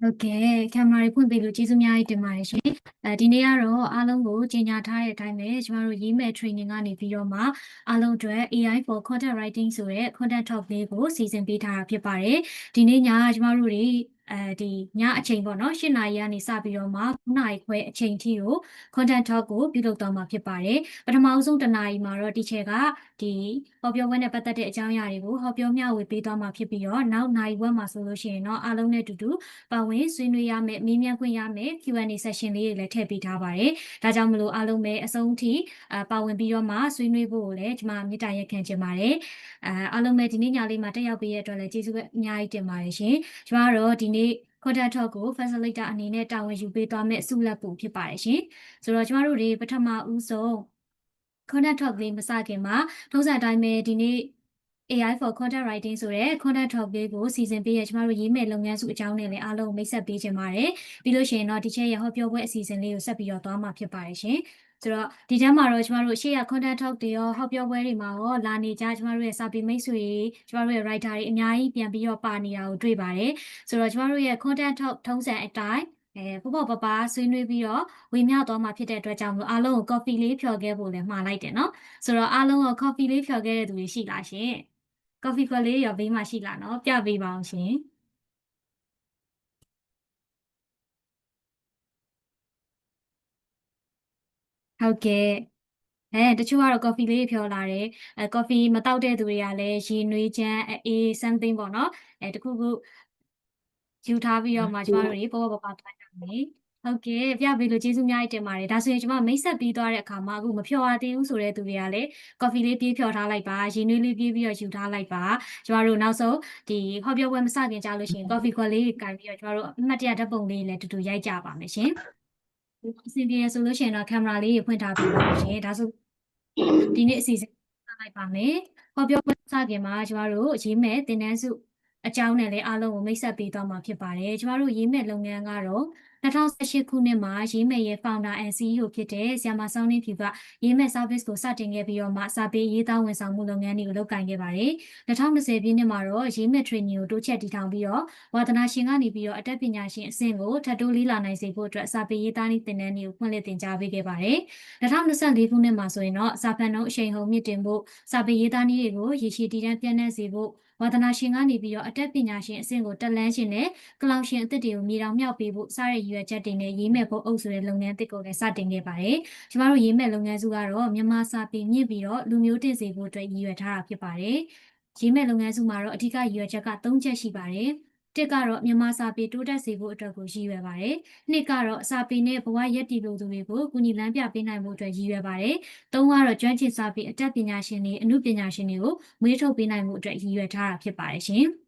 ဟုတ်ကဲ့ကင်မရာတွေဖွင့်ပေးလို့ကျေးဇူးများကြီးတင်ပါတယ်ရှင်ဒီနေ့ကတော့အားလုံးကိုကြီးညာထားတဲ့အတိုင်းပဲကျမတို့ရေးမဲ့ training ကနေပြီးတော့မှအားလုံးအတွက် AI for content writing ဆိုတဲ့ content talk လေးကိုစီစဉ်ပေးထားတာဖြစ်ပါတယ်ဒီနေ့ညကျမတို့တွေဒီညအချိန်ပေါ့နော်8နာရီကနေစပြီးတော့မှ9နာရီခွဲအချိန်ထိကို content talk ကိုပြုလုပ်သွားမှာဖြစ်ပါတယ်ပထမဆုံးတစ်နာရီမှာတော့ teacher ကဒီဟောပြောပွဲနဲ့ပတ်သက်တဲ့အကြောင်းအရာတွေကိုဟောပြောမျှဝေပေးသွားမှာဖြစ်ပြီးတော့နောက်နာရီဝက်မှာဆိုလို့ရှိရင်တော့အားလုံးနဲ့အတူတူပါဝင်ဆွေးနွေးရမယ်မေးမြန်းခွင့်ရမယ် Q&A session လေးတွေလည်းထည့်ပေးထားပါတယ်ဒါကြောင့်မလို့အားလုံးပဲအဆုံးထိပါဝင်ပြီးတော့မှဆွေးနွေးဖို့ကိုလည်းကျွန်မမေတ္တာရက်ခံချင်ပါတယ်အားလုံးပဲဒီနေ့ညလေးမှာတက်ရောက်ပေးရတဲ့အတွက်လည်းကျေးဇူးပဲအများကြီးတင်ပါတယ်ရှင်ကျွန်မတို့ဒီနေ့ content talk ကို facilitator အနေနဲ့တာဝန်ယူပေးသွားမယ့်ဆုလက်ပူဖြစ်ပါတယ်ရှင်ဆိုတော့ကျွန်တော်တို့တွေပထမဦးဆုံး content talk လေးမစခင်မှာထုံးစံအတိုင်းပဲဒီနေ့ AI for content writing ဆိုတဲ့ content talk လေးကိုစီစဉ်ပေးရကျွန်တော်တို့ရေးမဲ့လုပ်ငန်းစုအကြောင်းနဲ့လည်းအားလုံးမိတ်ဆက်ပေးချင်ပါတယ်ပြီးလို့ရှိရင်တော့ဒီချက်ရဟောပြောပွဲအစီအစဉ်လေးကိုဆက်ပြီးတော့သွားမှာဖြစ်ပါတယ်ရှင်ဆိုတော့ဒီတန်းမှာတော့ကျမတို့ရှေ့ရ content talk တွေရောဟောပြောပွဲတွေမှာရောလာနေကြကျမတို့ရဲ့စာပေမိတ်ဆွေကျမတို့ရဲ့ writer တွေအများကြီးပြန်ပြီးတော့ပါနေတာကိုတွေ့ပါတယ်ဆိုတော့ကျမတို့ရဲ့ content talk ထုံးစံအတိုင်းပေါ့ပပဆွေးနွေးပြီးတော့ဝေမျှသွားမှာဖြစ်တဲ့အတွက်ကြောင့်မလို့အားလုံးကို coffee လေးဖြော်ခဲ့ဖို့လည်းမှာလိုက်တယ်နော်ဆိုတော့အားလုံးကို coffee လေးဖြော်ခဲ့တဲ့သူတွေရှိလားရှင် coffee ခွက်လေးရောဘေးမှာရှိလားနော်ပြပေးပါအောင်ရှင်ဟုတ်ကဲ့တချို့ကတော့ coffee လေးဖြော်လာတယ်coffee မတောက်တဲ့သူတွေကလည်းရေနွေးချမ်းအေး something ပေါ့နော်တခုခုယူထားပြီးတော့မှကျမတို့တွေပေါ့ပေါ့သွားကြမယ်ဟုတ်ကဲ့ပြပေးလို့ကျေးဇူးအများကြီးတင်ပါတယ်ဒါဆိုရင်ကျမမိတ်ဆက်ပြီးသွားတဲ့အခါမှာအခုမဖြော်ရသေးဘူးဆိုတဲ့သူတွေကလည်း coffee လေးပြေးဖြော်ထားလိုက်ပါရေနွေးလေးပြေးပြီးတော့ယူထားလိုက်ပါကျမတို့နောက်ဆုံးဒီဟောပြောပွဲမစခင်ကြလို့ရှိရင် coffee ခွက်လေးကိုင်ပြီးတော့ကျမတို့အမှတ်တရဓာတ်ပုံလေးလည်းတူတူရိုက်ကြပါမယ်ရှင်အဆင်ပြေရဆိုလို့ရှိရင်တော့ကင်မရာလေးကိုဖွင့်ထားပေးပါဦးရှင်ဒါဆိုဒီနေ့အစီအစဉ်စလိုက်ပါမယ်ဟောပြောပွဲစခင်မှာကျမတို့ရေးမဲ့သင်တန်းစုအကြောင်းနဲ့လည်းအားလုံးကိုမိတ်ဆက်ပေးသွားမှာဖြစ်ပါတယ်ကျမတို့ရေးမဲ့လုပ်ငန်းကတော့2018ခုနှစ်မှာရေးမဲ့ရဲ့ founder and CEO ဖြစ်တဲ့ဆ iam ဆောင်းနှင်းဖြူကရေးမဲ့ service ကိုစတင်ခဲ့ပြီးတော့မှစာပေရေးသားဝန်ဆောင်မှုလုပ်ငန်းတွေကိုလုပ်ကိုင်ခဲ့ပါတယ်2020ပြည့်နှစ်မှာတော့ရေးမဲ့ training ကိုတိုးချဲ့တည်ထောင်ပြီးတော့ဝါသနာရှင်ကနေပြီးတော့အတတ်ပညာရှင်အဆင့်ကိုထပ်တိုးလေးလာနိုင်စေဖို့အတွက်စာပေရေးသားနည်းသင်တန်းတွေကိုဖွင့်လှစ်သင်ကြားပေးခဲ့ပါတယ်2024ခုနှစ်မှာဆိုရင်တော့စာဖန်နှုန်းအရှိန်ဟုန်မြင့်တင်ဖို့စာပေရေးသားနည်းတွေကိုရည်ရှိတည်တံ့ပြန့်နှံ့စေဖို့ဝါသနာရှင်ကနေပြီးတော့အတတ်ပညာရှင်အဆင့်ကိုတက်လှမ်းရှင်နဲ့ကလောင်ရှင်အသစ်တွေကိုမြေတောင်မြောက်ပေးဖို့စတဲ့ရည်ရွယ်ချက်တွေနဲ့ရေးမဲ့ဖို့အုပ်ဆိုတဲ့လုပ်ငန်းအသစ်ကိုလည်းစတင်ခဲ့ပါတယ်။ကျမတို့ရေးမဲ့လုပ်ငန်းစုကတော့မြန်မာစာပေမြင့်ပြီးတော့လူမျိုးတင်စေဖို့အတွက်ရည်ရွယ်ထားတာဖြစ်ပါတယ်။ရေးမဲ့လုပ်ငန်းစုမှာတော့အဓိကရည်ရွယ်ချက်က3ချက်ရှိပါတယ်။တစ်ကတော့မြန်မာစာပေတိုးတက်စေဖို့အတွက်ကိုရည်ရွယ်ပါတယ်။နှစ်ကတော့စာပေနဲ့ဘဝရပ်တည်လိုသူတွေကိုကုညီလန်းပြပေးနိုင်ဖို့အတွက်ရည်ရွယ်ပါတယ်။သုံးကတော့ကျွမ်းကျင်စာပေအတတ်ပညာရှင်တွေအမှုပညာရှင်တွေကိုမွေးထုတ်ပေးနိုင်ဖို့အတွက်ရည်ရွယ်ထားတာဖြစ်ပါတယ်ရှင်။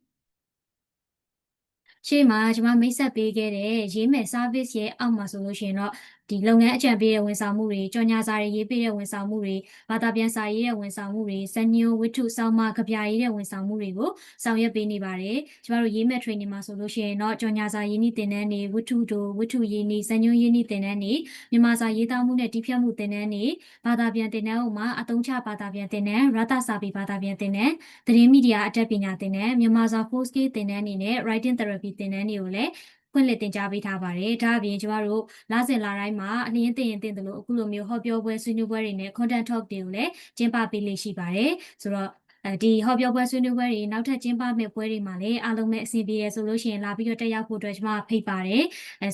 ရှေ့မှာကျွန်မမိတ်ဆက်ပေးခဲ့တဲ့ရေးမဲ့ service ရဲ့အောက်မှာဆိုလို့ရှိရင်တော့ဒီလုပ်ငန်းအကြံပေးတဲ့ဝန်ဆောင်မှုတွေကြော်ညာစာတွေရေးပေးတဲ့ဝန်ဆောင်မှုတွေဘာသာပြန်စာရေးတဲ့ဝန်ဆောင်မှုတွေစညိုဝတ္ထုဆောင်းပါးကြပြရေးတဲ့ဝန်ဆောင်မှုတွေကိုဆောင်ရွက်ပေးနေပါတယ်ကျမတို့ရေးမဲ့ training မှာဆိုလို့ရှိရင်တော့ကြော်ညာစာရေးနည်းသင်တန်းတွေဝတ္ထုတို့ဝတ္ထုရေးနည်းစညိုရေးနည်းသင်တန်းတွေမြန်မာစာရေးသားမှုနဲ့တည်ဖြတ်မှုသင်တန်းတွေဘာသာပြန်သင်တန်းဥမှာအသုံးချဘာသာပြန်သင်တန်းရတစာပေဘာသာပြန်သင်တန်းသတင်းမီဒီယာအတတ်ပညာသင်တန်းမြန်မာစာ post skill သင်တန်းတွေနဲ့ writing therapy သင်တန်းတွေကိုလည်းဖွင့်လှစ်သင်ကြားပေးထားပါတယ်။ဒါအပြင်ကျမတို့လစဉ်လတိုင်းမှာအလင်းတင်ရင်တင်တယ်လို့အခုလိုမျိုးဟောပြောပွဲဆွေးနွေးပွဲတွေနဲ့ content talk တွေကိုလည်းကျင်းပပေးလေးရှိပါတယ်။ဆိုတော့ဒီဟောပြောပွဲဆွေးနွေးပွဲတွေနောက်ထပ်ကျင်းပမယ့်ပွဲတွေမှာလည်းအားလုံးပဲအဆင်ပြေရဆိုလို့ရှိရင်လာပြီးတော့တက်ရောက်ဖို့အတွက်ကျွန်မဖိတ်ပါတယ်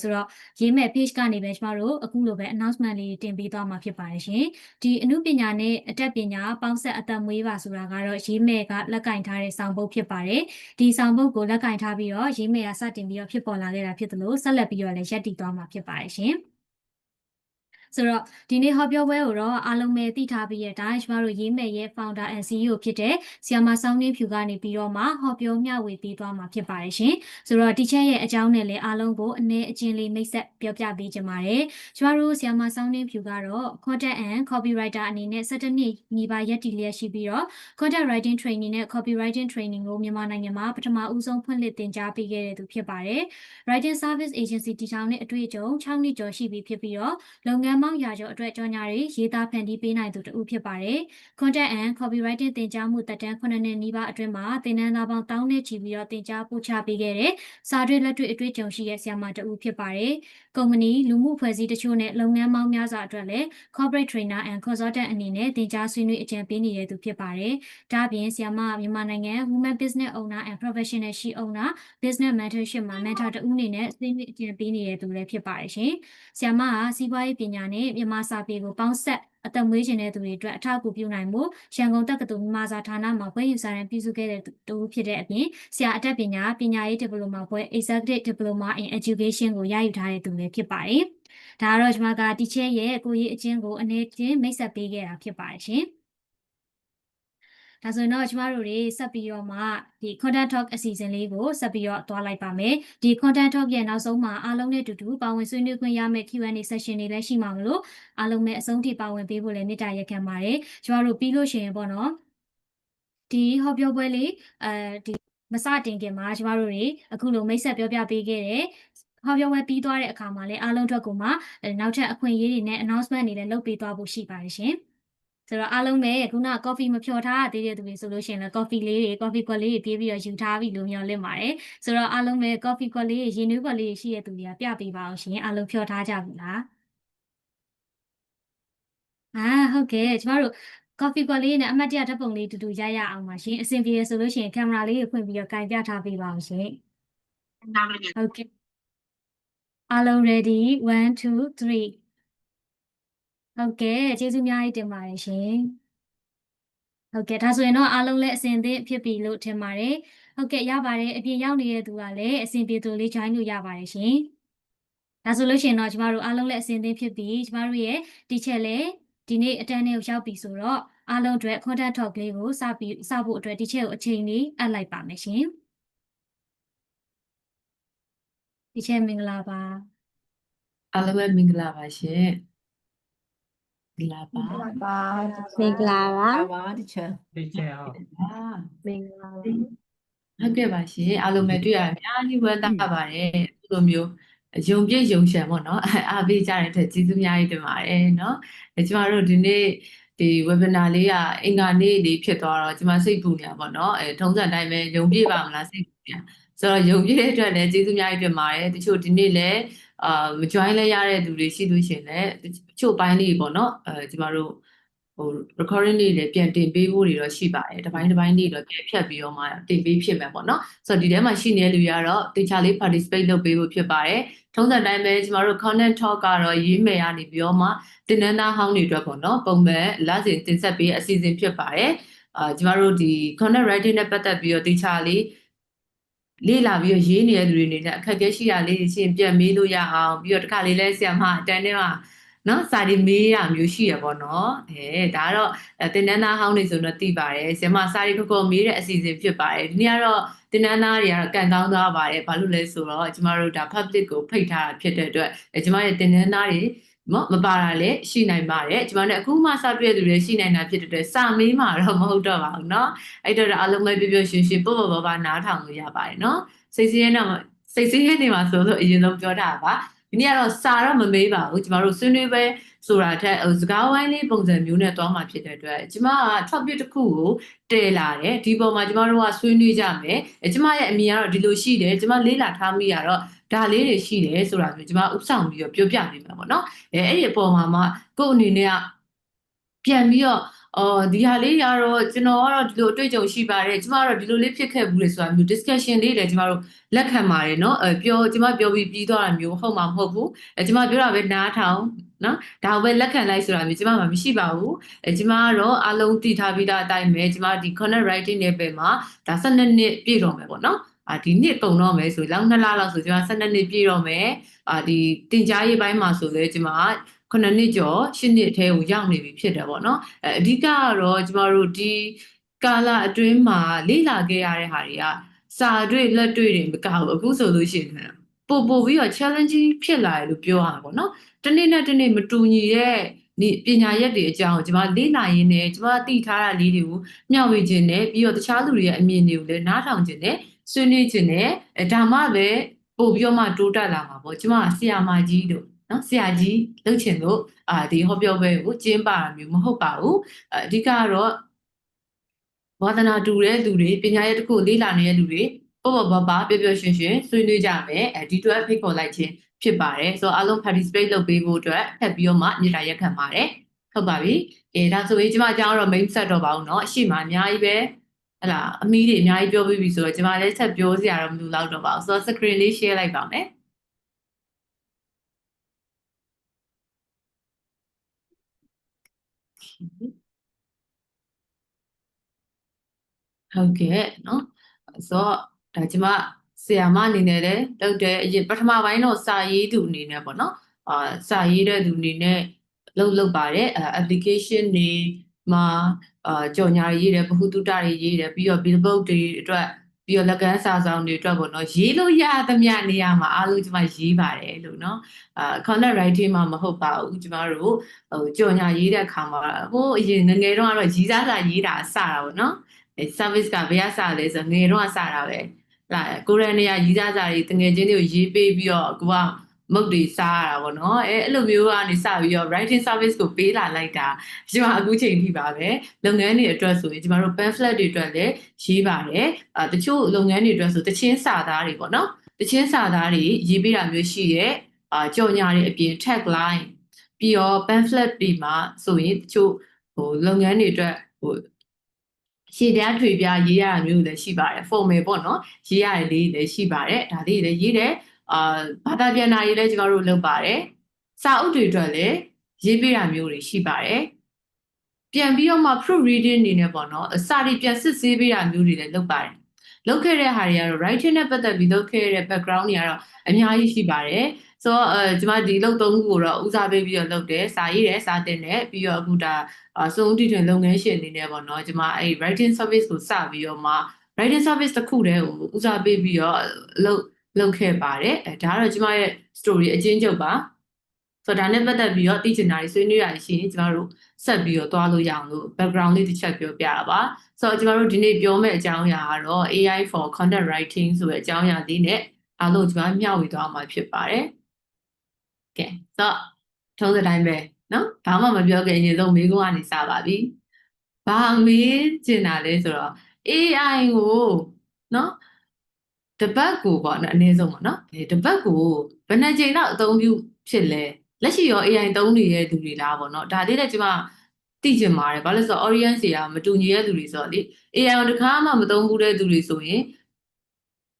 ဆိုတော့ရေးမဲ့ page ကနေပဲကျွန်မတို့အခုလိုပဲ announcement လေးတင်ပေးသွားမှာဖြစ်ပါတယ်ရှင်ဒီအမှုပညာနဲ့အတတ်ပညာပေါင်းဆက်အသက်မွေးပါဆိုတာကတော့ရေးမဲ့ကလက်ကင်ထားတဲ့ဆောင်ပုဒ်ဖြစ်ပါတယ်ဒီဆောင်ပုဒ်ကိုလက်ကင်ထားပြီးတော့ရေးမဲ့ကစတင်ပြီးတော့ဖြစ်ပေါ်လာခဲ့တာဖြစ်သလိုဆက်လက်ပြီးတော့လည်းရပ်တည်သွားမှာဖြစ်ပါတယ်ရှင်ဆိုတော့ဒီနေ့ဟောပြောပွဲကိုတော့အားလုံးပဲသိထားပြီးတဲ့အတိုင်းကျမတို့ရေးမဲ့ရဲ့ founder and CEO ဖြစ်တဲ့ဆ iam ဆောင်းနှင်းဖြူကနေပြီးတော့မှဟောပြောမျှဝေပေးသွားမှာဖြစ်ပါတယ်ရှင်ဆိုတော့ teacher ရဲ့အကြောင်းနဲ့လည်းအားလုံးကိုအနည်းအကျဉ်းလေးမိတ်ဆက်ပြောပြပေးကြပါမယ်ကျမတို့ဆ iam ဆောင်းနှင်းဖြူကတော့ content and copywriter အနေနဲ့17နှစ်ညီပါရက်တည်လျက်ရှိပြီးတော့ content writing training နဲ့ copywriting training ကိုမြန်မာနိုင်ငံမှာပထမဦးဆုံးဖွင့်လှစ်သင်ကြားပေးခဲ့တဲ့သူဖြစ်ပါတယ် writing service agency တည်ထောင်တဲ့အတွေ့အကြုံ6နှစ်ကျော်ရှိပြီဖြစ်ပြီးတော့လုပ်ငန်း ပေါင်းရာကျော်အတွက်ကြော်ညာတွေရေးသားဖန်တီးပေးနိုင်သူတစ်ဦးဖြစ်ပါတယ်။ Content and Copywriting သင်ကြားမှုသက်တမ်း9နှစ်နီးပါးအတွင်းမှာသင်တန်းသားပေါင်း1000နဲ့ချီပြီးတော့သင်ကြားပို့ချပေးခဲ့တဲ့စာတွေ့လက်တွေ့အတွေ့အကြုံရှိတဲ့ဆရာမတစ်ဦးဖြစ်ပါတယ်။ကုမ္ပဏီလူမှုဖွဲ့စည်းတချို့နဲ့လုပ်ငန်းပေါင်းများစွာအတွက်လည်း Corporate Trainer and Consultant အနေနဲ့သင်ကြားဆွေးနွေးအကြံပေးနေတဲ့သူဖြစ်ပါတယ်။ဒါ့အပြင်ဆရာမမြန်မာနိုင်ငံ Women Business Owner and Professional She Owner Business Mentorship မှာ mentor တစ်ဦးအနေနဲ့ဆွေးနွေးအကြံပေးနေတဲ့သူလည်းဖြစ်ပါတယ်ရှင်။ဆရာမကစီးပွားရေးပညာနဲ့မြန်မာစာပေကိုပေါင်းဆက်အသက်မွေးခြင်းတဲ့သူတွေအတွက်အထောက်အကူပြုနိုင်မှုရန်ကုန်တက္ကသိုလ်မြန်မာစာဌာနမှာဘွဲ့ယူစာတမ်းပြုစုခဲ့တဲ့သူဖြစ်တဲ့အပြင်ဆရာအတတ်ပညာရေးဒီပလိုမာဘွဲ့ Executive Diploma in Education ကိုရယူထားတဲ့သူလည်းဖြစ်ပါတယ်။ဒါကတော့ကျွန်မက teacher ရဲ့ကိုရေးအချင်းကိုအနေချင်းမိတ်ဆက်ပေးခဲ့တာဖြစ်ပါတယ်ရှင်။ဒါဆိုရင်တော့ကျမတို့တွေဆက်ပြီးတော့မှဒီ content talk အစီအစဉ်လေးကိုဆက်ပြီးတော့သွားလိုက်ပါမယ်ဒီ content talk ရဲ့နောက်ဆုံးမှာအားလုံးနဲ့တူတူပါဝင်ဆွေးနွေးခွင့်ရမယ့် Q&A session တွေလည်းရှိမှာမလို့အားလုံးနဲ့အဆုံးထိပါဝင်ပေးဖို့လည်းမေတ္တာရက်ခံပါတယ်ကျမတို့ပြီးလို့ရှိရင်ပေါ့နော်ဒီဟောပြောပွဲလေးဒီမစတင်ခင်မှာကျမတို့တွေအခုလိုမိတ်ဆက်ပြောပြပေးခဲ့တဲ့ဟောပြောပွဲပြီးသွားတဲ့အခါမှာလည်းအားလုံးအတွက်ကိုမှနောက်ထပ်အခွင့်အရေးတွေနဲ့ announcement တွေလည်းလုပ်ပေးသွားဖို့ရှိပါတယ်ရှင်ဆိုတော့အားလုံးပဲခုန coffee မဖြော်ထားသေးတဲ့သူတွေဆိုလို့ရှိရင်လည်း coffee လေးတွေ coffee ကွက်လေးတွေပြေးပြီးတော့ယူထားပြီလို့မျှော်လင့်ပါတယ်ဆိုတော့အားလုံးပဲ coffee ကွက်လေးရေနွေးကွက်လေးရှိတဲ့သူတွေကပြပေးပါအောင်ရှင်အားလုံးဖြော်ထားကြပြီလားဟုတ်ကဲ့ကျမတို့ coffee ကွက်လေးနဲ့အမှတ်တရဓာတ်ပုံလေးတူတူရရအောင်ပါရှင်အဆင်ပြေရဆိုလို့ရှိရင်ကင်မရာလေးကိုဖွင့်ပြီးတော့ကင်ပြထားပေးပါအောင်ရှင်ဟုတ်ကဲ့အားလုံး ready 1 2 3ဟုတ်ကဲ့ကျေးဇူးအများကြီးတင်ပါတယ်ရှင်ဟုတ်ကဲ့ဒါဆိုရင်တော့အားလုံးလည်းအဆင်သင့်ဖြစ်ပြီလို့ထင်ပါတယ်ဟုတ်ကဲ့ရပါတယ်အပြင်ရောက်နေတဲ့သူကလည်းအဆင်ပြေသူလေး join လို့ရပါတယ်ရှင်ဒါဆိုလို့ရှိရင်တော့ကျမတို့အားလုံးလည်းအဆင်သင့်ဖြစ်ပြီကျမတို့ရဲ့ teacher လည်းဒီနေ့အတန်းလေးကိုရောက်ပြီဆိုတော့အားလုံးအတွက် content talk လေးကိုစဖို့အတွက် teacher ကိုအချိန်လေးအပ်လိုက်ပါမယ်ရှင် teacher မင်္ဂလာပါအားလုံးပဲမင်္ဂလာပါရှင်မင်္ဂလာပါ မင်္ဂလာပါ teacher မင်္ဂလာပါ ဟုတ်ကဲ့ပါရှင်အားလုံးပဲတွေ့ရအများကြီးဝမ်းသာပါတယ်ဒီလိုမျိုးယုံပြည့်ယုံရှံပေါ့နော်အားပေးကြတဲ့အတွက်ကျေးဇူးအများကြီးတင်ပါတယ်နော်ကျမတို့ဒီနေ့ဒီ webinar လေးကအင်္ဂါနေ့လေးဖြစ်သွားတော့ကျမစိတ်ပူနေတာပေါ့နော်ထုံးစံတိုင်းပဲယုံပြည့်ပါမလားစိတ်ပူနေတာဆိုတော့ယုံပြည့်တဲ့အတွက်လည်းကျေးဇူးအများကြီးတင်ပါတယ်တချို့ဒီနေ့လည်းမ join လဲရတဲ့သူတွေရှိလို့ရှင်လည်းတချို့ပိုင်းလေးပေါ့နော်ကျမတို့recording တွေလည်းပြန်တင်ပေးဖို့တွေတော့ရှိပါတယ်တစ်ပိုင်းတွေတော့ပြန်ဖြတ်ပြီးတော့မှတင်ပေးဖြစ်မယ်ပေါ့နော်ဆိုတော့ဒီထဲမှာရှိနေတဲ့လူတွေကတော့တေချာလေး participate လုပ်ပေးဖို့ဖြစ်ပါတယ်ထုံးစံတိုင်းပဲကျမတို့ content talk ကတော့ရေးမယ်ရနေပြီးတော့မှတင်နန်းသားဟောင်းတွေအတွက်ပေါ့နော်ပုံမှန်လစဉ်တင်ဆက်ပေးအစီအစဉ်ဖြစ်ပါတယ်ကျမတို့ဒီ content writing နဲ့ပတ်သက်ပြီးတော့တေချာလေးလေ့လာပြီးတော့ရေးနေတဲ့လူတွေအနေနဲ့အခက်အခဲရှိတာလေးတွေရှင်ပြန်မေးလို့ရအောင်ပြီးတော့တစ်ခါလေးလဲဆရာမအတန်းထဲမှာနော်စာရီမေးရမျိုးရှိရပေါ့နော်ဒါကတော့တင်နန်းသားဟောင်းနေဆိုတော့သိပါတယ်ဆရာမစာရီခေါ်မေးတဲ့အစီအစဉ်ဖြစ်ပါတယ်ဒီနေ့ကတော့တင်နန်းသားတွေကတော့ကန်ကောင်းသွားပါတယ်ဘာလို့လဲဆိုတော့ကျမတို့ဒါ public ကိုဖိတ်ထားတာဖြစ်တဲ့အတွက်ကျမရဲ့တင်နန်းသားတွေမပါတာလည်းရှိနိုင်ပါတယ်ကျမတို့အခုမှစတွေ့သူတွေရှိနိုင်တာဖြစ်တဲ့အတွက်စာမေးမှာတော့မဟုတ်တော့ပါဘူးเนาะအဲ့တော့အားလုံးပဲပြပြရွှင်ရွှင်ပေါ့ပေါ့ပါနားထောင်လို့ရပါတယ်เนาะစိတ်ဆင်းရဲနေမှာဆိုလို့အရင်ဆုံးပြောတာပါဒီနေ့ကတော့စာတော့မမေးပါဘူးကျမတို့ဆွေးနွေးပဲဆိုတာထက်စကားဝိုင်းလေးပုံစံမျိုးနဲ့သွားမှာဖြစ်တဲ့အတွက်ကျမက topic တစ်ခုကိုတည်လာတယ်ဒီပေါ်မှာကျမတို့ကဆွေးနွေးကြမယ်ကျမရဲ့အမြင်ကတော့ဒီလိုရှိတယ်ကျမလေးလာထားမိရတော့ဒါလေးတွေရှိတယ်ဆိုတာမျိုးကျမဥဆောင်ပြီးတော့ပြောပြပေးမှာပေါ့နော်အဲ့ဒီအပေါ်မှာမှကိုယ့်အနေနဲ့ကပြန်ပြီးတော့ဒီဟာလေးကတော့ကျွန်တော်ကတော့ဒီလိုအတွေ့အကြုံရှိပါတယ်ကျမကတော့ဒီလိုလေးဖြစ်ခဲ့ဘူးလေဆိုတာမျိုး discussion လေးလည်းကျမတို့လက်ခံပါတယ်เนาะကျမပြောပြီးသွားတာမျိုးဟုတ်မှာမဟုတ်ဘူးကျမပြောတာပဲနားထောင်နော်ဒါပဲလက်ခံလိုက်ဆိုတာမျိုးကျမမှမရှိပါဘူးကျမကတော့အလုံးတည်ထားပြီးသားအတိုင်းပဲကျမဒီ content writing နယ်ပယ်မှာဒါ12နှစ်ပြည့်တော့မယ်ပေါ့နော်ဒီနှစ်ကုန်တော့မယ်ဆိုလောက်2လလောက်ဆိုကျမ12နှစ်ပြည့်တော့မယ်ဒီတင်ကြားရေးပိုင်းမှာဆိုလဲကျမ9နှစ်ကျော်10နှစ်အထဲကိုရောက်နေပြီဖြစ်တယ်ပေါ့နော်အဓိကကတော့ကျမတို့ဒီကာလအတွင်းမှာလေ့လာခဲ့ရတဲ့ဟာတွေကစာတွေ့လက်တွေ့တွေမကဘူးအခုဆိုလို့ရှိရင်ပို့ပြီးတော့ challenging ဖြစ်လာတယ်လို့ပြောရမှာပေါ့နော်တနေ့နဲ့တနေ့မတူညီတဲ့ပညာရက်တွေအကြောင်းကိုကျမလေ့လာရင်းနဲ့ကျမသိထားတာလေးတွေကိုမျှဝေခြင်းနဲ့ပြီးတော့တခြားလူတွေရဲ့အမြင်တွေကိုလည်းနားထောင်ခြင်းနဲ့ဆွေးနွေးခြင်းနဲ့ဒါမှပဲပို့ပြီးတော့မှတိုးတက်လာမှာပေါ့ကျမဆရာမကြီးတို့ နော်ဆရာကြီးလုပ်ချင်လို့ဒီဟောပြောပွဲကိုကျင်းပတာမျိုးမဟုတ်ပါဘူးအဓိကကတော့ဝါသနာတူတဲ့လူတွေပညာရေးတစ်ခုလေ့လာနေတဲ့လူတွေပေါ့ပပရွှင်ရွှင်ဆွေးနွေးကြမယ်ဒီတွဲဖိတ်ခေါ်လိုက်ခြင်းဖြစ်ပါတယ်ဆိုတော့အားလုံး participate လုပ်ပေးဖို့အတွက်ဖက်ပြီးတော့မှမြေတားရက်ခံပါတယ်ဟုတ်ပါပြီဒါဆိုရင်ကျမအကြောင်းတော့ main set တော့ပါဘူးเนาะအရှိမအများကြီးပဲဟလာအမီးတွေအများကြီးပြောပြီးပြီဆိုတော့ကျမလည်းဆက်ပြောစရာတော့မလိုတော့ပါဘူးဆိုတော့ screen လေး share လိုက်ပါမယ်ဟုတ်ကဲ့เนาะဆိုတော့ဒါကျမဆရာမအနေနဲ့လည်းလုပ်တဲ့အရင်ပထမပိုင်းတော့စာရေးသူအနေနဲ့ပေါ့เนาะစာရေးတဲ့သူအနေနဲ့လုပ်ပါတယ်application တွေမှာကြော်ညာရေးတယ်ဗဟုသုတတွေရေးတယ်ပြီးတော့ billboard တွေအတွက်ပြီးတော့လက်ကမ်းစာဆောင်တွေအတွက်ပေါ့เนาะရေးလို့ရသမျှနေရာမှာအားလုံးကျမရေးပါတယ်လို့เนาะcontent writing မှာမဟုတ်ပါဘူးကျမတို့ကြော်ညာရေးတဲ့အခါမှာဟိုအရင်ငယ်တော့ကတော့ရီးစားစာရေးတာစတာပေါ့เนาะservice ကဘယ်ကစလဲဆိုငယ်တော့စတာပဲလာကိုရန်နေရရီးစားစာတွေတငယ်ချင်းတွေကိုရေးပေးပြီးတော့ကိုကမုတ်တွေစားရတာပေါ့နော်အဲ့လိုမျိုးကနေစပြီးတော့ writing service ကိုပေးလာလိုက်တာကျမအခုချိန်ထိပါပဲလုပ်ငန်းတွေအတွက်ဆိုရင်ကျမတို့ pamphlet တွေအတွက်လည်းရေးပါတယ်တချို့လုပ်ငန်းတွေအတွက်ဆိုတချင်းစာသားတွေပေါ့နော်တချင်းစာသားတွေရေးပေးတာမျိုးရှိရဲ့ကြော်ညာတွေအပြင် tagline ပြီးတော့ pamphlet တွေမှာဆိုရင်တချို့လုပ်ငန်းတွေအတွက်ရှည်တန်းထွေပြရေးရတာမျိုးလည်းရှိပါတယ် formal ပေါ့နော်ရေးရတယ်လေးလည်းရှိပါတယ်ဒါလေးလည်းရေးတယ်ဘာသာပြန်တာရေးလည်းကျွန်တော်တို့လုပ်ပါတယ်စာအုပ်တွေအတွက်လည်းရေးပေးတာမျိုးတွေရှိပါတယ်ပြန်ပြီးတော့မှ proof reading အနေနဲ့ပေါ့နော်စာတွေပြန်စစ်ဆေးပေးတာမျိုးတွေလည်းလုပ်ပါတယ်လုပ်ခဲ့တဲ့ဟာတွေကတော့ writing နဲ့ပတ်သက်ပြီးလုပ်ခဲ့တဲ့ background တွေကတော့အများကြီးရှိပါတယ်ဆိုတော့ကျွန်မဒီလုပ်သုံးခုကိုတော့ဦးစားပေးပြီးတော့လုပ်တယ်စာရေးတယ်စာတင်တယ်ပြီးတော့အခုဒါစုံတီထွင်လုပ်ငန်းရှင်အနေနဲ့ပေါ့နော်ကျွန်မအဲ့ writing service ကိုစပြီးတော့မှ writing service တစ်ခုတည်းကိုဦးစားပေးပြီးတော့လုပ်ခဲ့ပါတယ်ဒါကတော့ကျွန်မရဲ့ story အချင်းချုပ်ပါဆိုတော့ဒါနဲ့ပတ်သက်ပြီးတော့သိချင်တာတွေဆွေးနွေးရရှိရင်ကျွန်တော်တို့ဆက်ပြီးတော့သွားလို့ရအောင်လို့ background လေးတစ်ချက်ပြောပြတာပါဆိုတော့ကျွန်တော်တို့ဒီနေ့ပြောမယ့်အကြောင်းအရာကတော့ AI for content writing ဆိုတဲ့အကြောင်းအရာလေးနဲ့အားလုံးကျွန်မမျှဝေသွားမှာဖြစ်ပါတယ်ကဲဆိုတော့ထုံးစံတိုင်းပဲเนาะဘာမှမပြောခင်အရင်ဆုံးမေးခွန်းကနေစပါပြီဘာမေးချင်တာလဲဆိုတော့ AI ကိုเนาะတပတ်ကိုပေါ့နော်အနည်းဆုံးပေါ့နော်တပတ်ကိုဘယ်နှကြိမ်လောက်အသုံးပြုဖြစ်လဲလက်ရှိရော AI သုံးနေတဲ့လူတွေလားပေါ့နော်ဒါလေးလည်းကျွန်မသိချင်ပါတယ်ဘာလို့ဆိုတော့ audience တွေကမတူညီတဲ့လူတွေဆိုတော့လေ AI ကိုတခါမှမသုံးဘူးတဲ့လူတွေဆိုရင်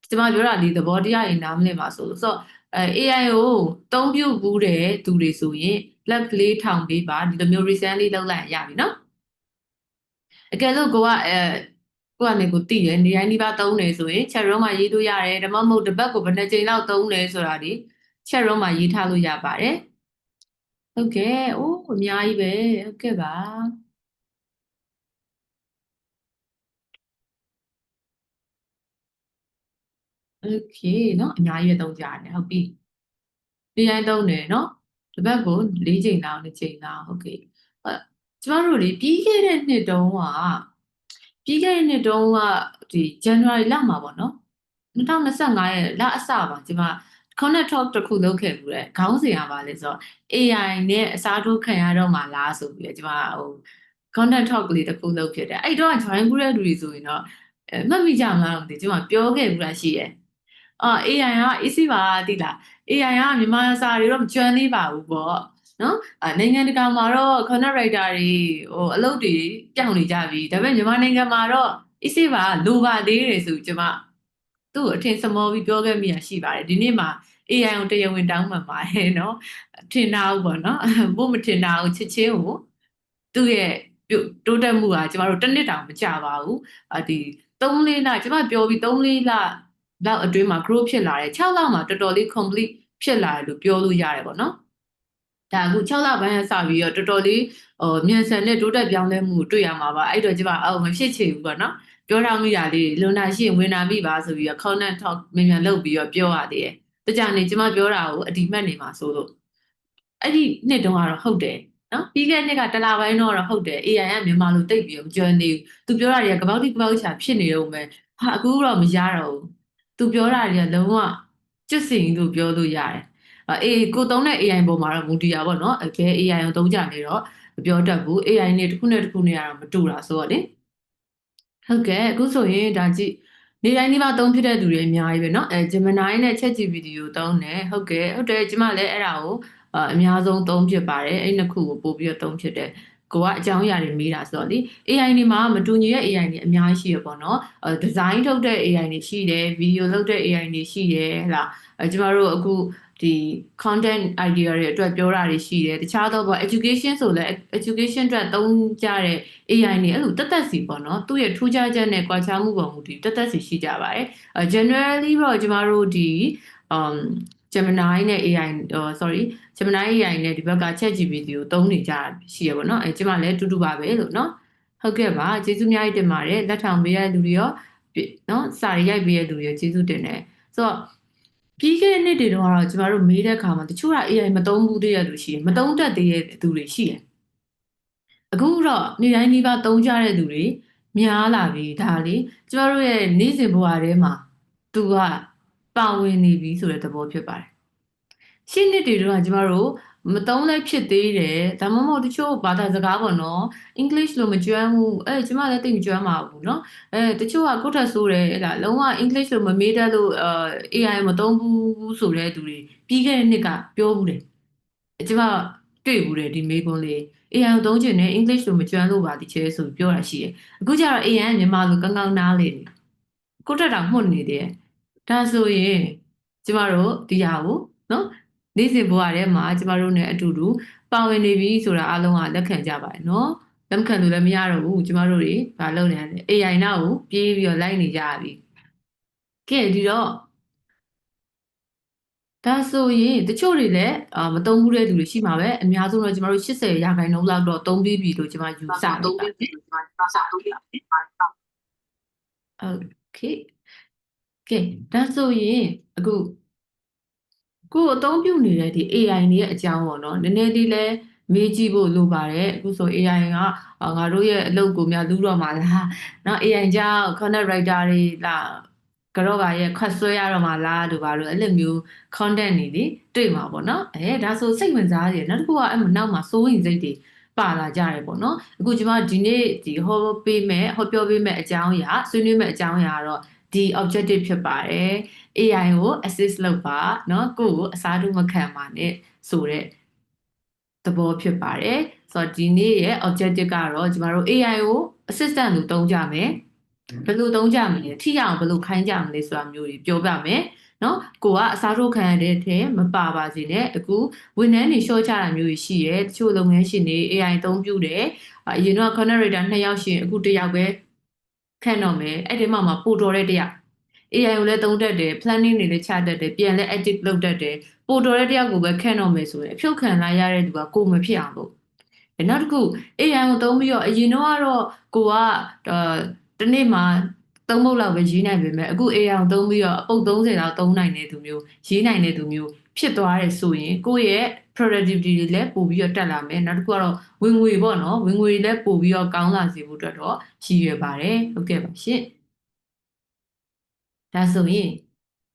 ကျွန်မပြောတာဒီသဘောတရားရင်နားမလည်ပါဆိုတော့AI ကိုသုံးပြုဘူးတဲ့သူတွေဆိုရင် black လေးထောင်ပေးပါဒီလိုမျိုး recent လေးလောက်လိုက်ရပြီနော်အကယ်လို့ကိုကနေကိုသိတယ်နေတိုင်းဒီပါသုံးတယ်ဆိုရင် chat room မှာရေးလို့ရတယ်ဒါမှမဟုတ်တစ်ပတ်ကိုဘယ်နှကြိမ်လောက်သုံးလဲဆိုတာဒီ chat room မှာရေးထားလို့ရပါတယ်ဟုတ်ကဲ့အိုးအများကြီးပဲဟုတ်ကဲ့ပါโอเคเนาะအများကြီးပဲသုံးကြရတယ်ဟုတ်ပြီဒီတိုင်းသုံးတယ်เนาะတစ်ပတ်ကို၄ကြိမ်လောက်2ကြိမ်လောက်ဟုတ်ကဲ့ကျမတို့လေပြီးခဲ့တဲ့နှစ်တုန်းကဒီ January လမှာပေါ့နော်2025ရဲ့လအစပါဒီမှာ Connect Talk တစ်ခုလုပ်ခဲ့ဘူးတဲ့ခေါင်းစဉ်ကပါလဲဆိုတော့ AI နဲ့အစားထိုးခံရတော့မှလားဆိုပြီးဒီမှာContent Talk လေးတစ်ခုလုပ်ဖြစ်တယ်အဲ့တော့ join ဘူးတဲ့လူတွေဆိုရင်တော့မှတ်မိကြမလားမသိဒီမှာပြောခဲ့ဘူးလားရှိရဲ့AI က easy ပါတိလား AI ကမြန်မာစာတွေတော့မကျွမ်းသေးပါဘူးပေါ့နော်နိုင်ငံတကာမှာတော့ content writer တွေအလုပ်တွေပြောင်းနေကြပြီဒါပေမဲ့မြန်မာနိုင်ငံမှာတော့ easy ပါလိုပါသေးတယ်ဆိုကျွန်မသူ့အထင်စမောပြီးပြောခဲ့မိတာရှိပါတယ်ဒီနေ့မှာ AI ကိုတရားဝင်တောင်းပန်ပါတယ်နော်ထင်တာဟုတ်ပေါ့နော်ဘို့မထင်တာကိုချစ်ချင်းကိုသူ့ရဲ့တိုးတက်မှုကကျမတို့တစ်နှစ်တောင်မကြပါဘူးဒီ3-4လကျမပြောပြီး3-4လလောက်အတွင်းမှာ grow ဖြစ်လာတယ်6လမှာတော်တော်လေး complete ဖြစ်လာတယ်လို့ပြောလို့ရတယ်ပေါ့နော်ဒါအခု6လပိုင်းကစပြီးတော့တော်တော်လေးမြန်ဆန်တဲ့တိုးတက်ပြောင်းလဲမှုတွေ့ရမှာပါအဲ့တော့ကျမမဖြစ်ချင်ဘူးပေါ့နော်ပြောထားမိတာလေးလွန်တာရှိရင်ဝင်နာမိပါဆိုပြီးတော့ content talk မြန်လုပ်ပြီးတော့ပြောရသေးတယ်တကြနေကျမပြောတာကိုအတိမတ်နေမှာဆိုလို့အဲ့ဒီနှစ်တုန်းကတော့ဟုတ်တယ်နော်ပြီးခဲ့တဲ့နှစ်ကတလပိုင်းတော့ဟုတ်တယ် AI ကမြန်မာလိုတိတ်ပြီးတော့မကျွမ်းနေဘူးသူပြောတာတွေကကပောက်တိကပောက်ချာဖြစ်နေတော့မယ်အခုတော့မရတော့ဘူးသူပြောတာတွေကလုံးဝကျွတ်စင်လို့ပြောလို့ရတယ် ကိုသုံးတဲ့ AI ပေါ်မှာတော့မူတည်တာပေါ့နော်ဘယ် AI ကိုသုံးကြနေတော့မပြောတတ်ဘူး AI နဲ့တစ်ခုနဲ့တစ်ခုနဲ့ကတော့မတူတာဆိုတော့လေဟုတ်ကဲ့အခုဆိုရင်ဒါကြည့်နေတိုင်းဒီမှာသုံးဖြစ်တဲ့သူတွေအများကြီးပဲเนาะGemini နဲ့ ChatGPT ကိုသုံးတယ်ဟုတ်တယ်ကျမလည်းအဲ့ဒါကိုအများဆုံးသုံးဖြစ်ပါတယ်အဲ့နှစ်ခုကိုပို့ပြီးတော့သုံးဖြစ်တယ်ကိုကအကြောင်းအရာတွေမေးတာဆိုတော့လေ AI တွေမှာမတူညီတဲ့ AI တွေအများကြီးရှိရပေါ့နော်design ထုတ်တဲ့ AI တွေရှိတယ် video လုပ်တဲ့ AI တွေရှိတယ်ဟလာကျမတို့အခုဒီ content idea တွေအတွက်ပြောတာတွေရှိတယ်တခြားတော့ပေါ့ education ဆိုလဲ education အတွက်သုံးကြတဲ့ AI တွေအဲ့လိုတက်စီပေါ့နော်သူ့ရဲ့ထူးခြားချက်နဲ့ကွာခြားမှုပေါ်မူတည်တက်စီရှိကြပါတယ်generally တော့ကျမတို့ဒီGemini နဲ့ AI Gemini AI နဲ့ဒီဘက်က ChatGPT ကိုသုံးနေကြရှိရပါတော့ကျမလည်းတူတူပါပဲလို့เนาะဟုတ်ကဲ့ပါကျေးဇူးအများကြီးတင်ပါတယ်လက်ထောင်ပေးရတဲ့လူတွေရောเนาะစာရိုက်ပေးရတဲ့လူတွေရောကျေးဇူးတင်တယ်ဆိုတော့ပြီးခဲ့တဲ့နှစ်တွေတော့ကျမတို့မေးတဲ့အခါမှာတချို့က AI မသုံးဘူးသေးတဲ့သူရှိတယ်မသုံးတတ်သေးတဲ့သူတွေရှိတယ်အခုတော့နေ့တိုင်းနေ့ပါသုံးကြတဲ့သူတွေများလာပြီဒါလေကျမတို့ရဲ့နေ့စဉ်ဘဝထဲမှာသူကပါဝင်နေပြီဆိုတဲ့သဘောဖြစ်ပါတယ်ရှင်းနှစ်တွေတော့ကျမတို့မသုံးလည်းဖြစ်သေးတယ်ဒါမှမဟုတ်တချို့ဘာသာစကားပေါ့နော် English လို့မကျွမ်းဘူးကျမလည်းသိမကျွမ်းပါဘူးเนาะတချို့ကကိုယ့်ထက်ဆိုးတယ်အဲ့ဒါလုံးဝ English လို့မမေးတတ်လို့AI မသုံးဘူးဆိုတဲ့သူတွေပြီးခဲ့တဲ့နှစ်ကပြောဘူးတယ်ကျမတွေ့ဘူးတယ်ဒီမေးခွန်းလေး AI ကိုသုံးချင်တယ် English လို့မကျွမ်းလို့ပါဒီချဲဆိုပြောတာရှိတယ်အခုကျတော့ AI ကမြန်မာလိုကောင်းကောင်းနားလေနေကိုယ့်ထက်တောင်မှုတ်နေတယ်ဒါဆိုရင်ကျမတို့ဒီဟာကိုเนาะနေ့စဉ်ဘဝထဲမှာကျမတို့ ਨੇ အတူတူပါဝင်နေပြီဆိုတာအားလုံးကလက်ခံကြပါတယ်เนาะလက်မခံလို့လည်းမရတော့ဘူးကျမတို့တွေဘာလုပ်နေရလဲ AI နောက်ကိုပြေးပြီးတော့လိုက်နေကြပြီကဲဒီတော့ဒါဆိုရင်တချို့တွေလည်းမသုံးဘူးတဲ့လူတွေရှိမှာပဲအများဆုံးတော့ကျမတို့80%လောက်တော့သုံးပြီးပြီလို့ကျမယူဆတယ်โอเคကဲဒါဆိုရင်အခုကိုအသုံးပြုနေတဲ့ဒီ AI တွေရဲ့အကြောင်းပေါ့နော်နည်းနည်းလေးလဲမေးကြည့်ဖို့လိုပါတယ်အခုဆို AI ကငါတို့ရဲ့အလုပ်ကိုများလူတော့မှာလားเนาะ AI ကြောင့် content writer တွေလားကတော့ပါရဲ့ခွတ်ဆွဲရတော့မှာလားတို့ဘာလို့အဲ့လိုမျိုး content တွေလေတွေ့မှာပေါ့နော်ဒါဆိုစိတ်ဝင်စားရတယ်နောက်တစ်ခုကအဲ့နောက်မှာစိုးရင်စိတ်တွေပါလာကြတယ်ပေါ့နော်အခုကျွန်မဒီနေ့ဒီဟောပြောပေးမဲ့အကြောင်းအရာဆွေးနွေးမဲ့အကြောင်းအရာကတော့ဒီ objective ဖြစ်ပါတယ် AI ကို assist လုပ်ပါเนาะကိုယ့်ကိုအစားထိုးမခံပါနဲ့ဆိုတဲ့သဘောဖြစ်ပါတယ်ဆိုတော့ဒီနေ့ရဲ့ objective ကတော့ကျမတို့ AI ကို assistant လို့သုံးကြမယ်ဘယ်လိုသုံးကြမလဲထိရအောင်ဘယ်လိုခိုင်းကြမလဲဆိုတာမျိုးတွေပြောပြမယ်เนาะကိုကအစားထိုးခံရတဲ့ထဲမပါပါစေနဲ့အခုဝန်ထမ်းတွေရှော့ချတာမျိုးတွေရှိရဲတချို့လုပ်ငန်းရှင်တွေ AI သုံးပြုတယ်အရင်တော့ content writer 2ယောက်ရှင်အခု1ယောက်ပဲခန့်တော့မယ်အဲ့ဒီမှာပို့တော်တဲ့1ယောက်AI ကိုလည်းသုံးတတ်တယ် planning တွေလည်းချတတ်တယ်ပြန်လည်း edit လုပ်တတ်တယ်ပို့တော်တဲ့တယောက်ကိုပဲခန့်တော့မယ်ဆိုရင်အဖြုတ်ခံလိုက်ရတဲ့သူကကိုမဖြစ်အောင်လို့နောက်တစ်ခု AI ကိုသုံးပြီးတော့အရင်တော့ကတော့ကိုကတနေ့မှာ3ပုတ်လောက်ပဲရေးနိုင်ပေမဲ့အခု AI ကိုသုံးပြီးတော့အပုတ်30လောက်သုံးနိုင်တဲ့သူမျိုးရေးနိုင်တဲ့သူမျိုးဖြစ်သွားတယ်ဆိုရင်ကိုယ့်ရဲ့ productivity တွေလည်းပို့ပြီးတော့တက်လာမယ်နောက်တစ်ခုကတော့ဝင်ငွေပေါ့နော်ဝင်ငွေတွေလည်းပို့ပြီးတော့ကောင်းလာစေဖို့အတွက်တော့ရည်ရွယ်ပါတယ်ဟုတ်ကဲ့ပါရှင့်ဒါဆိုရင်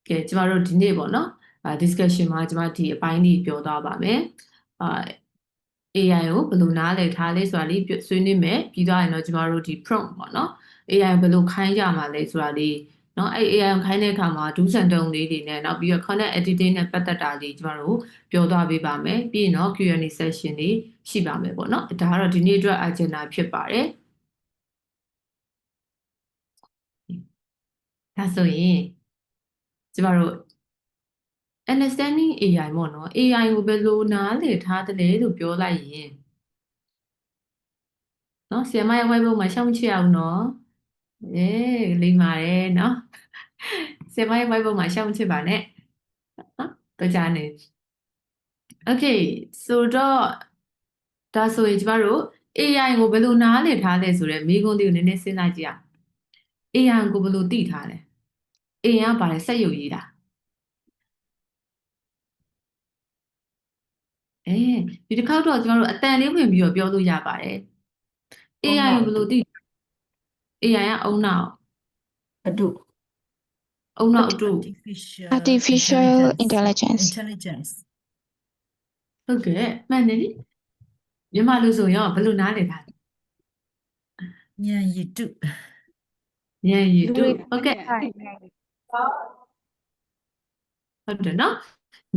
ကဲကျမတို့ဒီနေ့ပေါ့နော်discussion မှာကျမဒီအပိုင်းလေးပြောသွားပါမယ်AI ကိုဘယ်လိုနားလည်ထားလဲဆိုတာလေးဆွေးနွေးမယ်ပြီးသွားရင်တော့ကျမတို့ဒီ prompt ပေါ့နော် AI ဘယ်လိုခိုင်းကြမှာလဲဆိုတာလေးเนาะအဲ့ AI ကိုခိုင်းတဲ့အခါမှာဒူးဆန်တုံလေးတွေနဲ့နောက်ပြီးတော့ content editing နဲ့ပတ်သက်တာလေးကျမတို့ပြောသွားပေးပါမယ်ပြီးရင်တော့ Q&A session တွေရှိပါမယ်ပေါ့နော်ဒါကတော့ဒီနေ့အတွက် agenda ဖြစ်ပါတယ်ဒါဆိုရင်ကျမတို့ understanding AI ပေါ့နော် AI ကိုဘယ်လိုနားလည်ထားသလဲလို့ပြောလိုက်ရင်เนาะဆရာမရဲ့ whiteboard မှာရှောင်းမချရဘူးเนาะလိမ့်ပါတယ်เนาะဆရာမရဲ့ whiteboard မှာရှောင်းမချပါနဲ့နော်တော့ကြားနေ Okay ဆိုတော့ဒါဆိုရင်ကျမတို့ AI ကိုဘယ်လိုနားလည်ထားလဲဆိုတော့မိကုန်းလေးကိုနည်းနည်းစဉ်းစားကြည့်အောင် AI ကိုဘယ်လိုသိထားလဲ AI ကဘာလဲစက်ရုပ်ရေးတာဒီတစ်ခေါက်တော့ကျမတို့အတန်လေးဝင်ပြီးတော့ပြောလို့ရပါတယ် AI ကိုဘယ်လိုသိ AI ကအုံနောက်အတု artificial intelligence ဟုတ်ကဲ့မှန်တယ်နိမြန်မာလူဆိုရင်ဘယ်လိုနားလည်တာဉာဏ်ရည်တု ဉာဏ်ရည်တု လူတွေ ဟုတ်ကဲ့ はい ဟုတ်တယ်နော်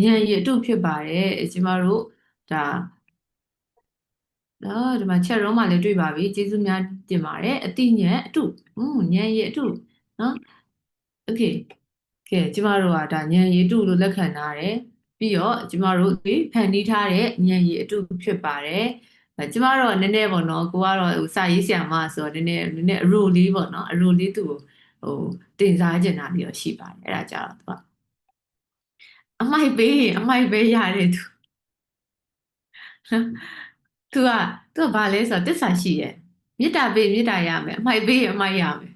ဉာဏ်ရည်တုဖြစ်ပါတယ်ကျမတို့ဒါဒီမှာ chat room မှာလည်းတွေ့ပါပြီကျေးဇူးများတင်ပါတယ်အတိဉာဏ်အတုဉာဏ်ရည်အတုနော် okay ကဲကျမတို့ကဒါဉာဏ်ရည်တုလို့လက်ခံထားတယ်ပြီးတော့ကျမတို့ဒီဖန်တီးထားတဲ့ဉာဏ်ရည်အတုဖြစ်ပါတယ်ကျမတို့နည်းနည်းပေါ့နော်ကိုကတော့စာရေးဆရာမဆိုတော့နည်းနည်းအရိုလေးပေါ့နော်အရိုလေးသူ့ကိုတင်စားကျင်တာပြီးတော့ရှိပါတယ်အဲ့ဒါကြတော့သူကအမိုက်ပေးရင်အမိုက်ပဲရတယ်သူသူကဘာလဲဆိုတော့တစ္ဆာရှိရဲ့မေတ္တာပေးမေတ္တာရမယ်အမိုက်ပေးရင်အမိုက်ရမယ်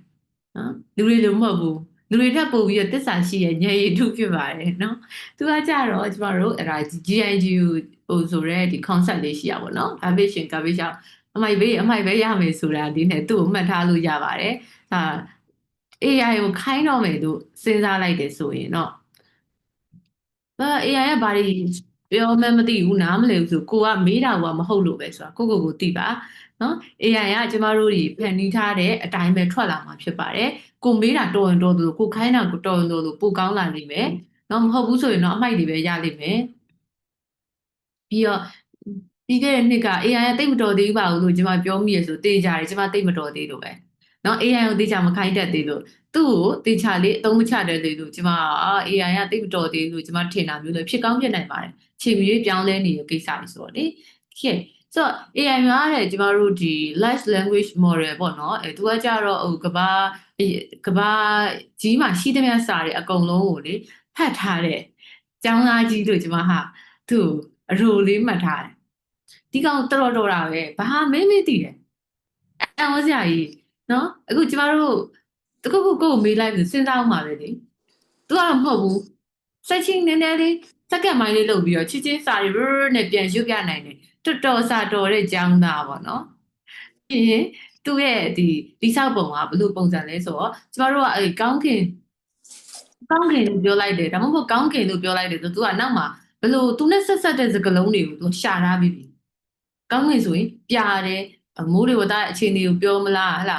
နော်လူတွေလိုမဟုတ်ဘူးလူတွေထပ်ပို့ပြီးတော့တစ္ဆာရှိရဲ့ဉာဏ်ရည်ထုဖြစ်ပါတယ်နော်သူကကြတော့ကျမတို့အဲ့ဒါ GIGU ဟိုဆိုရဲဒီ concept လေးရှိရပါတော့ garbage in garbage out အမိုက်ပေးအမိုက်ပဲရမယ်ဆိုတာဒီနဲ့သူ့ကိုမှတ်ထားလို့ရပါတယ်ဒါ AI ကိုခိုင်းတော့မယ်လို့စဉ်းစားလိုက်တယ်ဆိုရင်တော့AI ကဘာတွေပြောမှမသိဘူးနားမလည်ဘူးဆိုကိုကမေးတာကမဟုတ်လို့ပဲဆိုတာကိုသိပါနော် AI ကကျမတို့ဒီဖန်တီးထားတဲ့အတိုင်းပဲထွက်လာမှာဖြစ်ပါတယ်ကိုမေးတာတော်ရင်တော်သူကိုခိုင်းတာကိုတော်ရင်တော်သူပိုကောင်းလာလိမ့်မယ်နော်မဟုတ်ဘူးဆိုရင်တော့အမိုက်တွေပဲရလိမ့်မယ်ပြီးတော့ပြီးခဲ့တဲ့နှစ်က AI ကတိတ်မတော်သေးပါဘူးလို့ကျမပြောမိရဆိုတေးကြတယ်ကျမတိတ်မတော်သေးလို့ပဲနော် AI ကိုတေးချမခိုင်းတတ်သေးလို့သူ့ကိုတေးချလေးအသုံးမချတတ်သေးလို့ကျမAI ကတိတ်မတော်သေးလို့ကျမထင်တာမျိုးလည်းဖြစ်ကောင်းဖြစ်နိုင်ပါတယ်ချိန်မြေပြောင်းလဲနေတဲ့ကိစ္စတွေဆိုတော့လေခဲ့ဆိုတော့ AI များတဲ့ကျမတို့ဒီ large language model ပေါ့နော်သူကကြတော့ကဘာကြီးမှာရှိသမျှစာတွေအကုန်လုံးကိုလေဖတ်ထားတဲ့ကျောင်းသားကြီးလို့ကျမဟာသူ့အရိုလေးမှတ်ထားတယ်ဒီကောင်တော်တာပဲဘာမေးသိတယ်အံ့ဩစရာကြီးနော်အခုကျမတို့တခုခုကိုမေးလိုက်ပြီးစဉ်းစားအောင်ပါပဲလေသူကတော့မဟုတ်ဘူးဆက်ချင်းနည်းနည်းလေးစက္ကန့်ပိုင်းလေးလုပ်ပြီးတော့ချစ်ချင်းစာတွေနဲ့ပြန်ရွတ်ပြနိုင်တယ်တော်စာတော်တဲ့ကျောင်းသားပေါ့နော်ပြီးရင်သူ့ရဲ့ဒီဆောက်ပုံကဘယ်လိုပုံစံလဲဆိုတော့ကျမတို့ကကောင်းခင်လို့ပြောလိုက်တယ်ဒါမှမဟုတ်ကောင်းခင်လို့ပြောလိုက်တယ်ဆိုသူကနောက်မှာဘယ်လိုသူနဲ့ဆက်ဆက်တဲ့စကားလုံးတွေကိုသူရှာထားပြီးပြီကောင်းခင်ဆိုရင်ပြတယ်မိုးလေဝသအခြေအနေကိုပြောမလားဟလာ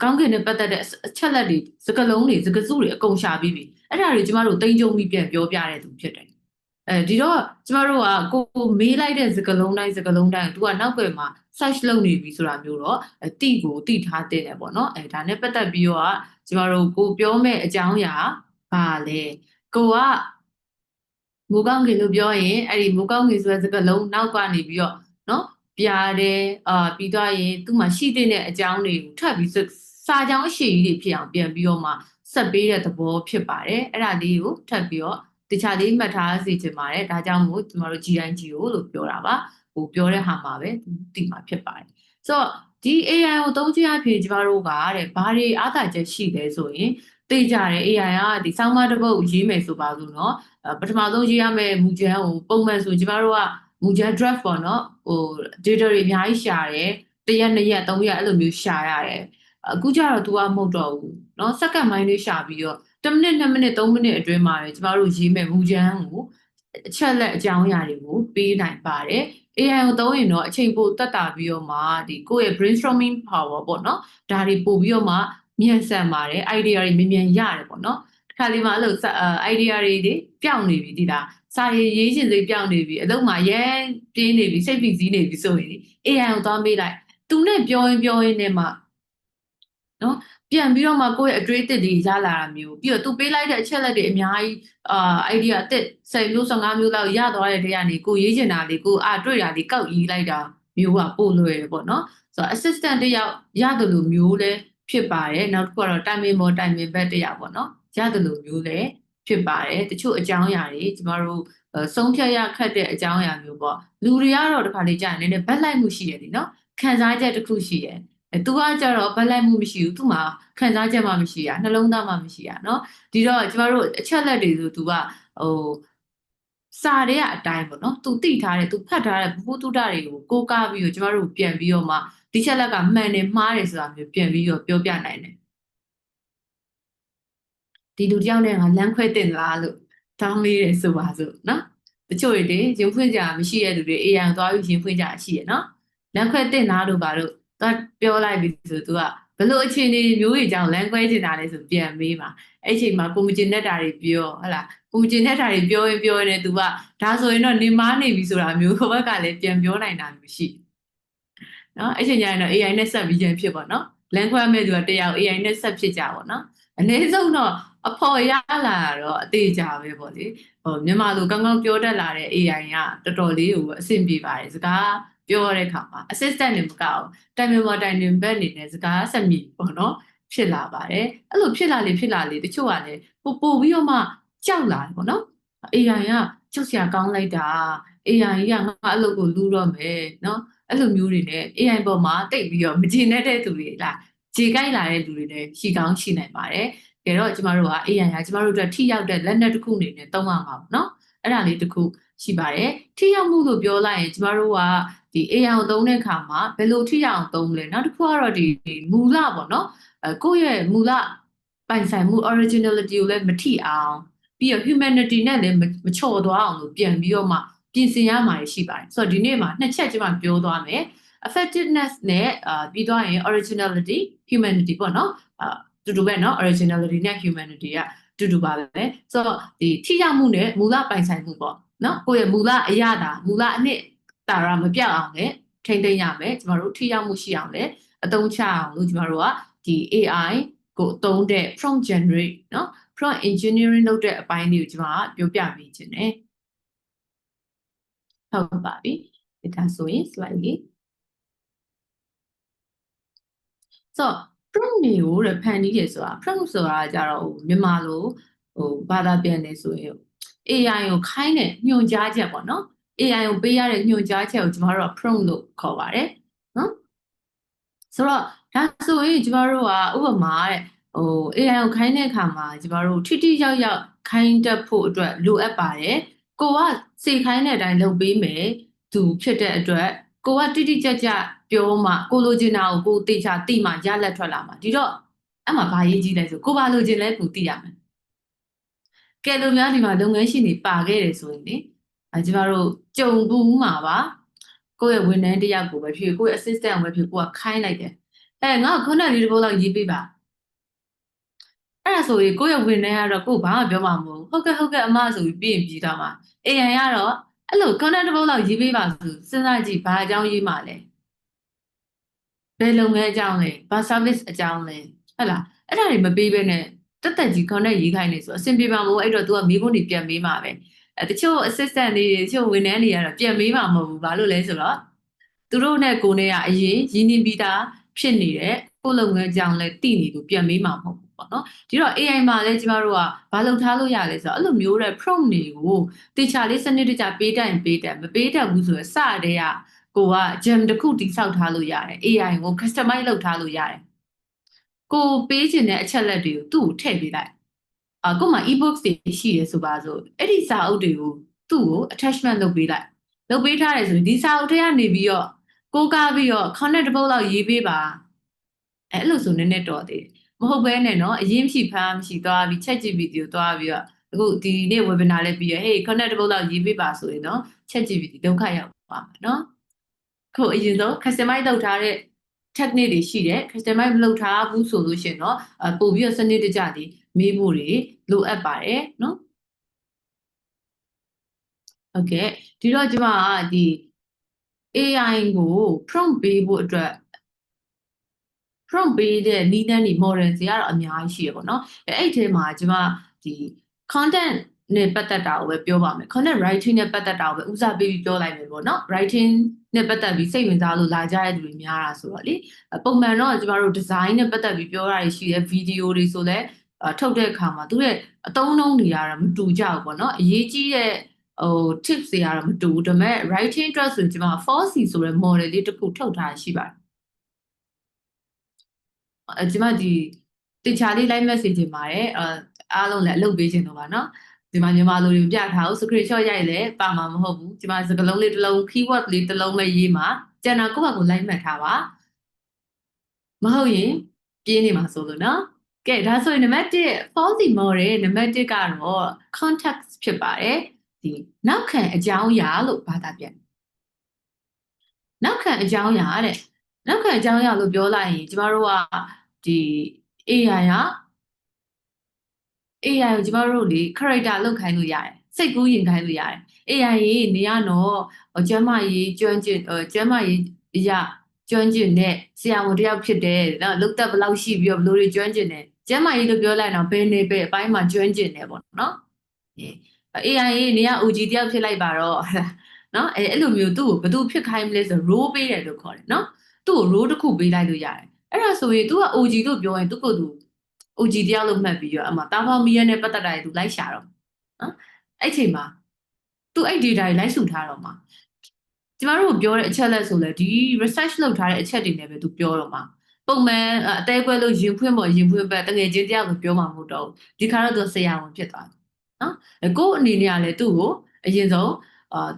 ကောင်းကင်နဲ့ပတ်သက်တဲ့အချက်လက်တွေစကားလုံးတွေစကားစုတွေအကုန်ရှာပြီးပြီအဲ့ဒါတွေကျမတို့တိမ့်ကြုံပြီးပြန်ပြောပြတဲ့သူဖြစ်တယ်ဒီတော့ကျမတို့ကကိုမေးလိုက်တဲ့စကားလုံးတိုင်းသူကနောက်ွယ်မှာ search လုပ်နေပြီဆိုတာမျိုးတော့တိထားတဲ့တယ်ပေါ့နော်ဒါနဲ့ပတ်သက်ပြီးတော့ကျမတို့ကိုပြောမဲ့အကြောင်းအရာဘာလဲကိုကမိုးကောင်းကင်လို့ပြောရင်အဲ့ဒီမိုးကောင်းကင်ဆိုတဲ့စကားလုံးနောက်ကနေပြီးတော့နော်ပြားတယ်ပြီးတော့ရင်သူ့မှာရှိတဲ့အကြောင်းတွေကိုထပ်ပြီးစာကြောင်းအရှိကြီးတွေဖြစ်အောင်ပြန်ပြီးတော့မှဆက်ပေးတဲ့သဘောဖြစ်ပါတယ်အဲ့ဒါလေးကိုထပ်ပြီးတော့တခြားလေးမှတ်ထားစေချင်ပါတယ်ဒါကြောင့်မို့ကျမတို့ GIGO လို့ပြောတာပါဟိုပြောတဲ့ဟာမှာပဲသိမှာဖြစ်ပါတယ်ဆိုတော့ဒီ AI ကိုသုံးချအဖြစ်ကျမတို့ကတဲ့ဘာတွေအားသာချက်ရှိလဲဆိုရင်သိကြတယ် AI ကဒီဆောင်းမတစ်ပုတ်ရေးမယ်ဆိုပါစို့เนาะပထမဆုံးရေးရမယ့်မူကြမ်းကိုပုံမှန်ဆိုကျမတို့ကမူကြမ်း draft ပေါ့เนาะdata တွေအများကြီးရှာတယ်တစ်ရက်နှစ်ရက်သုံးရက်အဲ့လိုမျိုးရှာရတယ်အခုကျတော့ तू ကမဟုတ်တော့ဘူးเนาะစက္ကန့်ပိုင်းလေးရှာပြီးတော့1မိနစ်2မိနစ်3မိနစ်အတွင်းမှာပဲကျမတို့ရေးမယ်မူကြမ်းကိုအချက်လက်အကြောင်းအရာတွေကိုပေးနိုင်ပါတယ် AI ကိုသုံးရင်တော့အချိန်ပိုတက်တာပြီးတော့မှဒီကိုယ့်ရဲ့ brainstorming power ပေါ့เนาะဒါတွေပို့ပြီးတော့မှမြန်ဆန်ပါတယ် idea တွေမြန်ရတယ်ပေါ့เนาะခါလေးမှာအဲ့လို idea တွေပျောက်နေပြီဒီလားစာရေးချင်စိတ်ပျောက်နေပြီအလုံးမှာရဲပြင်းနေပြီစိတ်ဖိစီးနေပြီဆိုရင် AI ကိုသွားမေးလိုက်သူနဲ့ပြောရင်နဲ့မှနော်ပြန်ပြီးတော့မှကိုယ့်ရဲ့အတွေးအသစ်တွေရလာတာမျိုးပြီးတော့သူပေးလိုက်တဲ့အချက်လက်တွေအများကြီးidea အသစ်10မျိုး15မျိုးလောက်ရသွားတဲ့တည်းကနေကိုရေးချင်တာလေးကိုတွေ့တာလေးကောက်ရေးလိုက်တာမျိုးကပို့လွယ်ပေါ့နော်ဆိုတော့ assistant တယောက်ရတယ်လို့မျိုးလဲဖြစ်ပါတယ်နောက်တစ်ခုကတော့ timing back တယောက်ပေါ့နော်ရတယ်လို့မျိုးလဲဖြစ်ပါတယ်တချို့အကြောင်းအရာတွေကျမတို့ဆုံးဖြတ်ရခက်တဲ့အကြောင်းအရာမျိုးပေါ့လူတွေကတော့တစ်ခါလေးကြာရင်လည်းဘက်လိုက်မှုရှိတယ်ဒီနော်ခံစားချက်တစ်ခုရှိတယ်သူကကြတော့ဘက်လိုက်မှုမရှိဘူးသူ့မှာခံစားချက်မှမရှိရနှလုံးသားမှမရှိရเนาะဒီတော့ကျမတို့အချက်လက်တွေဆိုသူကစာတွေကအတိုင်းပေါ့เนาะသူသိထားတယ်သူဖတ်ထားတဲ့ဘုသူတတွေကိုကိုးကားပြီးတော့ကျမတို့ပြန်ပြီးတော့မှဒီချက်လက်ကမှန်တယ်မှားတယ်ဆိုတာမျိုးပြန်ပြီးတော့ပြောပြနိုင်တယ်ဒီလူတယောက်နဲ့ငါလမ်းခွဲတင်လားလို့တောင်းလေးတယ်ဆိုပါစို့เนาะ တချို့တွေရင်ဖွင့်ကြမရှိတဲ့လူတွေ AI သွားပြီးရင်ဖွင့်ကြရှိရနော်လမ်းခွဲတင်သားတို့ဘာလို့သွားပြောလိုက်ပြီဆိုသူကဘလို့အခြေအနေမျိုးတွေကြောင့်လမ်းခွဲတင်တာလဲဆိုပြန်မေးပါအဲ့အချိန်မှာကိုမကျင်တဲ့တာတွေပြောဟလာကိုကျင်တဲ့တာတွေပြောရင်သူကဒါဆိုရင်တော့နေမားနေပြီဆိုတာမျိုးဘက်ကလည်းပြန်ပြောနိုင်တာမျိုးရှိနော်အဲ့ချိန်ကျရင်တော့ AI နဲ့ဆက်ပြီးပြန်ဖြစ်ပေါ့နော်လမ်းခွဲမဲ့သူကတယောက် AI နဲ့ဆက်ဖြစ်ကြပေါ့နော်အနည်းဆုံးတော့အဖော်ရလာတော့အသေးကြပဲပေါ့လေမြန်မာလိုကောင်းကောင်းပြောတတ်လာတဲ့ AI ကတော်တော်လေးကိုအဆင်ပြေပါတယ်စကားပြောရတဲ့အခါမှာ assistant တွေမကအောင်တိုင်ပင်ပေါ်တိုင်ပင်ဘက်အနေနဲ့စကားဆက်မိပေါ့နော်ဖြစ်လာပါတယ်အဲ့လိုဖြစ်လာလေတချို့ကလည်းပို့ပြီးတော့မှကြောက်လာတယ်ပေါ့နော် AI ကကြောက်စရာကောင်းလိုက်တာ AI ကငါအလုပ်ကိုလူတော့မယ်နော်အဲ့လိုမျိုးတွေနဲ့ AI ပေါ်မှာတိတ်ပြီးတော့မကျေနပ်တဲ့သူတွေလားခြေကိုက်လာတဲ့လူတွေလည်းရှိကောင်းရှိနိုင်ပါတယ်ကြတော့ကျမတို့က AI ကကျမတို့အတွက်ထိရောက်တဲ့လက်နက်တစ်ခုအနေနဲ့သုံးရမှာပေါ့နော်အဲ့ဒါလေးတစ်ခုရှိပါတယ်ထိရောက်မှုလို့ပြောလိုက်ရင်ကျမတို့ကဒီ AI ကိုသုံးတဲ့အခါမှာဘယ်လိုထိရောက်အောင်သုံးလဲနောက်တစ်ခုကတော့ဒီမူလပေါ့နော်ကိုယ့်ရဲ့မူလပိုင်ဆိုင်မှု originality ကိုလည်းမထိအောင်ပြီးတော့ humanity နဲ့လည်းမချော်သွားအောင်လို့ပြန်ပြီးတော့မှပြင်ဆင်ရမှာရှိပါတယ်ဆိုတော့ဒီနေ့မှာနှစ်ချက်ကျမပြောသွားမယ် effectiveness နဲ့ပြီးသွားရင် originality humanity ပေါ့နော်တူတူပဲเนาะ originality နဲ့ humanity ကတူပါပဲဆိုတော့ဒီထိရောက်မှုနဲ့မူလပိုင်ဆိုင်မှုပေါ့เนาะကိုယ့်ရဲ့မူလအရသာမူလအနှစ်တာရမပြောက်အောင်လည်းထိမ့်သိမ်းရမယ်ကျမတို့ထိရောက်မှုရှိအောင်လည်းအသုံးချအောင်လို့ကျမတို့ကဒီ AI ကိုအသုံးတဲ့ prompt generate เนาะ prompt engineering လုပ်တဲ့အပိုင်းလေးကိုကျမကပြောပြပေးခြင်းတယ်ဟုတ်ပါပြီဒါဆိုရင် slide လေးဆိုတော့ prompt တွေကိုဖန်တီးရဆိုတာ prompt ဆိုတာကြတော့မြန်မာလိုဘာသာပြန်နေဆိုရင် AI ကိုခိုင်းတဲ့ညွှန်ကြားချက်ပေါ့နော် AI ကိုပေးရတဲ့ညွှန်ကြားချက်ကိုကျမတို့က prompt လို့ခေါ်ပါတယ်နော်ဆိုတော့ဒါဆိုရင်ကျမတို့ကဥပမာတဲ့AI ကိုခိုင်းတဲ့အခါမှာကျမတို့ထိထိရောက်ရောက်ခိုင်းတတ်ဖို့အတွက်လိုအပ်ပါတယ်ကိုကစေခိုင်းတဲ့အတိုင်းလုပ်ပေးမယ်သူဖြစ်တဲ့အတွက်ကိုကတိတိကျကျပြောမှကိုလိုချင်တာကိုကိုတေချာသိမှရလက်ထွက်လာမှာဒီတော့အဲ့မှာဘာရေးကြီးလဲဆိုကိုဘာလိုချင်လဲကိုသိရမယ်ကဲလို့များဒီမှာလုပ်ငန်းရှင်တွေပါခဲ့တယ်ဆိုရင်လေကျမတို့ကြုံဘူးမှာပါကိုယ့်ရဲ့ဝန်ထမ်းတယောက်ကိုပဲဖြစ်ကိုယ့်ရဲ့ assistant ကိုပဲဖြစ်ကိုကခိုင်းလိုက်တယ်ငါ့ကို9 လေးတစ်ပုတ်လောက်ရေးပေးပါအဲ့ဒါဆိုရင်ကိုယ့်ရဲ့ဝန်ထမ်းကတော့ကိုဘာမှပြောမှာမဟုတ်ဟုတ်ကဲ့အမဆိုပြီးပြင်ပြီးတော့မှ AI ကတော့အဲ့လို content တစ်ပုတ်လောက်ရေးပေးပါဆိုစဉ်းစားကြည့်ဘာအကြောင်းရေးမှာလဲဘယ်လုပ်ငန်းအကြောင်းလဲဘာ service အကြောင်းလဲဟုတ်လားအဲ့ဒါတွေမပေးဘဲနဲ့တက်ကြီး content ရေးခိုင်းနေဆိုအဆင်ပြေပါမို့အဲ့တော့ तू ကမေးခွန်းတွေပြန်မေးမှာပဲတချို့ assistant တွေတချို့ဝန်ထမ်းတွေကတော့ပြန်မေးမှာမဟုတ်ဘူးဘာလို့လဲဆိုတော့သူတို့နဲ့ကိုနဲ့ကအရင်ရင်းနှီးပြီးသားဖြစ်နေတဲ့ကိုလုပ်ငန်းကြောင်းလဲတည်နေလို့ပြန်မေးမှာမဟုတ်ဘူးပေါ့နော်ဒီတော့ AI မှာလဲကျမတို့ကဘာလုပ်ထားလို့ရလဲဆိုတော့အဲ့လိုမျိုးတဲ့ prompt တွေကိုတေချာလေးစနစ်တကျပေးတတ်ရင်ပေးတတ်မပေးတတ်ဘူးဆိုရင်စတဲ့ကကိုက gem တစ်ခုတိဆောက်ထားလို့ရတယ် AI ကို customize လုပ်ထားလို့ရတယ်ကိုပေးချင်တဲ့အချက်လက်တွေကိုသူ့ကိုထည့်ပေးလိုက်ကိုမှ e-books တွေရှိတယ်ဆိုပါစို့အဲ့ဒီစာအုပ်တွေကိုသူ့ကို attachment လုပ်ပေးလိုက်လုပ်ပေးထားတယ်ဆိုရင်ဒီစာအုပ်ထဲကနေပြီးတော့ကိုကားပြီးတော့ content တစ်ပုတ်လောက်ရေးပေးပါအဲ့လိုဆိုနည်းနည်းတော်သေးတယ်မဟုတ်ဘဲနဲ့နော်အရင်မရှိဖမ်းမရှိသွားပြီး ChatGPT ကိုသွားပြီးတော့အခုဒီနေ့ webinar လေးပြီးရဟေး content တစ်ပုတ်လောက်ရေးပေးပါဆိုရင်နော် ChatGPT ဒုက္ခရောက်ပါမယ်နော်ခုအရင်ဆုံး customize လုပ်ထားတဲ့ technique တွေရှိတယ် customize မလုပ်ထားဘူးဆိုလို့ရှိရင်တော့ပို့ပြီးတော့စနစ်တကျလေးမေးဖို့တွေလိုအပ်ပါတယ်နော်ဟုတ်ကဲ့ဒီတော့ကျမကဒီ AI ကို prompt ပေးဖို့အတွက် prompt ပေးတဲ့နည်းလမ်းတွေ model တွေကတော့အများကြီးရှိရပေါ့နော်အဲ့ဒီထဲမှာကျမဒီ content နဲ့ပတ်သက်တာကိုပဲပြောပါမယ် content writing နဲ့ပတ်သက်တာကိုပဲဦးစားပေးပြီးပြောလိုက်မယ်ပေါ့နော် writing နဲ့ပတ်သက်ပြီးစိတ်ဝင်စားလို့လာကြတဲ့လူတွေများတာဆိုတော့လေပုံမှန်တော့ကျမတို့ design နဲ့ပတ်သက်ပြီးပြောတာရှိတယ် video တွေဆိုလဲထုတ်တဲ့အခါမှာသူရဲ့အသုံးအနှုန်းတွေကတော့မတူကြဘူးပေါ့နော်အရေးကြီးတဲ့tips တွေကတော့မတူဘူးဒါပေမဲ့ writing အတွက်ဆိုရင်ကျမ 4C ဆိုတဲ့ model လေးတစ်ခုထုတ်ထားရှိပါတယ်ကျမဒီတင်ချာလေး live message တင်ပါတယ်အားလုံးလည်းအလုပ်ပေးခြင်းတော့ပါနော်ဒီမှာမြန်မာလူတွေပြထားအောင် screenshot ရိုက်လဲပါမှာမဟုတ်ဘူးဒီမှာစကားလုံးလေးတစ်လုံး keyword လေးတစ်လုံးပဲရေးမှာကျန်တာကိုယ့်ဘာကို live မှတ်ထားပါမဟုတ်ရင်ပြင်းနေမှာဆိုလို့နော်ကဲဒါဆိုရင်နံပါတ်1 false model နံပါတ်1ကတော့ context ဖြစ်ပါတယ် ဒီနောက်ခံအကြောင်းအရာလို့ဘာသာပြန်နောက်ခံအကြောင်းအရာတဲ့နောက်ခံအကြောင်းအရာလို့ပြောလိုက်ရင်ကျမတို့ကဒီ AI က AI ကိုကျမတို့လေ character လောက်ခိုင်းလို့ရတယ်စိတ်ကူးရင်ခိုင်းလို့ရတယ် AI ရေနေရတော့ကျမကြီးကျွမ်းကျင်ကျမကြီးအရာကျွမ်းကျင်တဲ့ဆရာဝန်တယောက်ဖြစ်တယ်နော်လုတ်သက်ဘယ်လောက်ရှိပြီးတော့ဘယ်လိုတွေကျွမ်းကျင်တယ်ကျမကြီးလို့ပြောလိုက်တော့ဘယ်နေပဲအပိုင်းမှာကျွမ်းကျင်တယ်ပေါ့နော် AI ရေနေရ OG တယောက်ဖြစ်လိုက်ပါတော့နော်အဲ့လိုမျိုးသူ့ကိုဘယ်သူဖြစ်ခိုင်းမလဲဆို role ပေးတယ်လို့ခေါ်တယ်နော်သူ့ကို role တစ်ခုပေးလိုက်လို့ရတယ်အဲ့ဒါဆိုရင် तू က OG လို့ပြောရင်သူ့ကိုယ်သူ OG တယောက်လို့မှတ်ပြီးတော့အမှတာဖောင်မီယာနဲ့ပတ်သက်တာတွေ तू လိုက်ရှာတော့နော်အဲ့ချိန်မှာ तू အဲ့ data တွေလိုက်စုထားတော့မှာကျမတို့ပြောတဲ့အချက်လက်ဆိုလဲဒီ research လုပ်ထားတဲ့အချက်တွေနဲ့ပဲ तू ပြောတော့မှာပုံမှန်အသေးကွဲလို့ရင်ဖွင့်ပေါ်ရင်ဖွင့်ပဲတကယ်ချင်းတယောက်ကိုပြောမှာမဟုတ်တော့ဒီခါတော့ तू ဆရာဝန်ဖြစ်သွားတယ်နော်ကိုယ့်အနေနဲ့ကလည်းသူ့ကိုအရင်ဆုံး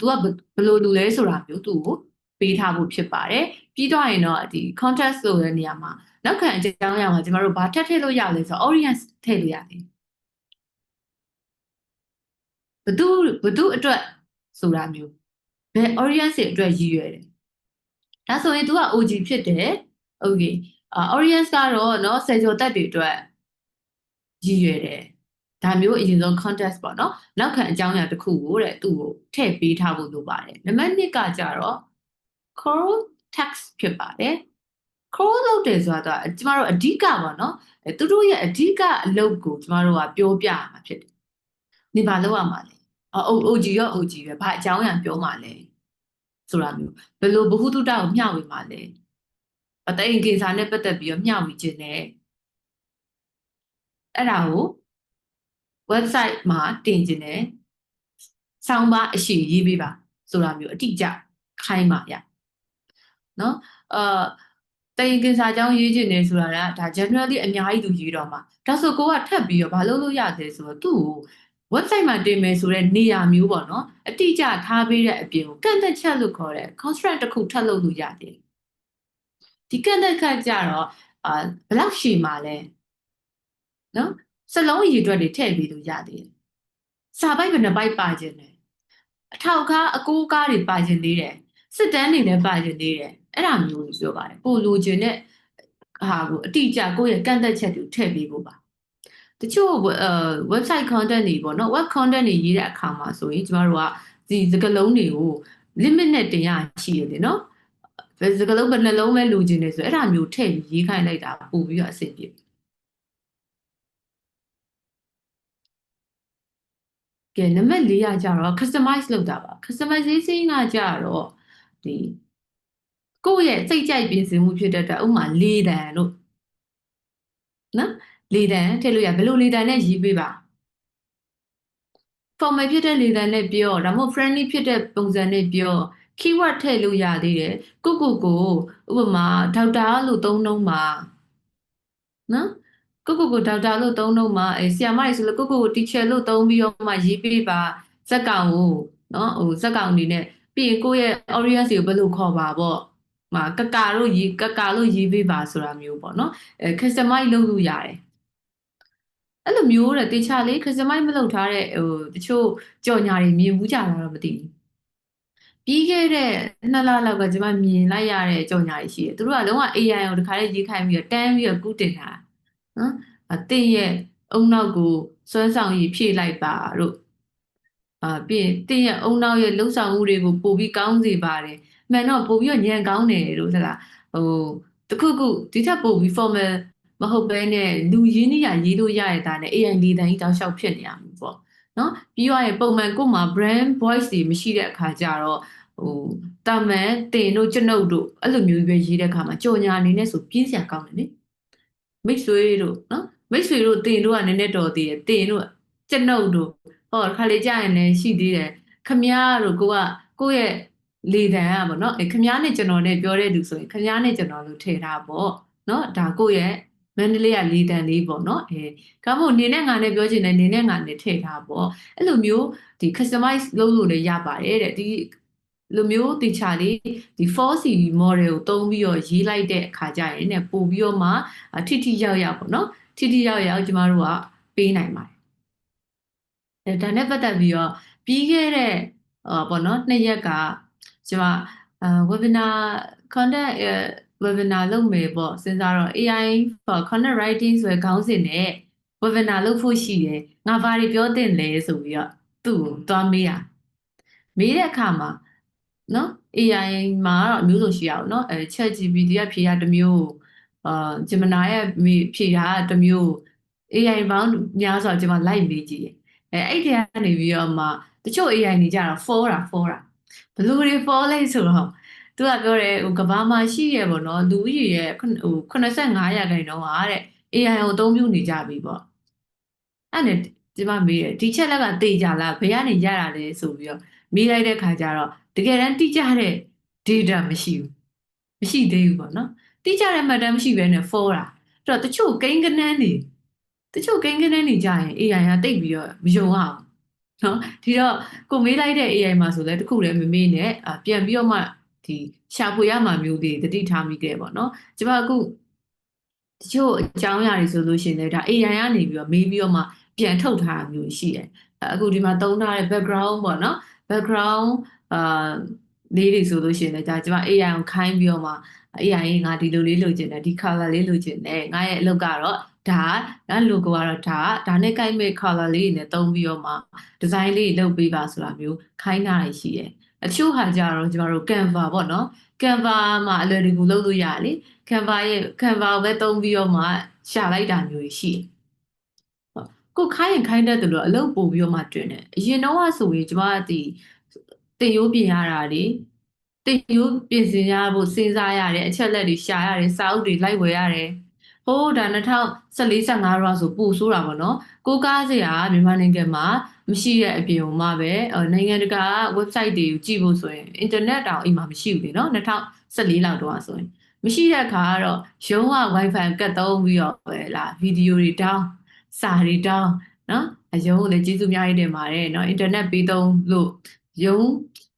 तू ကဘယ်လိုလူလဲဆိုတာမျိုးသူ့ကိုပေးထားဖို့ဖြစ်ပါတယ်ပြီးတော့ရင်တော့ဒီ context ဆိုတဲ့နေရာမှာနောက်ခံအကြောင်းအရာမှာကျမတို့ဘာထပ်ထည့်လို့ရလဲဆိုတော့ audience ထည့်လို့ရတယ်ဘသူအတွက်ဆိုတာမျိုးဘယ် audience တွေအတွက်ရည်ရွယ်တယ်ဒါဆိုရင် तू က OG ဖြစ်တယ် okay audience ကတော့เนาะဆယ်ကျော်သက်တွေအတွက်ရည်ရွယ်တယ်ဒါမျိုးအရင်ဆုံး context ပေါ့နော်နောက်ခံအကြောင်းအရာတစ်ခုကိုတဲ့သူ့ကိုထည့်ပေးထားဖို့လိုပါတယ်နံပါတ်1ကကြတော့ core text ဖြစ်ပါတယ် core လုပ်တယ်ဆိုတာကကျမတို့အဓိကပေါ့နော်သူတို့ရဲ့အဓိကအလုပ်ကိုကျမတို့ကပြောပြရမှာဖြစ်တယ်နေပါလောက်ရမှာလေOG ရော OG ပဲဘာအကြောင်းအရာပြောမှာလဲဆိုတာမျိုးဘယ်လိုဘ ഹു တုတကိုမျှဝေမှာလဲအသိဉာဏ်ကိစ္စနဲ့ပတ်သက်ပြီးတော့မျှဝေခြင်းနဲ့အဲ့ဒါကို website မှာတင်ခြင်းနဲ့ဆောင်းပါအရှိရေးပေးပါဆိုတာမျိုးအတိအကျခိုင်းပါရနော်တရင်ကင်စာအကြောင်းရေးခြင်းနေဆိုတာကဒါ generally အများကြီးသူရေးတော့မှာဒါဆိုကိုကထပ်ပြီးတော့ဘာလုပ်လို့ရသေးဆိုတော့သူ့ကို website မှာတင်မယ်ဆိုတဲ့နေရာမျိုးပေါ့နော်အတိအကျထားပေးတဲ့အပြင်ကိုကန့်သက်ချက်လို့ခေါ်တဲ့ constraint တစ်ခုထပ်လုပ်လို့ရတယ်ဒီကန့်သက်ချက်ကြတော့ဘယ်လောက်ရှည်မှာလဲနော်စလုံးအရေအတွက်တွေထည့်ပေးလို့ရသေးတယ်စာပိုက်ဘယ်နှပိုက်ပါခြင်းလဲအထောက်အကားအကိုးအကားတွေပါခြင်းသေးတယ်စစ်တမ်းတွေလည်းပါခြင်းသေးတယ်အဲ့ဒါမျိုးကိုပြောပါတယ်ကိုလိုချင်တဲ့ဟာကိုအတိအကျကိုယ့်ရဲ့ကန့်သက်ချက်တွေထည့်ပေးဖို့ပါတချို့website content တွေပေါ့နော် web content တွေရေးတဲ့အခါမှာဆိုရင်ကျမတို့ကဒီစကားလုံးတွေကို limit နဲ့တင်ရရှိရတယ်နော်စကားလုံးဘယ်နှလုံးပဲလိုချင်နေဆိုအဲ့ဒါမျိုးထည့်ပြီးရေးခိုင်းလိုက်တာပို့ပြီးတော့အဆင်ပြေကဲနံပါတ်4ကကြတော့ customize လုပ်တာပါ customization ကကြတော့ဒီကိုယ့်ရဲ့စိတ်ကြိုက်ပြင်ဆင်မှုဖြစ်တဲ့အတွက်ဥပမာလေတံလို့နော်လေတံထည့်လို့ရဘယ်လိုလေတံနဲ့ရေးပေးပါ formal ဖြစ်တဲ့လေတံနဲ့ပြောဒါမှမဟုတ် friendly ဖြစ်တဲ့ပုံစံနဲ့ပြော keyword ထည့်လို့ရသေးတယ်ကိုဥပမာဒေါက်တာလို့သုံးနှုန်းပါနော်ကိုဒေါက်တာလို့သုံးနှုန်းပါဆရာမကြီးဆိုလို့ကို teacher လို့သုံးပြီးတော့မှရေးပေးပါဇက်ကောင်ကိုနော်ဇက်ကောင်အနေနဲ့ပြီးရင်ကိုယ့်ရဲ့ audience ကိုဘယ်လိုခေါ်ပါပေါ့ကကာလို့ရေးပေးပါဆိုတာမျိုးပေါ့နော်customize လုပ်လို့ရတယ်အဲ့လိုမျိုးတဲ့တေချာလေး customize မလုပ်ထားတဲ့တချို့ကြော်ညာတွေမြင်ဘူးကြတာတော့မသိဘူးပြီးခဲ့တဲ့2လလောက်ကကျွန်မမြင်လိုက်ရတဲ့ကြော်ညာတွေရှိတယ်သူတို့ကလုံးဝ AI ကိုတခါလေးရေးခိုင်းပြီးတော့တန်းပြီးတော့ကူးတင်တာနော်တင်ရဲ့အုံနောက်ကိုစွမ်းဆောင်ရည်ဖြည့်လိုက်ပါတို့ပြီးရင်တင်ရဲ့အုံနောက်ရဲ့လှုပ်ဆောင်မှုတွေကိုပို့ပြီးကောင်းစေပါတယ်မှန်တော့ပို့ပြီးတော့ညံကောင်းတယ်တို့ဟုတ်လားတခုဒီထက်ပို့ပြီး formal မဟုတ်ဘဲနဲ့လူရင်းနှီးရရေးလို့ရရတာနဲ့ AI လေးတန်းကြီးတောက်လျှောက်ဖြစ်နေရမှာပေါ့နော်ပြီးတော့ရင်ပုံမှန်ကို့မှာ brand voice တွေမရှိတဲ့အခါကျတော့တာမန်တင်တို့ကျွန်ုပ်တို့အဲ့လိုမျိုးပဲရေးတဲ့အခါမှာကြော်ညာအနေနဲ့ဆိုပြင်းစရာကောင်းတယ်နိမိတ်ဆွေတို့နော်မိတ်ဆွေတို့တင်တို့ကနည်းနည်းတော်သေးတယ်တင်တို့ကျွန်ုပ်တို့ခါလေကြာရင်လည်းရှိသေးတယ်ခမည်းတို့ကိုယ့်ရဲ့လေတံကပေါ့နော်ခမည်းနဲ့ကျွန်တော်နဲ့ပြောတဲ့သူဆိုရင်ခမည်းနဲ့ကျွန်တော်လို့ထည့်ထားပေါ့နော်ဒါကိုယ့်ရဲ့မန္တလေးကလေတံလေးပေါ့နော်ကောင်းမို့နေနဲ့ငါနဲ့ပြောချင်တယ်နေနဲ့ငါနဲ့ထည့်ထားပေါ့အဲ့လိုမျိုးဒီ customize လုပ်လို့လည်းရပါတယ်တဲ့ဒီလိုမျိုးတေချာလေးဒီ 4C model ကိုသုံးပြီးတော့ရေးလိုက်တဲ့အခါကျရင်ねပို့ပြီးတော့မှထိရောက်ပေါ့နော်ထိရောက်ကျမတို့ကပေးနိုင်ပါတယ်ဒါနဲ့ပတ်သက်ပြီးတော့ ပြီးခဲ့တဲ့ပေါ့နော်2ရက်ကကျွန်မwebinar content webinar လုပ်မယ်ပေါ့စဉ်းစားတော့ AI for content writing ဆိုတဲ့ခေါင်းစဉ်နဲ့ webinar လုပ်ဖို့ရှိတယ်ငါဘာတွေပြောသင့်လဲဆိုပြီးတော့သူ့ကိုသွားမေးတဲ့အခါမှာနော် AI မှာတော့အမျိုးစုံရှိရအောင်နော်ChatGPT ကဖြေတာတစ်မျိုးGemini ရဲ့ဖြေတာတစ်မျိုး AI ဘောင်းများစွာကျွန်မလိုက်မေးကြည့်တယ်အဲ့ဒီကနေပြီးတော့မှတချို့ AI နေကြတော့ fall တာဘလူတွေ fall လဲဆိုတော့သူကပြောတယ်ကဘာမှာရှိရပေါ့နော်လူဦးရေရဲ့85%ကတဲ့ AI ကိုအသုံးပြုနေကြပြီပေါ့အဲ့နဲ့ဒီမှာမေးတယ်ဒီချက်လက်ကတေကြလားဘယ်ကနေရတာလဲဆိုပြီးတော့မေးလိုက်တဲ့ခါကျတော့တကယ်တမ်းတိကျတဲ့ data မရှိသေးဘူးပေါ့နော်တိကျတဲ့မှတ်တမ်းမရှိဘဲနဲ့ fall တာအဲ့တော့တချို့ကိန်းကနန်းနေကြရင် AI ကတိတ်ပြီးတော့မယုံအောင်နော်ဒီတော့ကိုမေးလိုက်တဲ့ AI မှာဆိုလဲတခုလည်းမမေးနဲ့ပြန်ပြီးတော့မှဒီရှာဖွေရမှာမျိုးတွေတတိထားမိခဲ့ပေါ့နော်ကျမအခုတချို့အကြောင်းအရာတွေဆိုလို့ရှိရင်လည်းဒါ AI ကနေပြီးတော့မေးပြီးတော့မှပြန်ထုတ်ထားတာမျိုးရှိတယ်အခုဒီမှာသုံးထားတဲ့ background ပေါ့နော် background လေးတွေဆိုလို့ရှိရင်လည်းဒါကျမ AI ကိုခိုင်းပြီးတော့မှ AI ငါဒီလိုလေးလိုချင်တယ်ဒီ color လေးလိုချင်တယ်ငါရဲ့အလုပ်ကတော့ဒါငါ logo ကတော့ဒါနဲ့ကိုက်မဲ့ color လေးတွေနဲ့သုံးပြီးတော့မှ design လေးလုပ်ပေးပါဆိုတာမျိုးခိုင်းထားရရှိတယ်အချို့ဟာကြတော့ကျမတို့ Canva ပေါ့နော် Canva မှာအလွယ်တကူလုပ်လို့ရတယ်လေ Canva ကိုပဲသုံးပြီးတော့မှရှာလိုက်တာမျိုးရှိတယ်ကိုခိုင်းရင်ခိုင်းတတ်တယ်လို့အလုပ်ပို့ပြီးတော့မှတွင်တယ်အရင်တော့ဆိုရင်ကျမတင်ရိုးပြင်ရတာလေတင်ရိုးပြင်ဆင်ရဖို့စဉ်းစားရတယ်အချက်လက်တွေရှာရတယ်စာအုပ်တွေလိုက်ဝယ်ရတယ်ဟိုးဒါ2014-15ရောဆိုပို့ဆိုးတာပေါ့နော်ကိုကားစရာမြန်မာနိုင်ငံမှာမရှိတဲ့အပြင်မှာပဲနိုင်ငံတကာ website တွေကိုကြည့်ဖို့ဆိုရင် internet တောင်အိမ်မှာမရှိဘူးလေနော်2014လောက်တော့ဆိုရင်မရှိတဲ့အခါကတော့ရုံးက wifi ကတ်သုံးပြီးတော့ပဲလားဗီဒီယိုတွေတောင်းစာတွေတောင်းနော်အရုံးကိုလည်းကျေးဇူးအများကြီးတင်ပါတယ်နော် internet ပေးသုံးလို့ရုံး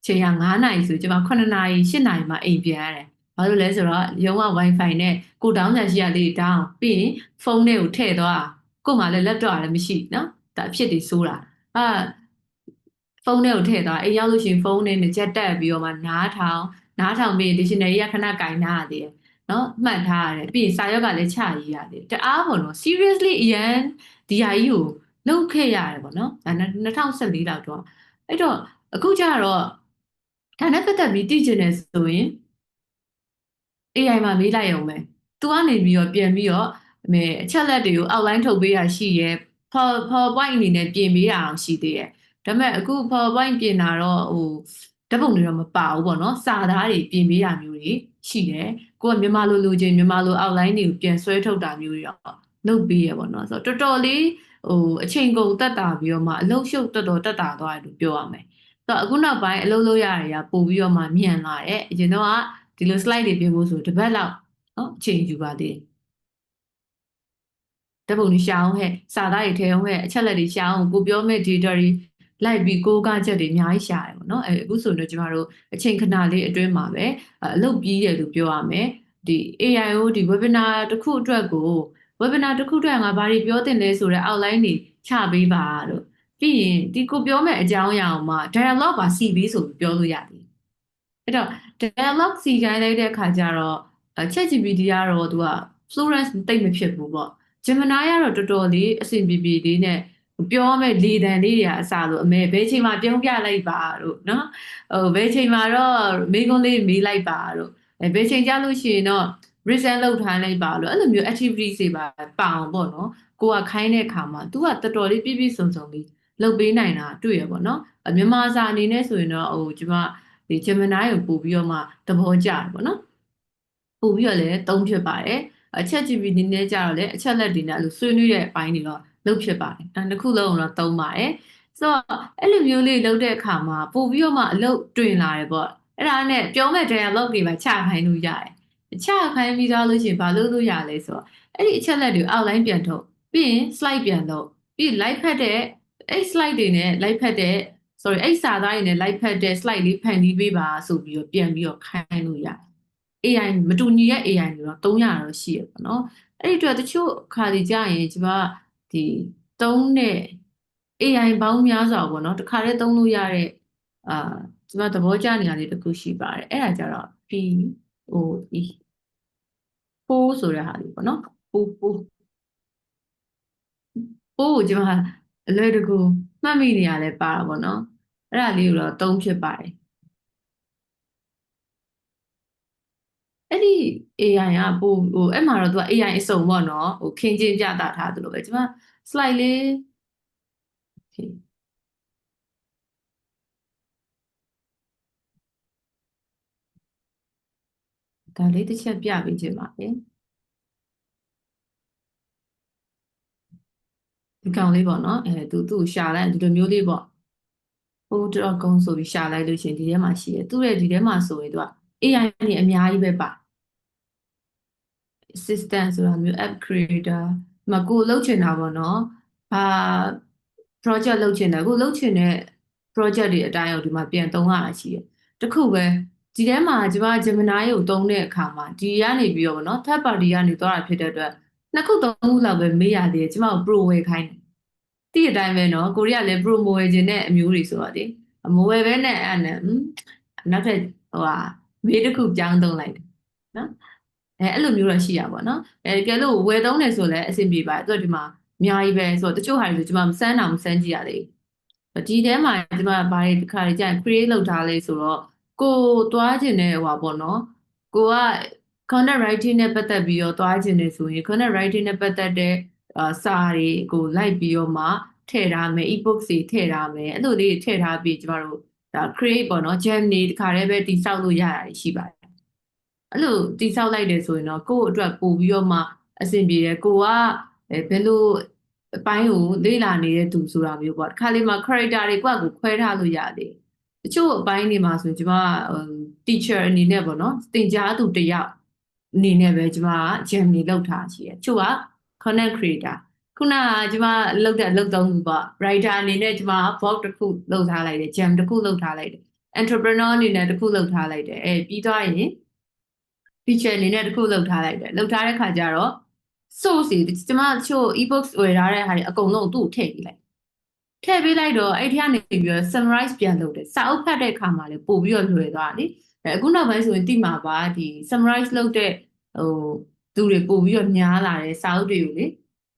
ချိန်က9နာရီဆိုကျွန်မ9နာရီ10နာရီမှအိမ်ပြန်ရတယ်ဘာလို့လဲဆိုတော့ရုံးက wifi နဲ့ကိုတောင်းချင်ရှိရလေးတောင်းပြီးရင်ဖုန်းထဲကိုထည့်သွားကို့မှာလည်း laptop လည်းမရှိနော်ဒါအဖြစ်တွေစိုးတာဖုန်းထဲကိုထည့်သွားအိမ်ရောက်လို့ရှိရင်ဖုန်းထဲနဲ့ကြက်တက်ပြီးတော့မှနားထောင်ပြီး dictionary ရခဏကင်ထားရတယ်နော်မှတ်ထားရတယ်ပြီးရင်စာရွက်ကလည်းချရေးရတယ်တအားပေါ့နော် seriously အရန်ဒီဟာကြီးကိုလုပ်ခဲ့ရတယ်ပေါ့နော်ဒါ2014လောက်တော့အဲ့တော့အခုကျတော့ဒါနဲ့ပတ်သက်ပြီးသိချင်တယ်ဆိုရင် AI မှာမေးလိုက်အောင်ပဲသူကနေပြီးတော့ပြန်ပြီးတော့အချက်လက်တွေကို outline ထုတ်ပေးရရှိရဲ PowerPoint အနေနဲ့ပြင်ပေးရအောင်ရှိသေးတယ်ဒါပေမဲ့အခု PowerPoint ပြင်တာတော့ဓာတ်ပုံတွေတော့မပါဘူးပေါ့နော်စာသားတွေပြင်ပေးရမျိုးတွေရှိတယ်ကိုကမြန်မာလိုချင်မြန်မာလို outline တွေကိုပြန်ဆွဲထုတ်တာမျိုးတွေတော့လုပ်ပေးရပေါ့နော်ဆိုတော့တော်တော်လေးအချိန်ကုန်တက်တာပြီးတော့မှအလုပ်ရှုပ်တော်တော်တက်တာသွားတယ်လို့ပြောရမယ်ဆိုတော့အခုနောက်ပိုင်းအလုပ်လုပ်ရတာပို့ပြီးတော့မှမြန်လာတယ်အရင်တော့ဒီလို slide တွေပြင်ဖို့ဆိုတစ်ပတ်လောက်နော်အချိန်ယူပါသေးတယ်ဓာတ်ပုံတွေရှာအောင်ဟဲ့စာသားတွေထည့်အောင်ဟဲ့အချက်လက်တွေရှာအောင်ကိုပြောမဲ့ data တွေလိုက်ပြီးကိုးကားချက်တွေအများကြီးရှာတယ်ပေါ့နော်အခုဆိုတော့ကျမတို့အချိန်ခဏလေးအတွင်းမှာပဲအလုပ်ပြီးတယ်လို့ပြောရမယ်ဒီ AIO ဒီ webinar တစ်ခုအတွက်ကို webinar တစ်ခုအတွက်ငါဘာတွေပြောတင်လဲဆိုတဲ့ outline တွေချပေးပါလို့ပြီးရင်ဒီကိုပြောမဲ့အကြောင်းအရာအောင်မှာ dialogue ပါ CV ဆိုပြီးပြောလို့ရတယ်အဲ့တော့ dialogue စီခိုင်းလိုက်တဲ့အခါကျတော့ChatGPT ကတော့သူက fluent တိတ်မဖြစ်ဘူးပေါ့ Gemini ကတော့တော်တော်လေးအဆင်ပြေပြေလေးနဲ့ပြောမဲ့လေတံလေးတွေအစားလို့အမေဘယ်ချိန်မှပြုံးပြလိုက်ပါတို့နော်ဘယ်ချိန်မှတော့မိကုန်းလေးမေးလိုက်ပါတို့ဘယ်ချိန်ကြလို့ရှိရင်တော့ present လုပ်ထားလိုက်ပါလို့အဲ့လိုမျိုး activities တွေပါအောင်ပေါ့နော်ကိုကခိုင်းတဲ့အခါမှာ तू ကတော်တော်လေးပြည့်ပြည့်စုံစုံလေးလုပ်ပေးနိုင်တာတွေ့ရပေါ့နော်မြန်မာစာအနေနဲ့ဆိုရင်တော့ကျွန်မဒီ Gemini ကိုပို့ပြီးတော့မှသဘောကျတယ်ပေါ့နော်ပို့ပြီးတော့လည်းသုံးဖြစ်ပါတယ်ChatGPT နဲ့ကြတော့လည်းအချက်လက်တွေနဲ့အဲ့လိုဆွေးနွေးတဲ့အပိုင်းတွေတော့လုပ်ဖြစ်ပါတယ်ဒါတစ်ခုလုံးတော့သုံးပါတယ်ဆိုတော့အဲ့လိုမျိုးလေးလုပ်တဲ့အခါမှာပို့ပြီးတော့မှအလုပ်တွင်လာတယ်ပေါ့အဲ့ဒါနဲ့ပြောမဲ့ dialogue တွေပါချခိုင်းလို့ရတယ်ချခိုင်းပြီးသားလို့ရှိရင်ဘာလုပ်လို့ရလဲဆိုတော့အဲ့ဒီအချက်လက်တွေ outline ပြန်ထုတ်ပြီးရင် slide ပြန်လုပ်ပြီး live ဖတ်တဲ့အဲ့ slide တွေနဲ့ live ဖတ်တဲ့ sorry အဲ့စာသားတွေနဲ့ live ဖတ်တဲ့ slide လေးဖန်တီးပေးပါဆိုပြီးတော့ပြန်ပြီးတော့ခိုင်းလို့ရတယ် AI မတူညီတဲ့ AI တွေတော့300တော့ရှိရပေါ့နော်အဲ့ဒီအတွက်တချို့ခါဒီကြရင်ကျွန်မဒီသုံးတဲ့ AI ပေါင်းများစွာပေါ့နော်တခါတည်းသုံးလို့ရတဲ့ကျွန်မသဘောကျနေရတဲ့တစ်ခုရှိပါတယ်အဲ့ဒါကြတော့ POE ပိုးဆိုတဲ့ဟာလေးပေါ့နော်ပိုးကိုကျွန်မအလွယ်တကူမှတ်မိနေရလဲပါတာပေါ့နော်အဲ့ဒါလေးကိုတော့သုံးဖြစ်ပါတယ်အဲ့ဒီ AI ကပို့အဲ့မှာတော့သူက AI အစုံပေါ့နော်ခင်းချင်းပြသထားသလိုပဲကျွန်မ slide လေးဒါလေးတစ်ချက်ပြပေးခြင်းပါပဲဒီကောင်လေးပေါ့နော်သူ့ရှာလိုက်ဒီလိုမျိုးလေးပေါ့.com ဆိုပြီးရှာလိုက်လို့ရှင်ဒီထဲမှာရှိတယ်သူ့ရဲ့ဒီထဲမှာဆိုရင်သူက AI နဲ့အများကြီးပဲပါ assistant ဆိုတာမျိုး app creator မကိုလုပ်ချင်တာပေါ့နော်ဘာ project လုပ်ချင်တယ်ကိုလုပ်ချင်တဲ့ project တွေအတိုင်းကိုဒီမှာပြန်သုံးရတာရှိတယ်တခုပဲဒီထဲမှာကျွန်မ Gemini ကိုသုံးတဲ့အခါမှာဒီကနေပြီးတော့ပေါ့နော် third party ကနေသွားတာဖြစ်တဲ့အတွက်နှစ်ခုသုံးခုလောက်ပဲမေးရသေးတယ်ကျွန်မကို pro ဝယ်ခိုင်းတယ်ဒီအတိုင်းပဲနော်ကိုရီးယားလည်း pro မဝယ်ခြင်းတဲ့အမျိုးတွေဆိုတော့ဒီမဝယ်ပဲနဲ့အဲ့နဲ့နောက်ထပ်မေးတစ်ခုပြောင်းသုံးလိုက်တယ်နော်အဲ့လိုမျိုးတော့ရှိရပါတော့တကယ်လို့ဝယ်သုံးတယ်ဆိုလည်းအဆင်ပြေပါတယ်သူကဒီမှာအများကြီးပဲဆိုတော့တချို့ဟာတွေဆိုကျွန်မမစမ်းကြည့်ရသေးဘူးဒီထဲမှာကျွန်မဘာတွေတစ်ခါကြာရင် create လုပ်ထားလဲဆိုတော့ကိုသွားခြင်းတဲ့ဟိုပါပေါ့နော်ကိုက content writing နဲ့ပတ်သက်ပြီးတော့သွားခြင်းနေဆိုရင် content writing နဲ့ပတ်သက်တဲ့စာတွေကိုလိုက်ပြီးတော့မှထည့်ထားမယ် ebook တွေထည့်ထားမယ်အဲ့လိုလေးထည့်ထားပြီးကျမတို့ဒါ create ပေါ့နော် gem တွေတစ်ခါတည်းပဲတိစောက်လို့ရတာရှိပါတယ်အဲ့လိုတိစောက်လိုက်တယ်ဆိုရင်တော့ကိုယ့်အတွက်ပို့ပြီးတော့မှအဆင်ပြေတယ်ကိုကဘယ်လိုအပိုင်းကိုလေ့လာနေတဲ့သူဆိုတာမျိုးပေါ့တစ်ခါလေးမှာ character တွေကိုယ့်ကိုခွဲထားလို့ရတယ်တချို့အပိုင်းတွေမှာဆိုကျွန်မ teacher အနေနဲ့ပေါ့နော်သင်ကြားသူတစ်ယောက်အနေနဲ့ပဲကျွန်မ gem တွေလောက်ထားရှိတယ်ချို့က content creator ခုနကကျွန်မလောက်သုံးခုပေါ့ writer အနေနဲ့ကျွန်မ blog တစ်ခုလောက်ထားလိုက်တယ် gem တစ်ခုလောက်ထားလိုက်တယ် entrepreneur အနေနဲ့တစ်ခုလောက်ထားလိုက်တယ်ပြီးသွားရင် feature အနေနဲ့တစ်ခုလောက်ထားလိုက်တယ်လောက်ထားတဲ့ခါကျတော့ source တွေကျွန်မချို့ ebooks ဝယ်ထားတဲ့ဟာတွေအကုန်လုံးသူ့ထည့်ပေးလိုက်တော့အဲ့ဒီကနေပြီးတော့ summarize ပြန်လုပ်တယ်စာအုပ်ဖတ်တဲ့အခါမှာလည်းပို့ပြီးတော့လွယ်သွားတယ်အခုနောက်ပိုင်းဆိုရင်တိမှာပါဒီ summarize လုပ်တဲ့သူတွေပို့ပြီးတော့များလာတယ်စာအုပ်တွေကိုလေ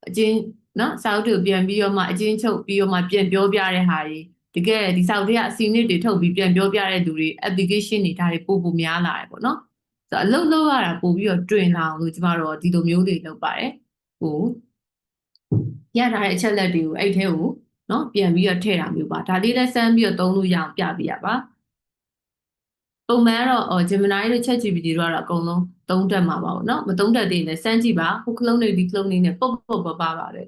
အချင်းနော်စာအုပ်တွေကိုပြန်ပြီးတော့မှအချင်းချုပ်ပြီးတော့မှပြန်ပြောပြတဲ့ဟာတွေတကယ်ဒီစာအုပ်တွေကအစီအနစ်တွေထုတ်ပြီးပြန်ပြောပြတဲ့သူတွေ application တွေဒါတွေပို့များလာတယ်ပေါ့နော်ဆိုတော့အလုပ်လုပ်ရတာပို့ပြီးတော့တွင်လာအောင်လို့ကျမတို့ဒီလိုမျိုးတွေလုပ်ပါတယ်ရထားတဲ့အချက်လက်တွေကိုအဲ့ထဲကိုနော်ပြန်ပြီးတော့ထည့်တာမျိုးပါဒါလေးလည်းစမ်းပြီးတော့သုံးလို့ရအောင်ပြပြရပါပုံမှန်တော့Gemini တို့ ChatGPT တို့ကတော့အကုန်လုံးသုံးတတ်မှာပါပေါ့နော်မသုံးတတ်သေးရင်လည်းစမ်းကြည့်ပါဟိုကလုံးတွေဒီကလုံးတွေနဲ့ပုတ်ပါပဲဒါတွေ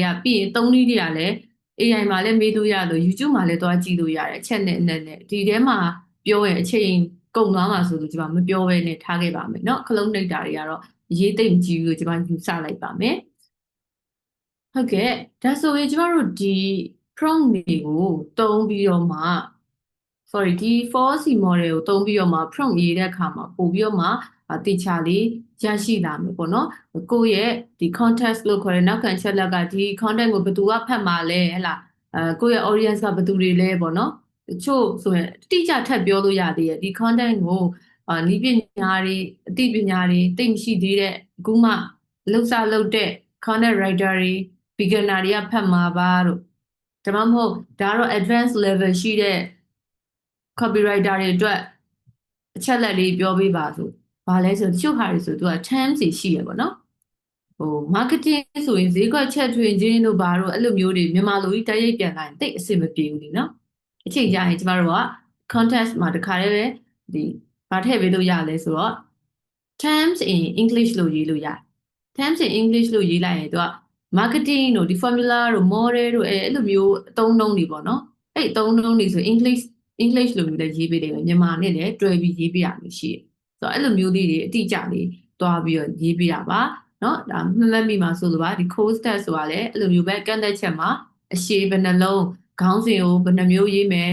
ကပြီးရင်သုံးနည်းတွေကလည်း AI မှာလည်းမေးလို့ရလို့ YouTube မှာလည်းသွားကြည့်လို့ရတယ်အချက်နဲ့ဒီထဲမှာပြောရင်အချိန်ကုန်သွားမှာဆိုလို့ကျွန်မမပြောဘဲနဲ့ထားခဲ့ပါမယ်နော်ကလုံးနှိပ်တာတွေကတော့ရေးသိမ့်ကြည့်လို့ကျွန်မယူဆလိုက်ပါမယ်ဟုတ်ကဲ့ဒါဆိုရင်ကျမတို့ဒီ prompt တွေကိုသုံးပြီးတော့မှ sorry ဒီ 4C model ကိုသုံးပြီးတော့မှ prompt ရေးတဲ့အခါမှာပို့ပြီးတော့မှတေချာလေးရရှိလာမယ်ပေါ့နော်ကိုယ့်ရဲ့ဒီ context လို့ခေါ်တဲ့နောက်ခံချက်လက်ကဒီ content ကိုဘယ်သူကဖတ်မှာလဲဟဲ့လားကိုယ့်ရဲ့ audience ကဘယ်သူတွေလဲပေါ့နော်တချို့ဆိုရင်အတိအကျထပ်ပြောလို့ရသေးတယ်ဒီ content ကိုနည်းပညာတွေအသိပညာတွေသိမရှိသေးတဲ့အခုမှလုပ်တဲ့ content writer တွေ beginner တွေကဖတ်မှာပါတို့ဒါမှမဟုတ်ဒါတော့ advanced level ရှိတဲ့ copywriter တွေအတွက်အချက်လက်လေးပြောပေးပါဆိုဘာလဲဆိုတချို့ဟာတွေဆိုသူက terms တွေရှိရပေါ့နော်marketing ဆိုရင်ဈေးကွက်ချက်ထွင်ခြင်းတို့ဘာတို့အဲ့လိုမျိုးတွေမြန်မာလိုကြီးတိုက်ရိုက်ပြန်လာရင်တိတ်အဆင်မပြေဘူးလीနော်အချိန်ကြာရင်ကျမတို့က context မှာတခါတည်းပဲဒီဘာထည့်ပေးလို့ရလဲဆိုတော့ terms in English လို့ရေးလို့ရတယ် terms in English လို့ရေးလိုက်ရင်သူက marketing တို့ဒီ formula တို့ model တို့အဲ့လိုမျိုးအသုံးနှုန်းတွေပေါ့နော်အဲ့အသုံးနှုန်းတွေဆို English လို့မျိုးလည်းရေးပေးတယ်မြန်မာနဲ့လည်းတွဲပြီးရေးပေးရလို့ရှိတယ်ဆိုတော့အဲ့လိုမျိုးလေးတွေအတိအကျလေးတွားပြီးတော့ရေးပေးတာပါနော်ဒါမှတ်မိမှာဆိုလိုပါဒီ code stat ဆိုတာလည်းအဲ့လိုမျိုးပဲကန့်သက်ချက်မှာအရှည်ဘယ်နှလုံးခေါင်းစဉ်ကိုဘယ်နှမျိုးရေးမယ်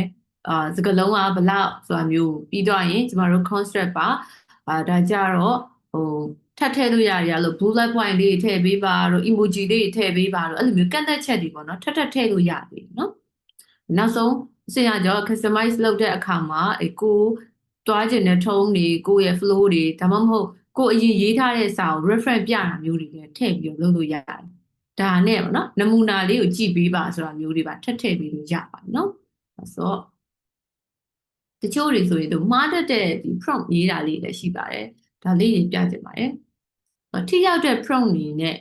စကားလုံးကဘယ်လောက်ဆိုတာမျိုးပြီးတော့ရင်ကျမတို့ construct ပါဒါကြတော့ ထပ်ထည့်လို့ရတယ်လို့ bullet point လေးထည့်ပေးပါတို့ emoji လေးထည့်ပေးပါတို့အဲ့လိုမျိုးကန့်သက်ချက်တွေပေါ့နော်ထပ်ထည့်လို့ရပြီနော်နောက်ဆုံးအစဉ်အကြော customize လုပ်တဲ့အခါမှာကိုတွားခြင်းတဲ့ tone တွေကိုရဲ့ flow တွေဒါမှမဟုတ်ကိုအရင်ရေးထားတဲ့စာကို reference ပြတာမျိုးတွေလည်းထည့်ပြီးလုပ်လို့ရတယ်ဒါနဲ့ပေါ့နော်နမူနာလေးကိုကြည့်ပေးပါဆိုတာမျိုးတွေပါထပ်ထည့်ပေးလို့ရပါတယ်နော်ဆိုတော့တချို့တွေဆိုရင်တို့မှားတတ်တဲ့ဒီ prompt ရေးတာလေးလည်းရှိပါတယ်ဒါလေးတွေပြချင်ပါတယ်ထိရောက်တဲ့ prompt တွေနဲ့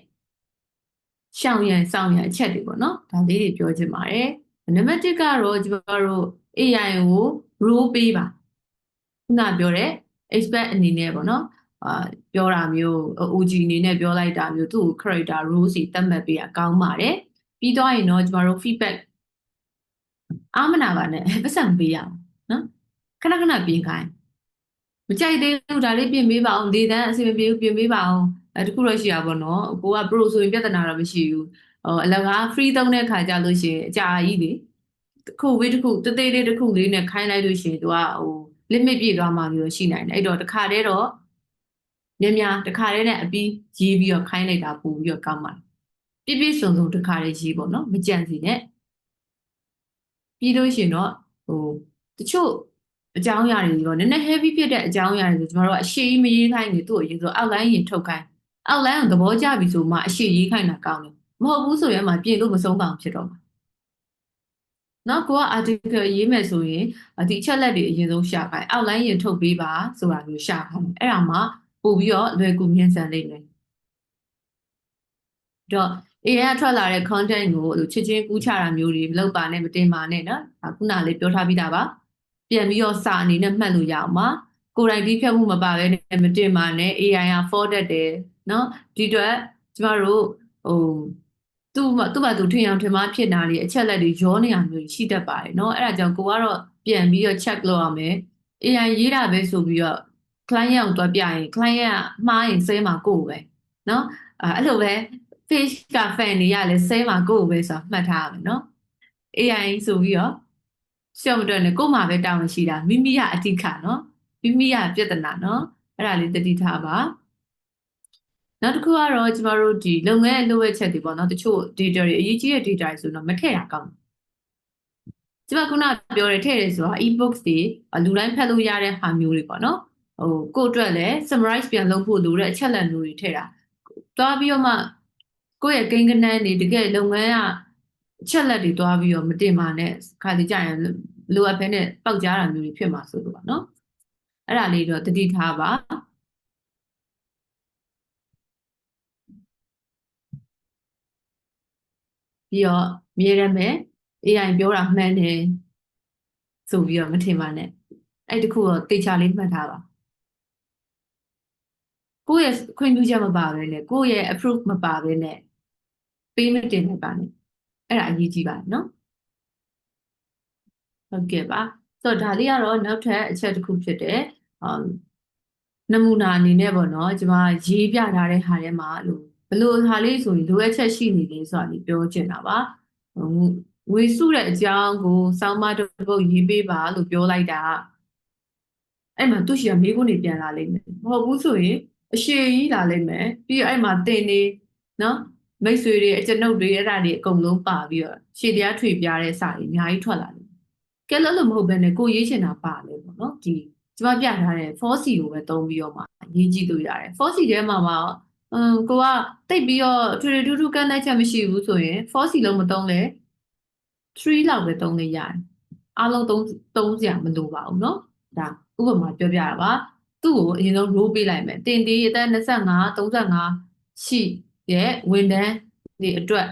ရှောင်ရန်ဆောင်ရန်အချက်တွေပေါ့နော်ဒါလေးတွေပြောချင်ပါတယ်နံပါတ်1ကတော့ကျွန်တော်တို့ AI ကို role ပေးပါခုနပြောတဲ့ expert အနေနဲ့ပေါ့နော်ပြောတာမျိုး OG အနေနဲ့ပြောလိုက်တာမျိုးသူ့ကို character role စီသတ်မှတ်ပေးတာကောင်းပါတယ်ပြီးတော့ရင်တော့ကျွန်တော်တို့ feedback အားမနာပါနဲ့ပတ်စံပေးရအောင်နော်ခဏခဏပြင်ခိုင်းမကြိုက်သေးဘူးဒါလေးပြင်ပေးပါအောင်ဒေသအစီအမပြေဘူးပြင်ပေးပါအောင်တခုတော့ရှိရပါတော့ကိုက pro ဆိုရင်ပြဿနာတော့မရှိဘူးအလကား free သုံးတဲ့ခါကြလို့ရှိရင်အကြာကြီးလေတစ်ခုဝေးတစ်ခုတသေးလေးတစ်ခုလေးနဲ့ခိုင်းလိုက်လို့ရှိရင်သူကlimit ပြည့်သွားမှမျိုးရှိနိုင်တယ်အဲ့တော့တစ်ခါတည်းတော့များတစ်ခါတည်းနဲ့အပြီးရေးပြီးတော့ခိုင်းလိုက်တာပို့ပြီးတော့ကောင်းပါတယ်ပြည့်စုံတစ်ခါတည်းရေးပေါ့နော်မကြံစီနဲ့ပြီးလို့ရှိရင်တော့တချို့အကြောင်းအရာတွေရောနည်းနည်း heavy ဖြစ်တဲ့အကြောင်းအရာတွေဆိုကျွန်တော်တို့အရှိမရေးခိုင်းနေသူ့အရင်ဆို outline ရင်ထုတ်ခိုင်း outline ကိုသဘောကျပြီဆိုမှအရှိရေးခိုင်းတာကောင်းတယ်မဟုတ်ဘူးဆိုရင်မှပြင်လို့မဆုံးပါဘူးဖြစ်တော့မှာနော်ကိုက article ရေးမယ်ဆိုရင်ဒီအချက်လက်တွေအရင်ဆုံးရှာခိုင်း outline ရင်ထုတ်ပေးပါဆိုတာမျိုးရှာခိုင်းအဲ့ဒါမှပို့ပြီးတော့လွယ်ကူမြင်ဆန်လိမ့်မယ်တော့ AI ထွက်လာတဲ့ content ကိုချစ်ချင်းကူးချတာမျိုးတွေမလုပ်ပါနဲ့မတင်ပါနဲ့နော်ခုနလေးပြောထားပြီးသားပါပြန်ပြီးတော့စာအနေနဲ့မှတ်လို့ရအောင်ပါကိုယ်တိုင်ဒီဖြတ်မှုမပါဘဲနဲ့မတင်ပါနဲ့ AI က fault တက်တယ်နော်ဒီအတွက်ကျမတို့သူ့ဘာသူထင်အောင်ထင်မှားဖြစ်တာလေးအချက်လက်တွေရောနေအောင်မျိုးရှိတတ်ပါတယ်နော်အဲ့ဒါကြောင့်ကိုကတော့ပြန်ပြီးတော့ check လုပ်ရမယ် AI ရေးတာပဲဆိုပြီးတော့ client ကိုတွားပြရင် client ကမှားရင်စဲမှာကိုယ်ပဲနော်အဲ့လိုပဲ page က fan တွေရလဲစဲမှာကိုယ်ပဲဆိုတာမှတ်ထားရမယ်နော် AI ဆိုပြီးတော့ရှော့မတွက်နဲ့ကိုယ်မှာပဲတာဝန်ရှိတာမိမိကအတိခါနော်မိမိကပြဿနာနော်အဲ့ဒါလေးသတိထားပါနောက်တစ်ခုကတော့ကျမတို့ဒီလုပ်ငန်းအလုပ်ဝက်ချက်တွေပေါ့နော်တချို့ data တွေအရေးကြီးတဲ့ data တွေဆိုတော့မထည့်တာကောင်းကျမခုနပြောတယ်ထည့်တယ်ဆိုတာ e-books တွေလူတိုင်းဖတ်လို့ရတဲ့ဟာမျိုးတွေပေါ့နော်ကိုယ့်အတွက်လည်း summarize ပြန်လုပ်ဖို့လိုတဲ့အချက်လက်မျိုးတွေထည့်တာတွားပြီးတော့မှကိုယ့်ရဲ့ကိန်းဂဏန်းတွေတကယ်လုပ်ငန်းကအချက်လက်တွေတွားပြီးတော့မတင်ပါနဲ့ခါလေးကြာရင်လိုအပ်ဖဲနဲ့ပေါက်ကြားတာမျိုးတွေဖြစ်မှာဆိုလို့ပါနော်အဲ့ဒါလေးတော့တတိထားပါပြီးတော့မြဲရမယ် AI ပြောတာမှန်တယ်ဆိုပြီးတော့မထင်ပါနဲ့အဲ့တခုတော့တေချာလေးမှတ်ထားပါကိုယ့်ရဲ့ခွင့်ပြုချက်မပါဘဲနဲ့ကိုယ့်ရဲ့ approve မပါဘဲနဲ့ပေးမတင်လိုက်ပါနဲ့အဲ့ဒါအရေးကြီးပါတယ်နော်ဟုတ်ကဲ့ပါဆိုတော့ဒါလေးကတော့နောက်ထပ်အချက်တစ်ခုဖြစ်တဲ့နမူနာအနေနဲ့ပေါ့နော်ကျွန်မရေးပြထားတဲ့ဟာထဲမှာဘလို့ဟာလေးဆိုရင်လိုအပ်ချက်ရှိနေလေဆိုတာလေးပြောချင်တာပါငွေစုတဲ့အကြောင်းကိုစောင်းမတစ်ပုတ်ရေးပေးပါလို့ပြောလိုက်တာအဲ့မှာသူ့ရှိရမေးခွန်းတွေပြန်လာလိမ့်မယ်မဟုတ်ဘူးဆိုရင်အရှိကြီးလာလိမ့်မယ်ပြီးတော့အဲ့မှာတင်နေနော်မိတ်ဆွေတွေအကျွန်ုပ်တွေအဲ့ဒါတွေအကုန်လုံးပါပြီးတော့ရှေ့တရားထွေပြတဲ့စာတွေအများကြီးထွက်လာတယ်ကဲလို့မဟုတ်ဘဲနဲ့ကိုရေးချင်တာပါလေပေါ့နော်ဒီကျမပြထားတဲ့ 4C ကိုပဲသုံးပြီးတော့မှရေးကြည့်လို့ရတယ် 4C ထဲမှာကိုကတိတ်ပြီးတော့ထွေထူးထူးကန့်တဲ့ချက်မရှိဘူးဆိုရင် 4C လုံးမသုံးလဲ3လောက်ပဲသုံးလို့ရတယ်အားလုံးသုံးစရာမလိုပါဘူးเนาะဒါဥပမာပြောပြတာပါသူ့ကိုအရင်ဆုံး role ပေးလိုက်မယ်တင်ဒီအသက်25 35ရှိရဲ့ဝန်ထမ်းတွေအတွက်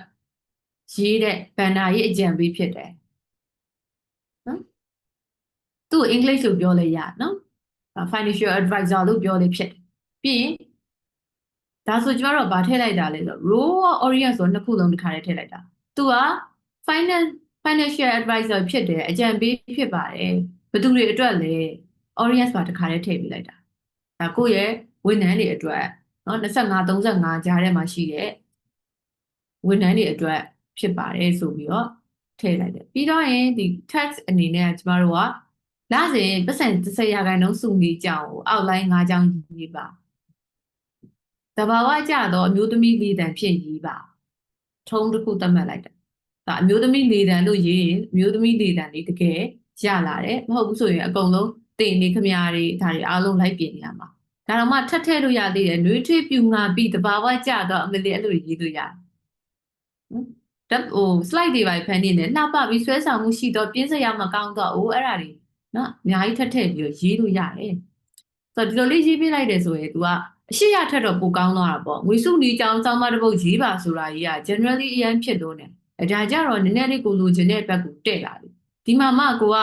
ရေးတဲ့ဘန်နာရေးအကြံပေးဖြစ်တယ်နော်သူ့အင်္ဂလိပ်လိုပြောလဲရနော် financial advisor လို့ပြောလို့ဖြစ်တယ်ပြီးရင်ဒါဆိုကျမတို့ကဗာထည့်လိုက်တာလေဆို role audience ဆိုနှစ်ခုလုံးတစ်ခါတည်းထည့်လိုက်တာသူက financial advisor ဖြစ်တယ်အကြံပေးဖြစ်ပါတယ်ဘယ်သူတွေအတွက်လဲ audience ပါတစ်ခါတည်းထည့်ပေးလိုက်တာဒါကိုယ့်ရဲ့ဝန်ထမ်းတွေအတွက်နော်25 35ကြားထဲမှာရှိတဲ့ဝန်ထမ်းတွေအတွက်ဖြစ်ပါတယ်ဆိုပြီးတော့ထည့်လိုက်တယ်ပြီးတော့ရင်ဒီ tax အနေနဲ့ကျမတို့ကလစဉ်ပတ်စံ30%စုနေကြအောင် outline 5ကြောင်းရေးပါ တဘာဝကြတော့အမျိုးသမီးလေတံဖြစ်ရေးပါထုံးတစ်ခုသတ်မှတ်လိုက်တယ်ဒါအမျိုးသမီးလေတံလို့ရေးရင်အမျိုးသမီးလေတံတွေတကယ်ရလာတယ်မဟုတ်ဘူးဆိုရင်အကုန်လုံးတင်နေခမရတွေဒါတွေအားလုံးလိုက်ပြင်နေရမှာဒါတော့မှထပ်ထည့်လို့ရသေးတယ်နှွေးထွေးပြူငါပြီးတဘာဝကြတော့အမလေးအဲ့လိုရေးလို့ရတယ်ဟို slide တွေပါဖန်နေတယ်လှပပြီးဆွဲဆောင်မှုရှိတော့ပြင်းစရာမကောင်းတော့အိုးအဲ့ဒါတွေနော်အများကြီးထပ်ထည့်ပြီးရေးလို့ရတယ်ဆိုတော့ဒီလိုလေးရေးပေးလိုက်တယ်ဆိုရင် तू ကအရှိရထက်တော့ပိုကောင်းသွားတာပေါ့ငွေစုနီးကြောင်းစောင်းမတစ်ပုတ်ရေးပါဆိုတာကြီးက generally အရင်ဖြစ်လို့ねဒါကြတော့နည်းနည်းလေးကိုလိုချင်တဲ့ဘက်ကိုတဲ့လာပြီဒီမှာမှကိုက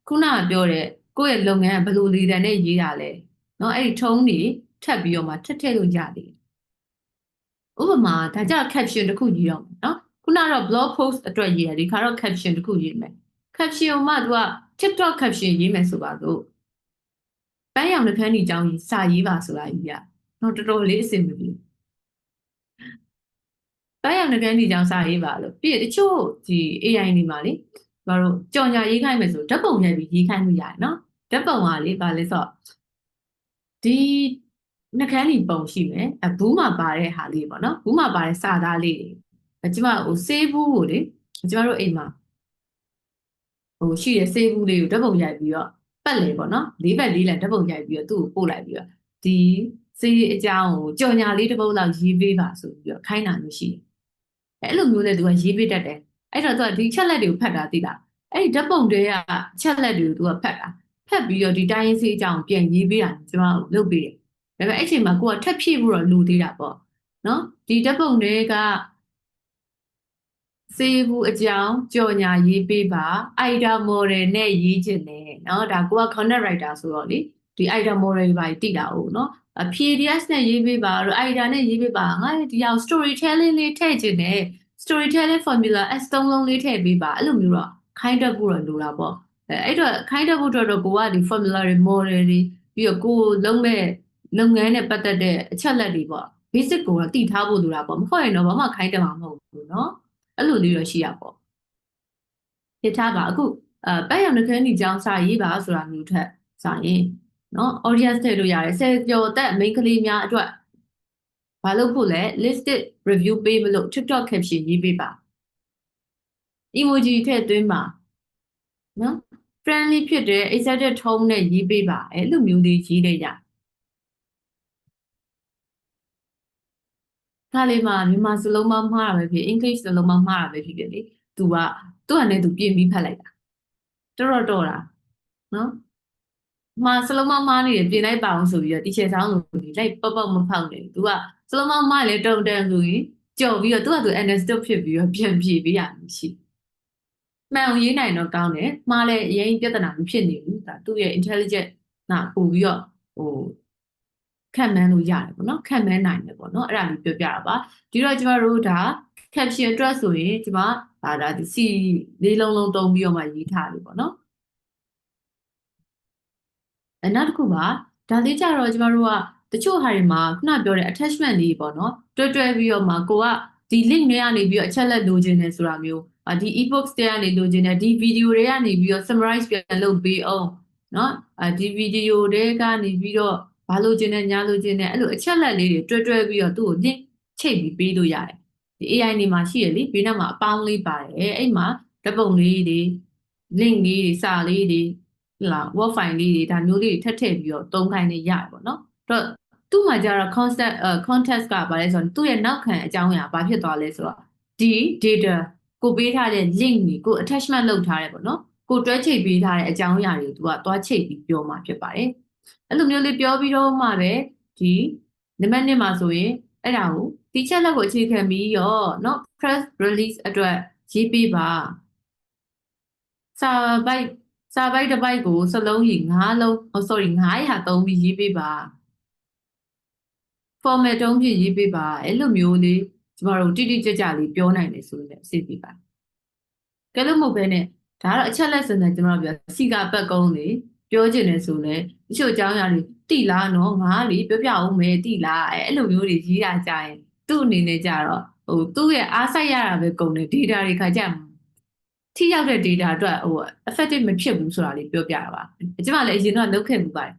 ခုနကပြောတဲ့ကိုယ့်ရဲ့လုပ်ငန်းကဘယ်လိုလေတံနဲ့ရေးတာလဲနော်အဲ့ဒီထုံးတွေထပ်ပြီးတော့မှထပ်ထည့်လို့ရတယ်ဥပမာဒါကြ caption တစ်ခုရေးတော့မယ်နော်ခုနကတော့ blog post အတွက်ရေးတယ်ဒီခါတော့ caption တစ်ခုရေးမယ် caption မှာ तू က TikTok caption ရေးမယ်ဆိုပါတော့ပန်းရောင်တစ်ခန်းဒီအကြောင်းကြီးစာရေးပါဆိုတာကြီးကတော့တော်တော်လေးအဆင်မပြေပန်းရောင်တစ်ခန်းဒီအကြောင်းစာရေးပါလို့ပြီးရတချို့ဒီ AI တွေမှာလေဘာလို့ကြော်ညာရေးခိုင်းမယ်ဆိုဓာတ်ပုံရိုက်ပြီးရေးခိုင်းလို့ရတယ်နော်ဓာတ်ပုံကလေဘာလဲဆိုတော့ဒီနှခမ်းလီပုံရှိမယ်ဘူးမှာပါတဲ့ဟာလေးပေါ့နော်ဘူးမှာပါတဲ့စာသားလေးတွေကျမဟိုဆေးဘူးကိုလေကျမတို့အိမ်မှာဟိုရှိတဲ့ဆေးဘူးလေးကိုဓာတ်ပုံရိုက်ပြီးတော့ပတ်လေပေါ့နော်၄ဘက်၄လံဓာတ်ပုံရိုက်ပြီးတော့သူ့ကိုပို့လိုက်ပြီးတော့ဒီဆေးအကြောင်းကိုကြော်ညာလေးတစ်ပုဒ်လောက်ရေးပေးပါဆိုပြီးတော့ခိုင်းတာမျိုးရှိတယ်အဲ့လိုမျိုးနဲ့သူကရေးပေးတတ်တယ်အဲ့တော့သူကဒီချက်လက်တွေကိုဖတ်တာသိလားအဲ့ဒီဓာတ်ပုံတွေကချက်လက်တွေကိုသူကဖတ်တာဖတ်ပြီးတော့ဒီတိုင်းဆေးအကြောင်းပြန်ရေးပေးတာကျမတို့လုပ်ပေးတယ်ဒါပေမဲ့အဲ့ချိန်မှာကိုကထပ်ဖြည့်ဖို့တော့လိုသေးတာပေါ့နော်ဒီဓာတ်ပုံတွေကစေဘူးအကြောင်းကြော်ညာရေးပေးပါ idea model နဲ့ရေးချင်တယ်เนาะဒါကိုက content writer ဆိုတော့လေဒီ idea model တွေပါတိတာဟုတ်เนาะ PDS နဲ့ရေးပေးပါတော့ idea နဲ့ရေးပေးပါငါဒီအောင် storytelling လေးထည့်ချင်တယ် storytelling formula S3 လုံးလေးထည့်ပေးပါအဲ့လိုမျိုးတော့ခိုင်းတတ်ဖို့တော့လိုတာပေါ့အဲ့တော့ခိုင်းတတ်ဖို့တော့ကိုကဒီ formula တွေ model တွေပြီးတော့ကိုလုံးမဲ့လုပ်ငန်းနဲ့ပတ်သက်တဲ့အချက်လက်တွေပေါ့ basic ကိုတော့တည်ထားဖို့လိုတာပေါ့မဟုတ်ရင်တော့ဘာမှခိုင်းတတ်မှာမဟုတ်ဘူးเนาะအဲ့လိုလေးတော့ရှိရပေါ့ပြထားပါအခုပန်းရောင်နှခမ်းဒီကြောင်းစာရေးပါဆိုတာမျိုးထက်စာရင်เนาะ audience ထည့်လို့ရတယ်ဆယ်ကျော်သက် main ကလေးများအတွက်ဘာလုပ်ဖို့လဲ listed review ပေးမလို့ TikTok caption ရေးပေးပါ emoji ထည့်သွင်းပါเนาะ friendly ဖြစ်တဲ့ excited tone နဲ့ရေးပေးပါအဲ့လိုမျိုးလေးရေးလိုက်ရဒါလေးမှာမြန်မာစလုံးမမှားတာပဲဖြစ် English စလုံးမမှားတာပဲဖြစ်ဖြစ်လေသူကသူ့အနေနဲ့သူပြင်ပြီးဖတ်လိုက်တာတော်တာနော်မှာစလုံးမမှားနေတယ်ပြင်လိုက်ပါအောင်ဆိုပြီးတော့တီချယ်ဆောင်လို့လိုက်ပောက်မဖောက်နေသူကစလုံးမမှားလေတုံတန်ဆိုရင်ကြော်ပြီးတော့သူကသူ understood ဖြစ်ပြီးတော့ပြန်ပြေးပေးရမရှိမှန်အောင်ရေးနိုင်တော့ကောင်းတယ်မှားလဲအရင်ပြဿနာမဖြစ်နေဘူးဒါသူ့ရဲ့ intelligent ကပို့ပြီးတော့ဟိုခံမှန်းလို့ရတယ်ပေါ့နော်ခံမှန်းနိုင်တယ်ပေါ့နော်အဲ့ဒါလေးပြောပြတာပါဒီတော့ကျမတို့ဒါ caption အတွက်ဆိုရင်ကျမဒါဒီ C လေးလုံးလုံးတုံးပြီးတော့မှရေးထားပြီပေါ့နော်နောက်တစ်ခုပါဒါလေးကြတော့ကျမတို့ကတချို့ဟာတွေမှာခုနပြောတဲ့ attachment လေးပေါ့နော်တွဲပြီးတော့မှကိုကဒီ link တွေကနေပြီးတော့အချက်လက်လိုချင်တယ်ဆိုတာမျိုးဒီ e-books တွေကနေလိုချင်တယ်ဒီ video တွေကနေပြီးတော့ summarize ပြန်လုပ်ပေးအောင်နော်ဒီ video တွေကနေပြီးတော့ဘာလိုချင်တယ်ညာလိုချင်တယ်အဲ့လိုအချက်လက်လေးတွေတွဲပြီးတော့သူ့ကို link ချိတ်ပြီးပေးလို့ရတယ်ဒီ AI နေမှာရှိရလေဘေးနားမှာအပေါင်းလေးပါတယ်အဲ့မှာဓာတ်ပုံလေးတွေ link လေးတွေစာလေးတွေလာ word file လေးတွေဒါမျိုးလေးတွေထပ်ထည့်ပြီးတော့သုံးခိုင်းနေရတယ်ပေါ့နော်အဲ့တော့သူ့မှာကျတော့ context ကဘာလဲဆိုတော့သူ့ရဲ့နောက်ခံအကြောင်းအရာဘာဖြစ်သွားလဲဆိုတော့ဒီ data ကိုပေးထားတဲ့ link ကို attachment လုပ်ထားတယ်ပေါ့နော်ကိုတွဲချိတ်ပေးထားတဲ့အကြောင်းအရာတွေကိုသူကသွားချိတ်ပြီးပြောမှာဖြစ်ပါတယ်အဲ့လိုမျိုးလေးပြောပြီးတော့မှပဲဒီနံပါတ်1မှာဆိုရင်အဲ့ဒါကိုဒီချက်လက်ကိုအခြေခံပြီးတော့เนาะ press release အတွက်ရေးပေးပါစာပိုက်တစ်ပိုက်ကိုစလုံးကြီး9လုံး 900သုံးပြီးရေးပေးပါ format တုံးဖြစ်ရေးပေးပါအဲ့လိုမျိုးလေးကျမတို့တိတိကျကျလေးပြောနိုင်တယ်ဆိုရင်အဆင်ပြေပါကဲလို့မဟုတ်ဘဲနဲ့ဒါကတော့အချက်လက်စံနဲ့ကျမတို့ပြောစီကပတ်ကုန်းလေးပြောချင်တယ်ဆိုလဲတချို့အကြောင်းအရာတွေတိလားနော်ငါလေပြောပြအောင်မယ်တိလားအဲ့လိုမျိုးတွေရေးတာကြရင်သူ့အနေနဲ့ကြတော့ဟိုသူ့ရဲ့အားစိုက်ရတာပဲကုန်တယ် data တွေခါကြထိရောက်တဲ့ data အတွက်ဟို effective မဖြစ်ဘူးဆိုတာလေးပြောပြတာပါကျမလည်းအရင်တော့လုပ်ခဲ့မှုပါတယ်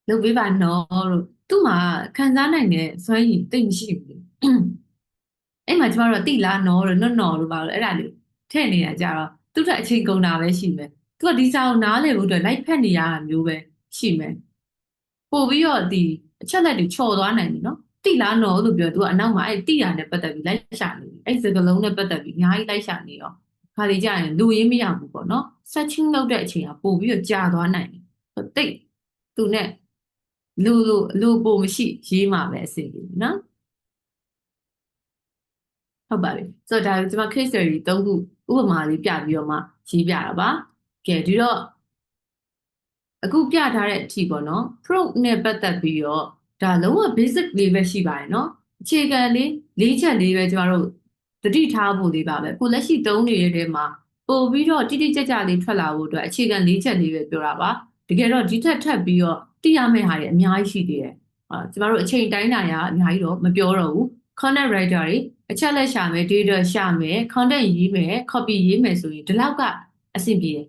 လုပ်ပေးပါနော်လို့သူ့မှာခံစားနိုင်တဲ့စွမ်းရည်တိတ်မရှိဘူးအဲ့မှာကျမတို့တိလားနော်လို့နော်လို့ပါလို့အဲ့ဒါလေးထည့်နေတာကြတော့သူ့ထက်အချိန်ကုန်တာပဲရှိမယ်သူကဒီစာကိုနားလည်ဖို့အတွက်လိုက်ဖက်နေရတာမျိုးပဲရှိမယ်ပို့ပြီးတော့ဒီအချက်လက်တွေချော်သွားနိုင်ပြီနော်တိလားနော်လို့ပြောသူကအနောက်မှာအဲ့တိရနဲ့ပတ်သက်ပြီးလိုက်ရှာနေပြီအဲ့စကလုံးနဲ့ပတ်သက်ပြီးအများကြီးလိုက်ရှာနေရောခါလေးကြရင်လူရင်းမရဘူးပေါ့နော် searching လုပ်တဲ့အချိန်ကပို့ပြီးတော့ကြာသွားနိုင်တယ်တိတ်သူနဲ့လူပိုမရှိရေးမှာပဲအစီအစဉ်နော်ဟုတ်ပါပြီဆိုတော့ဒါကျွန်မ case study 3ခုဥပမာလေးပြပြီးတော့မှရေးပြတာပါကဲဒီတော့အခုပြထားတဲ့အထိပေါ့နော် prompt နဲ့ပတ်သက်ပြီးတော့ဒါလုံးဝ basic လေးပဲရှိပါတယ်နော်အခြေခံလေး၄ချက်လေးပဲကျွန်တော်တို့သတိထားဖို့လေးပါပဲကိုလက်ရှိသုံးနေတဲ့ထဲမှာပို့ပြီးတော့တိတိကျကျလေးထွက်လာဖို့အတွက်အခြေခံ၄ချက်လေးပဲပြောတာပါတကယ်တော့ဒီထက်ထပ်ပြီးတော့သိရမယ့်ဟာတွေအများကြီးရှိသေးတယ်ကျွန်တော်တို့အချိန်တိုင်းတာရအများကြီးတော့မပြောတော့ဘူး content writer တွေအချက်လက်ရှာမယ် data ရှာမယ် content ရေးမယ် copy ရေးမယ်ဆိုရင်ဒီလောက်ကအဆင်ပြေတယ်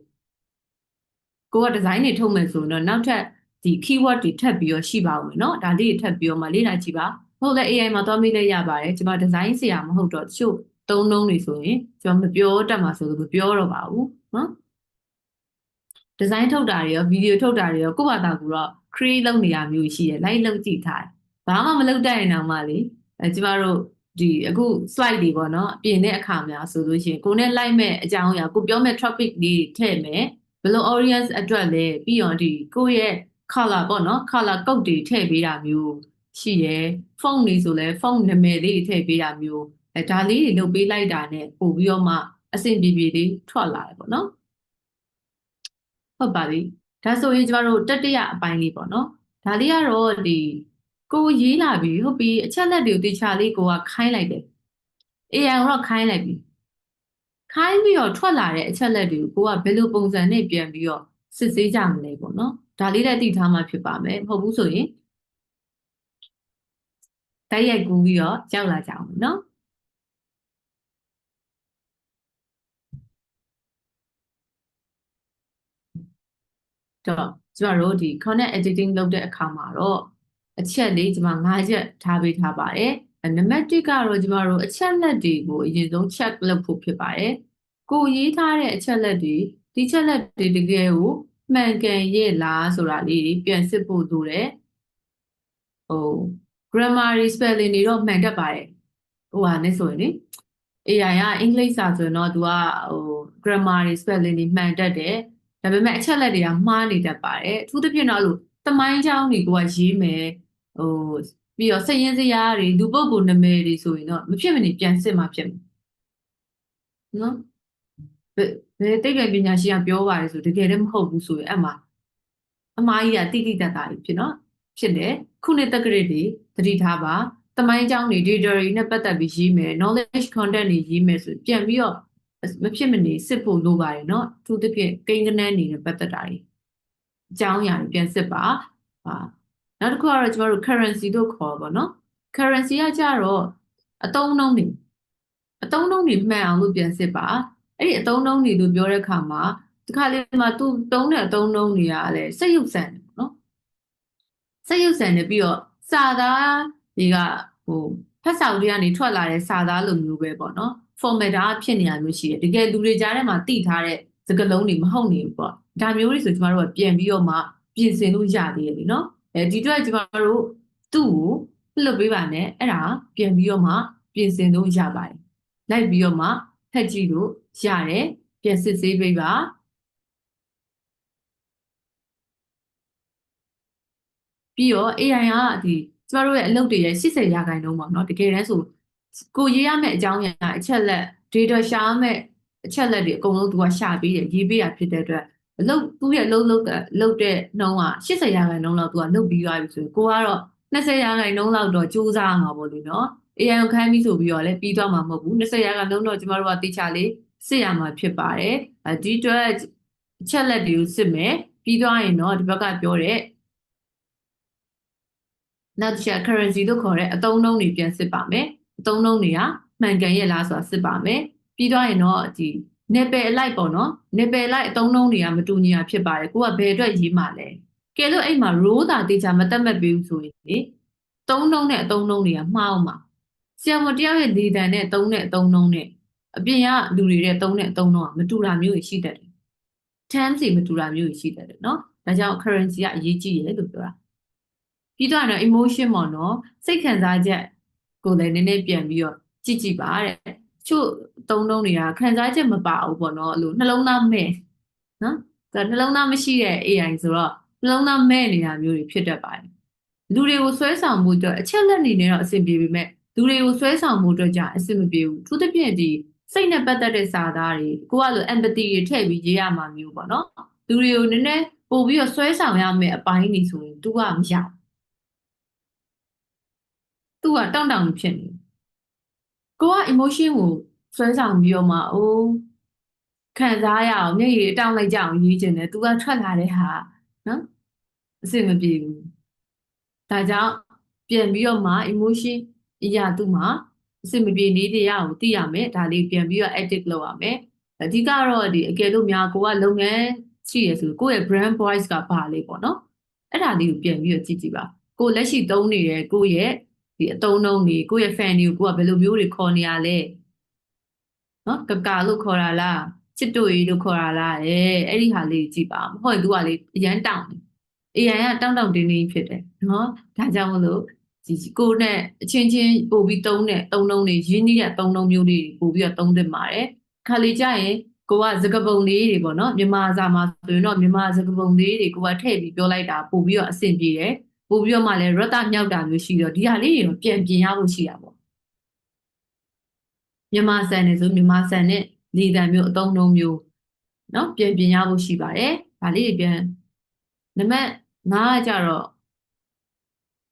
ကိုကဒီဇိုင်းတွေထုတ်မယ်ဆိုရင်တော့နောက်ထပ်ဒီ keyword တွေထပ်ပြီးတော့ရှိပါဦးမယ်เนาะဒါလေးတွေထပ်ပြီးတော့မှလေ့လာကြည့်ပါဟုတ်လဲ AI မှာသွားမိလဲရပါတယ်ကျွန်မဒီဇိုင်းဆရာမဟုတ်တော့တချို့သုံးလုံးတွေဆိုရင်ကျွန်တော်မပြောတတ်မှာဆိုလို့မပြောတော့ပါဘူးเนาะဒီဇိုင်းထုတ်တာတွေရောဗီဒီယိုထုတ်တာတွေရောကိုယ့်ဘာသာကိုတော့ create လုပ်နေရမျိုးရှိတယ်လိုက်လုပ်ကြည့်ထားတယ်ဘာမှမလုပ်တတ်ရင်တော့မှလေကျမတို့ဒီအခု slide တွေပေါ့နော်ပြင်တဲ့အခါများဆိုလို့ရှိရင်ကိုနဲ့ like မဲ့အကြောင်းအရာကိုပြောမဲ့ topic တွေထည့်မယ်ဘယ်လို audience အတွက်လဲပြီးတော့ဒီကိုယ့်ရဲ့ color ပေါ့နော် color code တွေထည့်ပေးတာမျိုးရှိရယ် font တွေဆိုလဲ font နာမည်လေးတွေထည့်ပေးတာမျိုးဒါလေးတွေလုပ်ပေးလိုက်တာနဲ့ပို့ပြီးတော့မှအဆင်ပြေပြေလေးထွက်လာတယ်ပေါ့နော်ဟုတ်ပါပြီဒါဆိုရင်ကျမတို့တတိယအပိုင်းလေးပေါ့နော်ဒါလေးကတော့ဒီကိုရေးလာပြီဟုတ်ပြီအချက်လက်တွေကိုတေချာလေးကိုကခိုင်းလိုက်တယ် AI ကိုတော့ခိုင်းလိုက်ပြီခိုင်းပြီးတော့ထွက်လာတဲ့အချက်လက်တွေကိုကဘယ်လိုပုံစံနဲ့ပြန်ပြီးတော့စစ်ဆေးကြမလဲပေါ့နော်ဒါလေးလည်းသိထားမှဖြစ်ပါမယ်မဟုတ်ဘူးဆိုရင်တိုက်ရိုက်ကူးပြီးတော့ကြောက်လာကြအောင်နော်တော့ကျမတို့ဒီ content editing လုပ်တဲ့အခါမှာတော့အချက်လေးကျမ5ချက်ထားပေးထားပါတယ်နံပါတ်1ကတော့ကျမတို့အချက်လက်တွေကိုအရင်ဆုံး check လုပ်ဖို့ဖြစ်ပါတယ်ကိုရေးထားတဲ့အချက်လက်တွေဒီချက်လက်တွေတကယ်ကိုမှန်ကန်ရဲ့လားဆိုတာလေးပြန်စစ်ဖို့လိုတယ်grammar spelling တွေတော့မှန်တတ်ပါတယ်ဟိုဟာနဲ့ဆိုရင်လေ AI ကအင်္ဂလိပ်စာဆိုရင်တော့သူကgrammar spelling တွေမှန်တတ်တယ်ဒါပေမဲ့အချက်လက်တွေကမှားနေတတ်ပါတယ်အထူးသဖြင့်တော့အဲ့လိုသမိုင်းကြောင်းတွေကိုကရေးမယ်ပြီးတော့စည်ရင်းစရာတွေလူပုဂ္ဂိုလ်နာမည်တွေဆိုရင်တော့မဖြစ်မနေပြန်စစ်မှဖြစ်မယ်နော်ဘယ်သိပ္ပံပညာရှင်ကပြောပါတယ်ဆိုတကယ်တည်းမဟုတ်ဘူးဆိုရင်အမှားကြီးကတိတိတတ်တာဖြစ်နော်ဖြစ်တယ်ခုနှစ်တက္ကရာတွေသတိထားပါသမိုင်းကြောင်းတွေ data တွေနဲ့ပတ်သက်ပြီးရေးမယ် knowledge content တွေရေးမယ်ဆိုပြန်ပြီးတော့မဖြစ်မနေစစ်ဖို့လိုပါတယ်เนาะအထူးသဖြင့်ကိန်းဂဏန်းတွေနဲ့ပတ်သက်တာတွေအကြောင်းအရာတွေပြန်စစ်ပါနောက်တစ်ခုကတော့ကျမတို့ currency တို့ခေါ်ပါเนาะ currency ကကြတော့အသုံးအနှုန်းတွေမှန်အောင်လို့ပြန်စစ်ပါအဲ့ဒီအသုံးအနှုန်းတွေလို့ပြောတဲ့အခါမှာဒီခါလေးမှာသူသုံးတဲ့အသုံးအနှုန်းတွေကလည်းစက်ရုပ်ဆန်တယ်เนาะစက်ရုပ်ဆန်နေပြီးတော့စာသားတွေကဖတ်စာအုပ်တွေကနေထွက်လာတဲ့စာသားလိုမျိုးပဲပေါ့နော် format ဖြစ်နေရမျိုးရှိတယ်တကယ်လူတွေကြားထဲမှာသိထားတဲ့စကားလုံးတွေမဟုတ်နေဘူးပေါ့ဒါမျိုးတွေဆိုကျမတို့ကပြန်ပြီးတော့မှပြင်ဆင်လို့ရသေးတယ်လीနော်ဒီအတွက်ကျမတို့သူ့ကိုလွတ်ပေးပါနဲ့အဲ့ဒါပြန်ပြီးတော့မှပြင်ဆင်လို့ရပါတယ်လိုက်ပြီးတော့မှဖတ်ကြည့်လို့ရတယ်ပြန်စစ်ဆေးပေးပါပြီးတော့ AI ကဒီကျမတို့ရဲ့အလုပ်တွေရဲ့80%ပေါ့နော်တကယ်တမ်းဆိုကိုရေးရမယ့်အကြောင်းအရာအချက်လက် data ရှာမယ့်အချက်လက်တွေအကုန်လုံးသူကရှာပေးတယ်ရေးပေးတာဖြစ်တဲ့အတွက်သူ့ရဲ့လုပ်တဲ့နှုန်းက80%လောက်သူကလုပ်ပြီးသွားပြီဆိုရင်ကိုကတော့20%လောက်တော့စူးစမ်းမှာပေါ့လေနော် AI ကိုခိုင်းပြီးဆိုပြီးတော့လည်းပြီးသွားမှာမဟုတ်ဘူး20%တော့ကျမတို့ကတေချာလေးစစ်ရမှာဖြစ်ပါတယ်ဒီအတွက်အချက်လက်တွေကိုစစ်မယ်ပြီးသွားရင်တော့ဒီဘက်ကပြောတဲ့နောက်တစ်ချက် currency လို့ခေါ်တဲ့အသုံးအနှုန်းတွေပြန်စစ်ပါမယ်အသုံးအနှုန်းတွေကမှန်ကန်ရဲ့လားဆိုတာစစ်ပါမယ်ပြီးတော့ရင်တော့ဒီ နယ်ပယ်အလိုက်ပေါ့နော်နယ်ပယ်အလိုက်အသုံးအနှုန်းတွေကမတူညီတာဖြစ်ပါတယ်ကိုကဘယ်အတွက်ရေးမှာလဲ ကဲလို့အဲ့မှာ role တာတေချာမတတ်မှတ်ပေးဘူးဆိုရင်လေသုံးနှုန်းနဲ့အသုံးနှုန်းတွေကမှားအောင်ပါဆရာမတယောက်ရဲ့လေတံနဲ့သုံးတဲ့အသုံးနှုန်းနဲ့အပြင်ကလူတွေရဲ့သုံးတဲ့အသုံးနှုန်းကမတူတာမျိုးရှိတတ်တယ် terms တွေမတူတာမျိုးရှိတတ်တယ်เนาะဒါကြောင့် currency ကအရေးကြီးတယ်လို့ပြောတာပြီးတော့တော့ emotion ပေါ့နော်စိတ်ခံစားချက်ကိုလည်းနည်းနည်းပြန်ပြီးတော့ကြည့်ပါတဲ့ချို့သုံးနှုန်းတွေကခံစားချက်မပါဘူးပေါ့နော်အဲ့လိုနှလုံးသားမဲ့နော်ဒါနှလုံးသားမရှိတဲ့ AI ဆိုတော့နှလုံးသားမဲ့နေတာမျိုးတွေဖြစ်တတ်ပါတယ်လူတွေကိုဆွဲဆောင်မှုအတွက်အချက်လက်နေနဲ့တော့အဆင်ပြေပေမဲ့လူတွေကိုဆွဲဆောင်မှုအတွက်ကြာအဆင်မပြေဘူးသူတစ်ပြည့်ဒီစိတ်နဲ့ပတ်သက်တဲ့စာသားတွေကိုကလို empathy တွေထည့်ပြီးရေးရမှာမျိုးပေါ့နော်လူတွေကိုနည်းနည်းပို့ပြီးတော့ဆွဲဆောင်ရမယ်အပိုင်းနေဆိုရင် तू ကမရသူကတောင့်တောင့်ဖြစ်နေကိုက emotion ကိုဆွဲဆောင်ပြီးတော့မှအိုးခံစားရအောင်မျက်ရည်တောင့်လိုက်ကြအောင်ရေးချင်တယ် तू ကထွက်လာတဲ့ဟာနော်အဆင်မပြေဘူးဒါကြောင့်ပြန်ပြီးတော့မှ emotion အရာသူ့မှာအဆင်မပြေနေတရားကိုသိရမယ်ဒါလေးပြန်ပြီးတော့ edit လုပ်ရမယ်အဓိကတော့ဒီအကယ်လို့များကိုကလုပ်ငန်းရှိရဆိုကိုယ့်ရဲ့ brand voice ကပါလေးပေါ့နော်အဲ့ဒါလေးကိုပြန်ပြီးတော့ကြည့်ပါကိုလက်ရှိသုံးနေတဲ့ကိုယ့်ရဲ့ဒီအသုံးနှုန်းတွေကိုယ့်ရဲ့ fan တွေကိုကဘယ်လိုမျိုးတွေခေါ်နေရလဲနော်ကကာလို့ခေါ်တာလားချစ်တို့ကြီးလို့ခေါ်တာလားအဲ့ဒီဟာလေးကြည့်ပါမဟုတ်ရင် तू ကလေအရန်တောင့်တယ် AI ကတောင့်တောင့်တင်းတင်းဖြစ်တယ်နော်ဒါကြောင့်မလို့ဒီကိုနဲ့အချင်းချင်းပို့ပြီးသုံးတဲ့သုံးနှုန်းတွေရင်းနှီးတဲ့သုံးနှုန်းမျိုးတွေပို့ပြီးတော့သုံးသင့်ပါတယ်ခါလေးကြရင်ကိုကစကားပုံလေးတွေပေါ့နော်မြန်မာစာမှာဆိုရင်တော့မြန်မာစကားပုံလေးတွေကိုကထည့်ပြီးပြောလိုက်တာပို့ပြီးတော့အဆင်ပြေတယ်ပို့ပြီးတော့မှလည်းရတမြောက်တာမျိုးရှိတော့ဒီဟာလေးတွေပြန်ပြင်ရဖို့ရှိတာပေါ့မြန်မာဆန်နေဆိုမြန်မာဆန်နဲ့လေတံမျိုးအသုံးနှုန်းမျိုးနော်ပြန်ပြင်ရဖို့ရှိပါတယ်ဒါလေးတွေပြန်နံပါတ်5ကကြတော့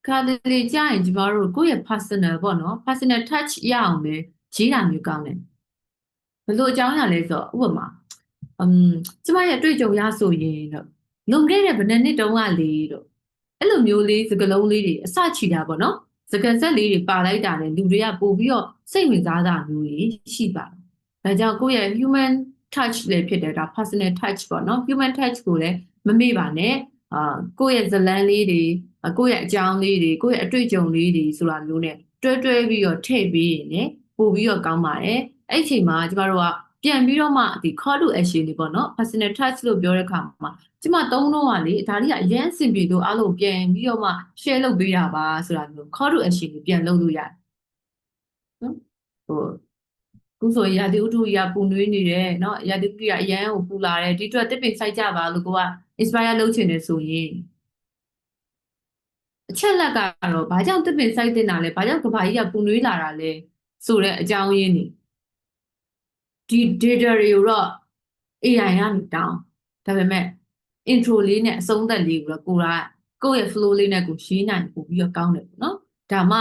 ခါလေးကြရင်ကျမတို့ကိုယ့်ရဲ့ personal ပေါ့နော် personal touch ရအောင်ပဲရေးတာမျိုးကောင်းတယ်ဘယ်လိုအကြောင်းအရာလဲဆိုတော့ဥပမာကျမရဲ့အတွေ့အကြုံရဆိုရင်တော့လွန်ခဲ့တဲ့ဘယ်နှစ်တုန်းကလေတော့အဲ့လိုမျိုးလေးစကားလုံးလေးတွေအစချီတာပေါ့နော်စကားဆက်လေးတွေပါလိုက်တာနဲ့လူတွေကပို့ပြီးတော့စိတ်ဝင်စားတာမျိုးတွေရှိပါတယ်ဒါကြောင့်ကိုယ့်ရဲ့ human touch လည်းဖြစ်တယ်ဒါ personal touch ပေါ့နော် human touch ကိုလည်းမမေ့ပါနဲ့ကိုယ့်ရဲ့ဇလန်းလေးတွေကိုယ့်ရဲ့အကြောင်းလေးတွေကိုယ့်ရဲ့အတွေ့အကြုံလေးတွေဆိုတာမျိုးနဲ့တွဲပြီးတော့ထည့်ပြီးရင်လည်းပို့ပြီးတော့ကောင်းပါတယ်အဲ့ဒီအချိန်မှာကျမတို့ကပြန်ပြီးတော့မှဒီ call to action တွေပေါ့နော် personal touch လို့ပြောတဲ့အခါမှာကျမသုံးတော့ကလေဒါလေးကအရင်အဆင်ပြေလို့အားလုံးပြန်ပြီးတော့မှ share လုပ်ပေးတာပါဆိုတာမျိုး call to action ကိုပြန်လုပ်လို့ရတယ်နော်ခုဆိုရာသီဥတုကြီးကပူနွေးနေတယ်เนาะရာသီဥတုကြီးကအရန်ကိုပူလာတယ်ဒီအတွက်တစ်ပင်စိုက်ကြပါလို့ကိုက inspire လုပ်ချင်တယ်ဆိုရင်အချက်လက်ကတော့ဘာကြောင့်တစ်ပင်စိုက်တင်တာလဲဘာကြောင့်ကဘာကြီးကပူနွေးလာတာလဲဆိုတဲ့အကြောင်းရင်းတွေဒီ data တွေကိုတော့ AI ကနေတောင်းဒါပေမဲ့ intro လေးနဲ့အဆုံးသတ်လေးကိုတော့ကိုယ့်ရဲ့ flow လေးနဲ့ကိုရေးနိုင်ပို့ပြီးတော့ကောင်းတယ်ပေါ့နော်ဒါမှ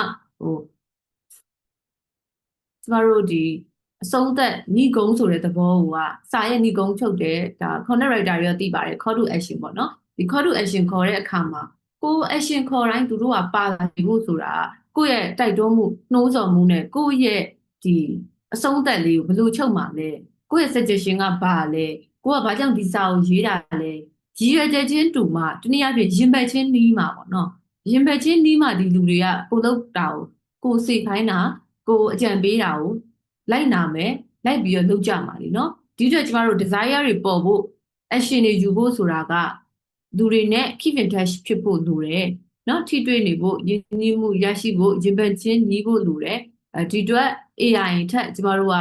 ကျမတို့ဒီအဆုံးသက်ညီကုန်းဆိုတဲ့သဘောကစာရဲ့ညီကုန်းချုပ်တယ်ဒါ content writer တွေသိပါတယ် call to action ပေါ့နော်ဒီ call to action ခေါ်တဲ့အခါမှာကို action ခေါ်တိုင်းသူတို့ကပါလာဖို့ဆိုတာကိုယ့်ရဲ့တိုက်တွန်းမှုနှိုးဆော်မှုနဲ့ကိုယ့်ရဲ့ဒီအဆုံးသက်လေးကိုဘယ်လိုချုပ်မှာလဲကိုယ့်ရဲ့ suggestion ကဘာလဲကိုကဘာကြောင့်ဒီစာကိုရေးတာလဲရည်ရွယ်ချက်ချင်းတူမှတနည်းအားဖြင့်ရင်ဘတ်ချင်းနီးမှာပေါ့နော်ရင်ဘတ်ချင်းနီးမှဒီလူတွေကကိုလောက်တာကိုစေခိုင်းတာကိုအကြံပေးတာကိုလိုက်နာမယ်လိုက်ပြီးတော့လုပ်ကြမှာလीเนาะဒီအတွက်ကျမတို့ desire တွေပေါ်ဖို့ action တွေယူဖို့ဆိုတာကလူတွေနဲ့ keep in touch ဖြစ်ဖို့လိုတယ်เนาะထိတွေ့နေဖို့ယဉ်ကျေးမှုရရှိဖို့ရင်ဘတ်ချင်းညီးဖို့လိုတယ်ဒီအတွက် AI ထက်ကျမတို့က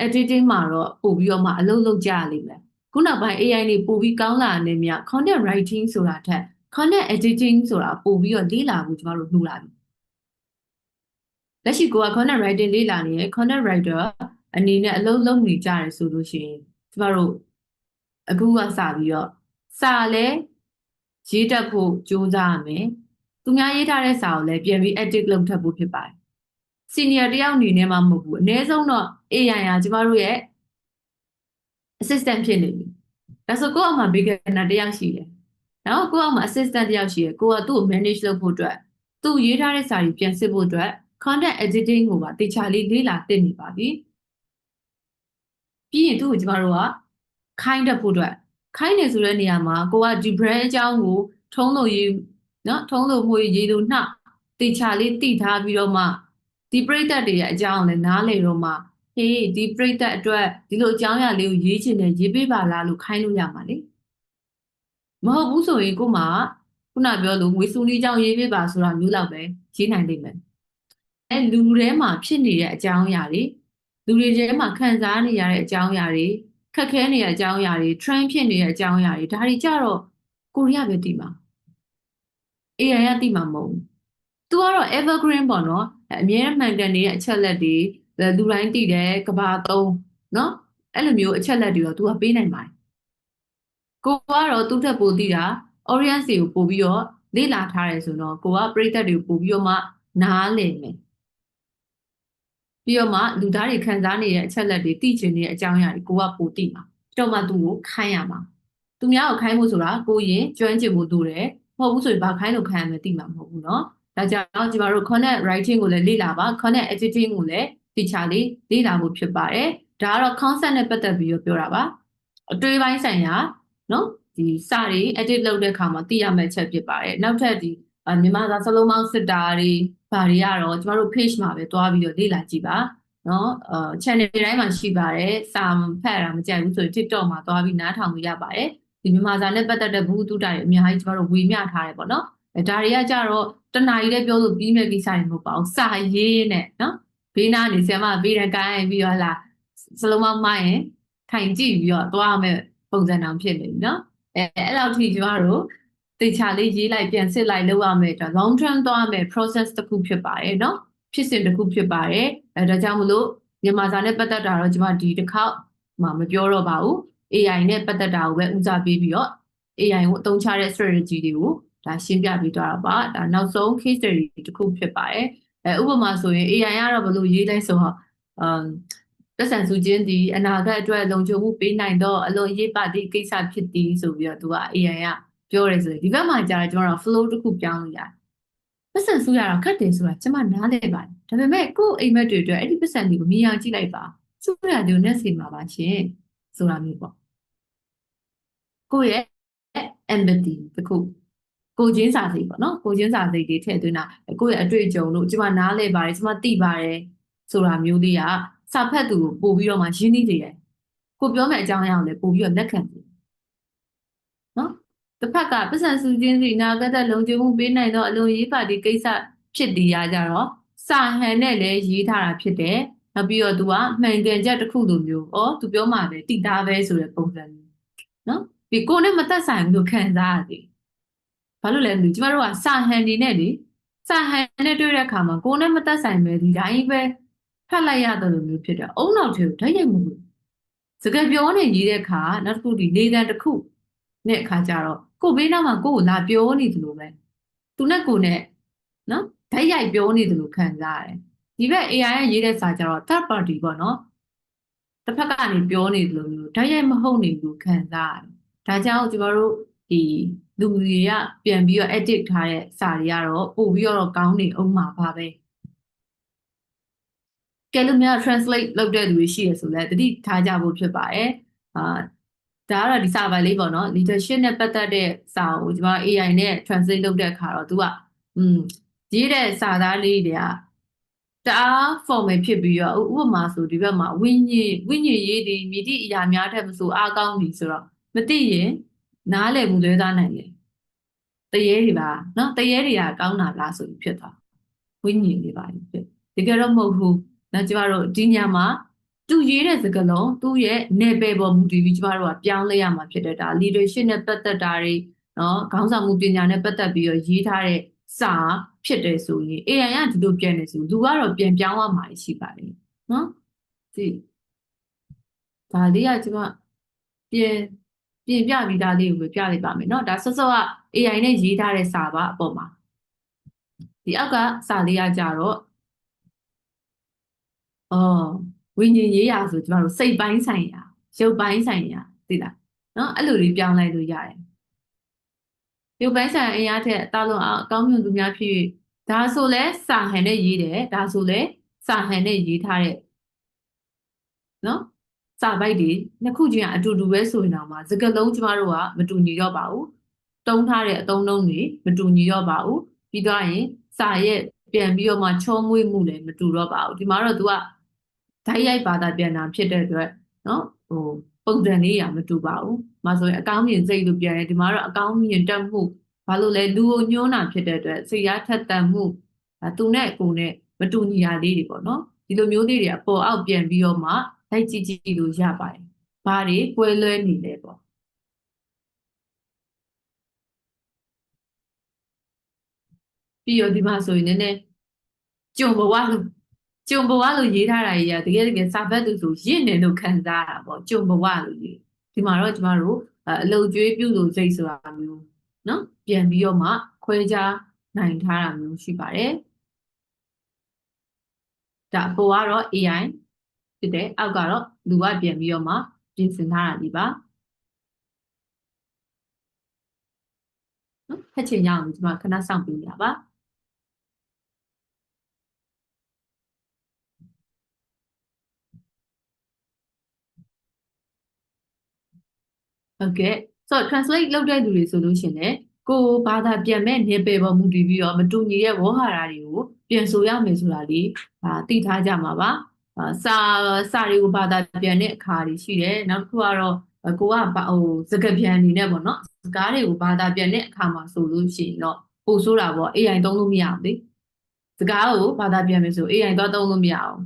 editing မှာတော့ပို့ပြီးတော့မှအလုပ်လုပ်ကြရလိမ့်မယ်ခုနောက်ပိုင်း AI တွေပို့ပြီးကောင်းလာတဲ့မြတ် content writing ဆိုတာထက် content editing ဆိုတာပို့ပြီးတော့လေ့လာဖို့ကျမတို့လိုလာပြီလက်ရှိကိုက content writing လေ့လာနေရ content writer အနေနဲ့အလုပ်လုပ်နေကြတယ်ဆိုလို့ရှိရင်ကျမတို့အခုကစပြီးတော့စာလဲရေးတတ်ဖို့ကြိုးစားရမယ်သူများရေးထားတဲ့စာကိုလည်းပြန်ပြီး edit လုပ်ထပ်ဖို့ဖြစ်ပါတယ် senior တယောက်အနေနဲ့မှမဟုတ်ဘူးအနည်းဆုံးတော့ AI ကကျမတို့ရဲ့ assistant ဖြစ်နေပြီဒါဆိုကိုယ့်အောက်မှာ beginner တယောက်ရှိတယ်နော်ကိုယ့်အောက်မှာ assistant တယောက်ရှိတယ်ကိုကသူ့ကို manage လုပ်ဖို့အတွက်သူရေးထားတဲ့စာတွေပြန်စစ်ဖို့အတွက် content editing ကိုပါတေချာလေးလေ့လာသင်နေပါပြီပြီးရင်သူ့ကိုကျမတို့ကခိုင်းတတ်ဖို့အတွက်ခိုင်းနေဆိုတဲ့နေရာမှာကိုကဒီ brand အကြောင်းကို ထုံးလို့ရေးနော်ထုံးလို့မွေရေးလို့နှတေချာလေးတိထားပြီးတော့မှဒီပြိတ္တတွေရဲ့အကြောင်းလည်းနားလေတော့မှဟေးဒီပြိတ္တအတွက်ဒီလိုအကြောင်းအရာလေးကိုရေးချင်တယ်ရေးပေးပါလားလို့ခိုင်းလို့ရမှာလေမဟုတ်ဘူးဆိုရင်ကိုမှခုနပြောလို့ငွေစုလေးကြောင်းရေးပေးပါဆိုတာမျိုးလောက်ပဲရေးနိုင်လိမ့်မယ်လူထဲမှာဖြစ်နေတဲ့အကြောင်းအရာတွေလူတွေထဲမှာခံစားနေရတဲ့အကြောင်းအရာတွေခက်ခဲနေတဲ့အကြောင်းအရာတွေ trend ဖြစ်နေတဲ့အကြောင်းအရာတွေဒါတွေကြတော့ကိုရီးယားပဲတည်မှာ AI ကတည်မှာမဟုတ်ဘူးသူကတော့ evergreen ပေါ့နော်အမြဲမှန်ကန်နေတဲ့အချက်လက်တွေလူတိုင်းတည်တယ်ကဘာသုံးနော်အဲ့လိုမျိုးအချက်လက်တွေတော့သူကပေးနိုင်ပါတယ်ကိုကတော့သူ့ထက်ပိုတည်တာ audience တွေကိုပို့ပြီးတော့လေ့လာထားတယ်ဆိုတော့ကိုကပရိသတ်တွေကိုပို့ပြီးတော့မှနားလည်မယ်ပြီးတော့မှလူသားတွေခံစားနေတဲ့အချက်လက်တွေသိချင်တဲ့အကြောင်းအရာတွေကိုကပိုသိမှာတော့မှသူ့ကိုခိုင်းရမှာသူများကိုခိုင်းဖို့ဆိုတာကိုရင်ကျွမ်းကျင်ဖို့လိုတယ်မဟုတ်ဘူးဆိုရင်ဘာခိုင်းလို့ခိုင်းရမယ်သိမှာမဟုတ်ဘူးเนาะဒါကြောင့်ကျမတို့ content writing ကိုလည်းလေ့လာပါ content editing ကိုလည်းသိချာလေးလေ့လာဖို့ဖြစ်ပါတယ်ဒါကတော့ concept နဲ့ပတ်သက်ပြီးတော့ပြောတာပါအတွေးပိုင်းဆိုင်ရာเนาะဒီစာတွေ edit လုပ်တဲ့အခါမှာသိရမယ့်ချက်ဖြစ်ပါတယ်နောက်ထပ်ဒီမြန်မာစာစလုံးပေါင်းစစ်တာတွေဘာတွေကတော့ကျမတို့ page မှာပဲတွားပြီးတော့လေ့လာကြည့်ပါเนาะchannel တိုင်းမှာရှိပါတယ်စာဖတ်တာမကြိုက်ဘူးဆိုရင် TikTok မှာတွားပြီးနားထောင်လို့ရပါတယ်ဒီမြန်မာစာနဲ့ပတ်သက်တဲ့ဘူးတူတာတွေအများကြီးကျမတို့ဝေမျှထားတယ်ပေါ့နော်ဒါတွေကကြတော့တနားကြီးလည်းပြောလို့ပြီးမဲ့ကိစ္စတွေမဟုတ်ပါဘူးစာရေးနဲ့နော်ဘေးနားနေဆရာမဘေးတန်းကိုင်းပြီးတော့လာစလုံးမမရင်ထိုင်ကြည့်ပြီးတော့သွားမယ်ပုံစံတောင်ဖြစ်နေပြီနော်အဲ့လောက်ထိကျမတို့တေချာလေးရေးလိုက်ပြန်စစ်လိုက်လုပ်ရမယ်ဒါ long term သွားမယ် process တစ်ခုဖြစ်ပါတယ်နော်ဖြစ်စဉ်တစ်ခုဖြစ်ပါတယ်ဒါကြောင့်မလို့မြန်မာစာနဲ့ပတ်သက်တာတော့ကျမဒီတစ်ခေါက်မှမပြောတော့ပါဘူးAI နဲ့ပတ်သက်တာကိုပဲဦးစားပေးပြီးတော့ AI ကိုအသုံးချတဲ့ strategy တွေကိုဒါရှင်းပြပေးသွားတာပါဒါနောက်ဆုံး case study တစ်ခုဖြစ်ပါတယ်ဥပမာဆိုရင် AI ကတော့ဘယ်လိုရေးလဲဆိုတော့သက်ဆိုင်စုချင်းဒီအနာဂတ်အတွက်လုံခြုံမှုပေးနိုင်တော့အလွန်ရေးပါသည့်ကိစ္စဖြစ်သည်ဆိုပြီးတော့သူက AI ကပြောရဲဆိုရင်ဒီဘက်မှာကြာတော့ကျွန်တော် flow တစ်ခုပြောင်းလို့ရတယ်သက်ဆိုင်စုရတော့ခက်တယ်ဆိုတာကျွန်မနားလည်ပါတယ်ဒါပေမဲ့ကိုယ့်အိမ်မက်တွေအတွက်အဲ့ဒီသက်ဆိုင်တွေကိုမြင်အောင်ကြည့်လိုက်ပါစုရတဲ့နဲ့စီမှာပါရှင်ဆိုတာမျိုးပေါ့ကိုယ့်ရဲ့ empathy တခုကိုချင်းစာစိတ်ပေါ့နော်ကိုချင်းစာစိတ်တွေထည့်သွင်းတာကိုယ့်ရဲ့အတွေ့အကြုံတို့ကျွန်မနားလဲပါတယ်ကျွန်မသိပါတယ်ဆိုတာမျိုးလေးကစာဖတ်သူကိုပို့ပြီးတော့မှရင်းနှီးနေတယ်ကိုပြောမယ့်အကြောင်းအရာကိုလည်းပို့ပြီးတော့လက်ခံတယ်နော်တစ်ဖက်ကပတ်စံစုချင်းစီနာဂတ်လုံခြုံမှုပေးနိုင်တော့အလုံးရေးပါဒီကိစ္စဖြစ်တည်ရကြတော့စာဟန်နဲ့လည်းရေးထားတာဖြစ်တယ်နောက်ပြီးတော့သူကမှန်ကန်ချက်တစ်ခုလိုမျိုးသူပြောမှပဲတိသားပဲဆိုတဲ့ပုံစံမျိုးနော်ဒီကိုနဲ့မသက်ဆိုင်ဘူးလို့ခံစားရတယ်ဘာလို့လဲမသိကျမတို့ကစာဟန်တွေနဲ့လေစာဟန်နဲ့တွေ့တဲ့အခါမှာကိုနဲ့မသက်ဆိုင်ပဲဒီတိုင်းပဲဖတ်လိုက်ရတယ်လို့မျိုးဖြစ်တယ်အုံနောက်ထဲကိုဓာတ်ရိုက်မှုစကားပြောနေကြီးတဲ့အခါနောက်တစ်ခုဒီလေသံတစ်ခုနဲ့အခါကျတော့ကိုဘေးနောက်မှာကိုကိုလာပြောနေတယ်လို့ပဲသူနဲ့ကိုနဲ့နော်ဓာတ်ရိုက်ပြောနေတယ်လို့ခံစားရတယ်ဒီဘက် AI ရဲ့ရေးတဲ့စာကျတော့ third party ပေါ့နော်တစ်ဖက်ကနေပြောနေတယ်လို့မျိုးဓာတ်ရိုက်မဟုတ်နေဘူးခံစားရတယ်ဒါကြောင့်ကျမတို့ဒီလူတွေကပြန်ပြီးတော့ edit ထားတဲ့စာတွေကတော့ပို့ပြီးတော့ကောင်းနေအောင်မှာပါပဲကဲလို့များ translate လုပ်တဲ့လူတွေရှိရဆိုလဲတတိထားကြဖို့ဖြစ်ပါတယ်ဒါကတော့ဒီစာပိုင်းလေးပေါ့နော် leadership နဲ့ပတ်သက်တဲ့စာကိုကျမ AI နဲ့ translate လုပ်တဲ့အခါတော့သူကရေးတဲ့စာသားလေးတွေကတအား formal ဖြစ်ပြီးတော့ဥပမာဆိုဒီဘက်မှာဝိညာဉ်ရေးဒီမြည်သည့်အရာများထက်မဆိုအားကောင်းပြီဆိုတော့မသိရင်နားလည်မှုလွဲသားနိုင်တယ်တရေတွေပါနော်တရေတွေကကောင်းတာလားဆိုပြီးဖြစ်သွားဝိညာဉ်တွေပါဖြစ်တကယ်တော့မဟုတ်ဘူးနော်ကျမတို့ဒီညမှာသူရေးတဲ့စကားလုံးသူ့ရဲ့နယ်ပယ်ပေါ်မူတည်ပြီးကျမတို့ကပြောင်းလဲရမှာဖြစ်တဲ့ဒါ leadership နဲ့ပတ်သက်တာတွေနော်ခေါင်းဆောင်မှုပညာနဲ့ပတ်သက်ပြီးတော့ရေးထားတဲ့စာဖြစ်တယ်ဆိုရင် AI ကဒီလိုပြန်နေဆိုလူကတော့ပြန်ပြောင်းရမှာရှိပါတယ်နော်ဒီဒါလေးကကျမပြင်ပြပြီးသားလေးကိုပဲပြလိုက်ပါမယ်เนาะဒါစောစောက AI နဲ့ရေးထားတဲ့စာပါအပေါ်မှာဒီအောက်ကစာလေးကကြတော့ဝိညာဉ်ရေးရာဆိုကျမတို့စိတ်ပိုင်းဆိုင်ရာရုပ်ပိုင်းဆိုင်ရာသိလားเนาะအဲ့လိုလေးပြောင်းလိုက်လို့ရတယ်ရုပ်ပိုင်းဆိုင်ရာအင်အားထက်အတောက်လုံးအကောင်းမြတ်သူများဖြစ်ဒါဆိုလဲစာဟန်နဲ့ရေးတယ်ဒါဆိုလဲစာဟန်နဲ့ရေးထားတဲ့เนาะစာပိုက်တွေနှစ်ခုချင်းအတူတူပဲဆိုရင်တော့စကားလုံးကျမတို့ကမတူညီတော့ပါဘူး တုံးထားတဲ့အသုံးနှုန်းတွေမတူညီတော့ပါဘူးပြီးတော့ရင်စာရဲ့ပြန်ပြီးတော့မှချောမွေ့မှုလည်းမတူတော့ပါဘူးဒီမှာတော့ तू ကဓာတ်ရိုက်ဘာသာပြန်တာဖြစ်တဲ့အတွက်နော်ပုံစံလေးရမတူပါဘူး။မဆိုရင်အကောင်းမြင်စိတ်လို့ပြန်တယ်ဒီမှာတော့အကောင်းမြင်တတ်မှုဘာလို့လဲလူကိုညှိုးတာဖြစ်တဲ့အတွက်စိတ်အားထက်သန်မှုသူနဲ့ကိုယ်နဲ့မတူညီတာလေးတွေပေါ့နော်ဒီလိုမျိုးလေးတွေအပေါ်အောက်ပြန်ပြီးတော့မှလိုက်ကြည့်လို့ရပါတယ်။ဘာတွေကွဲလွဲနေလဲပေါ့ပြီးတော့ဒီမှာဆိုရင်နည်းနည်းကြုံဘဝလို့ရေးထားတာကြီးကတကယ်စာဖတ်သူဆိုရင့်တယ်လို့ခံစားရတာပေါ့ကြုံဘဝလို့ရေးဒီမှာတော့ကျမတို့အလုတ်ကျွေးပြုလို့စိတ်ဆိုတာမျိုးနော်ပြန်ပြီးတော့မှခွဲခြားနိုင်ထားတာမျိုးရှိပါတယ်ဒါအပေါ်ကတော့ AI ဖြစ်တယ်အောက်ကတော့လူကပြန်ပြီးတော့မှပြင်ဆင်ထားတာဒီပါနော်ဖတ်ချင်ရအောင်ဒီမှာခဏစောင့်ပေးရပါဟုတ်ကဲ့ဆိုတော့ translate လုပ်တဲ့လူတွေဆိုလို့ရှိရင်ကိုဘာသာပြန်မဲ့နေပယ်ပေါ်မူတည်ပြီးတော့မတူညီတဲ့ဝေါ်ဟာရတွေကိုပြန်ဆိုရမယ်ဆိုတာလေးသိထားကြမှာပါစာတွေကိုဘာသာပြန်တဲ့အခါတွေရှိတယ်နောက်တစ်ခုကတော့ကိုကစကားပြန်အနေနဲ့ပေါ့နော်စကားတွေကိုဘာသာပြန်တဲ့အခါမှာဆိုလို့ရှိရင်တော့ပို့ဆိုတာပေါ့ AI သုံးလို့မရဘူးလေစကားကိုဘာသာပြန်မယ်ဆို AI တော့သုံးလို့မရအောင်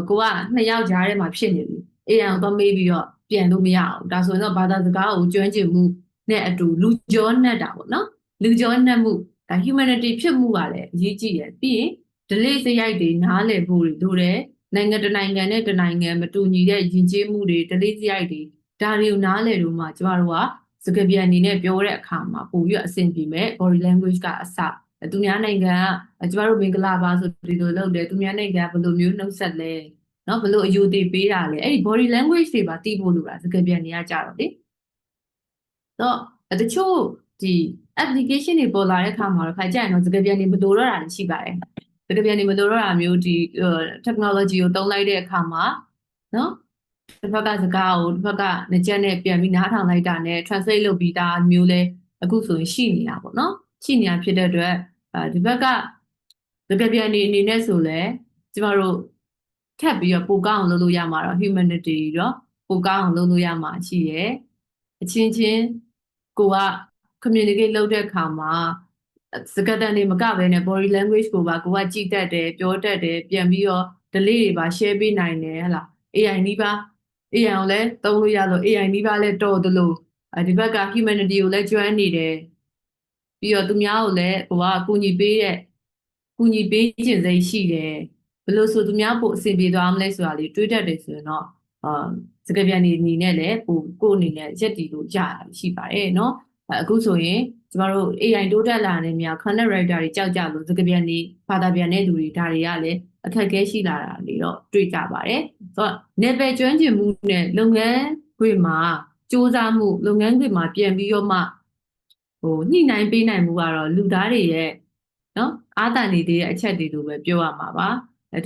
ကိုက2ယောက်ကြားထဲမှာဖြစ်နေပြီ AI ကိုတော့မေးပြီးတော့ပြန်လို့မရအောင်ဒါဆိုရင်တော့ဘာသာစကားကိုကျွမ်းကျင်မှုနဲ့အတူလူကြောနှက်တာပေါ့နော်လူကြောနှက်မှုဒါ humanity ဖြစ်မှုပါလေအရေးကြီးတယ်ပြီးရင် delay စရိုက်တွေနားလည်ဖို့တွေတို့တယ်နိုင်ငံတစ်နိုင်ငံနဲ့တစ်နိုင်ငံမတူညီတဲ့ယဉ်ကျေးမှုတွေ delay စရိုက်တွေဒါတွေကိုနားလည်လို့မှကျမတို့ကစကားပြန်အနေနဲ့ပြောတဲ့အခါမှာပို့ပြီးအဆင်ပြေမဲ့ body language ကအစသူများနိုင်ငံကကျမတို့မင်္ဂလာပါဆိုဒီလိုလုပ်တယ်သူများနိုင်ငံကဘယ်လိုမျိုးနှုတ်ဆက်လဲနော်ဘယ်လိုအယူတည်ပေးတာလဲအဲ့ဒီ body language တွေပါသိဖို့လိုတာစကားပြန်နေရကြတော့လေတော့တချို့ဒီ application တွေပေါ်လာတဲ့အခါမှာတော့ခါကြရင်တော့စကားပြန်နေမလိုတော့တာရှိပါတယ်စကားပြန်နေမလိုတော့တာမျိုးဒီ technology ကိုသုံးလိုက်တဲ့အခါမှာနော်တစ်ဖက်ကစကားကိုတစ်ဖက်ကငကြက်နဲ့ပြန်ပြီးနားထောင်လိုက်တာနဲ့ translate လုပ်ပြီးသားမျိုးလဲအခုဆိုရင်ရှိနေတာပေါ့နော်ရှိနေတာဖြစ်တဲ့အတွက်ဒီဘက်ကစကားပြန်နေအနေနဲ့ဆိုလဲကျမတို့ထပ်ပြီးတော့ပိုကောင်းအောင်လုပ်လို့ရမှာတော့ humanity တော့ပိုကောင်းအောင်လုပ်လို့ရမှာရှိရဲ့အချင်းချင်းကိုက communicate လုပ်တဲ့အခါမှာစကားတန်တွေမကဘဲနဲ့ body language ကိုပါကိုကကြည့်တတ်တယ်ပြောတတ်တယ်ပြန်ပြီးတော့ delay တွေပါ share ပေးနိုင်တယ်ဟလား AI နီးပါး AI ကိုလည်းသုံးလို့ရလို့ AI နီးပါးလည်းတော်သလိုဒီဘက်က humanity ကိုလည်းကျွမ်းနေတယ်ပြီးတော့သူများကိုလည်းကိုကကူညီပေးခြင်းစိတ်ရှိတယ်ဘယ်လိုဆိုသူများပို့အဆင်ပြေသွားမလဲဆိုတာလေးတွေးတတ်တယ်ဆိုရင်တော့စကားပြန်နေအနေနဲ့လည်းကိုအနေနဲ့ရက်တည်လို့ရတာရှိပါတယ်เนาะအခုဆိုရင်ကျမတို့ AI တိုးတက်လာတဲ့များ content writer တွေကြောက်ကြလို့စကားပြန်နေဘာသာပြန်တဲ့လူတွေဒါတွေကလည်းအခက်အခဲရှိလာတာတွေတော့တွေ့ကြပါတယ်ဆိုတော့နယ်ပယ်ကျွမ်းကျင်မှုနဲ့လုပ်ငန်းခွင်မှာစူးစမ်းမှုလုပ်ငန်းခွင်မှာပြန်ပြီးတော့မှညှိနှိုင်းပေးနိုင်မှုကတော့လူသားတွေရဲ့နော်အားတန်နေတဲ့အချက်တွေလိုပဲပြောရမှာပါ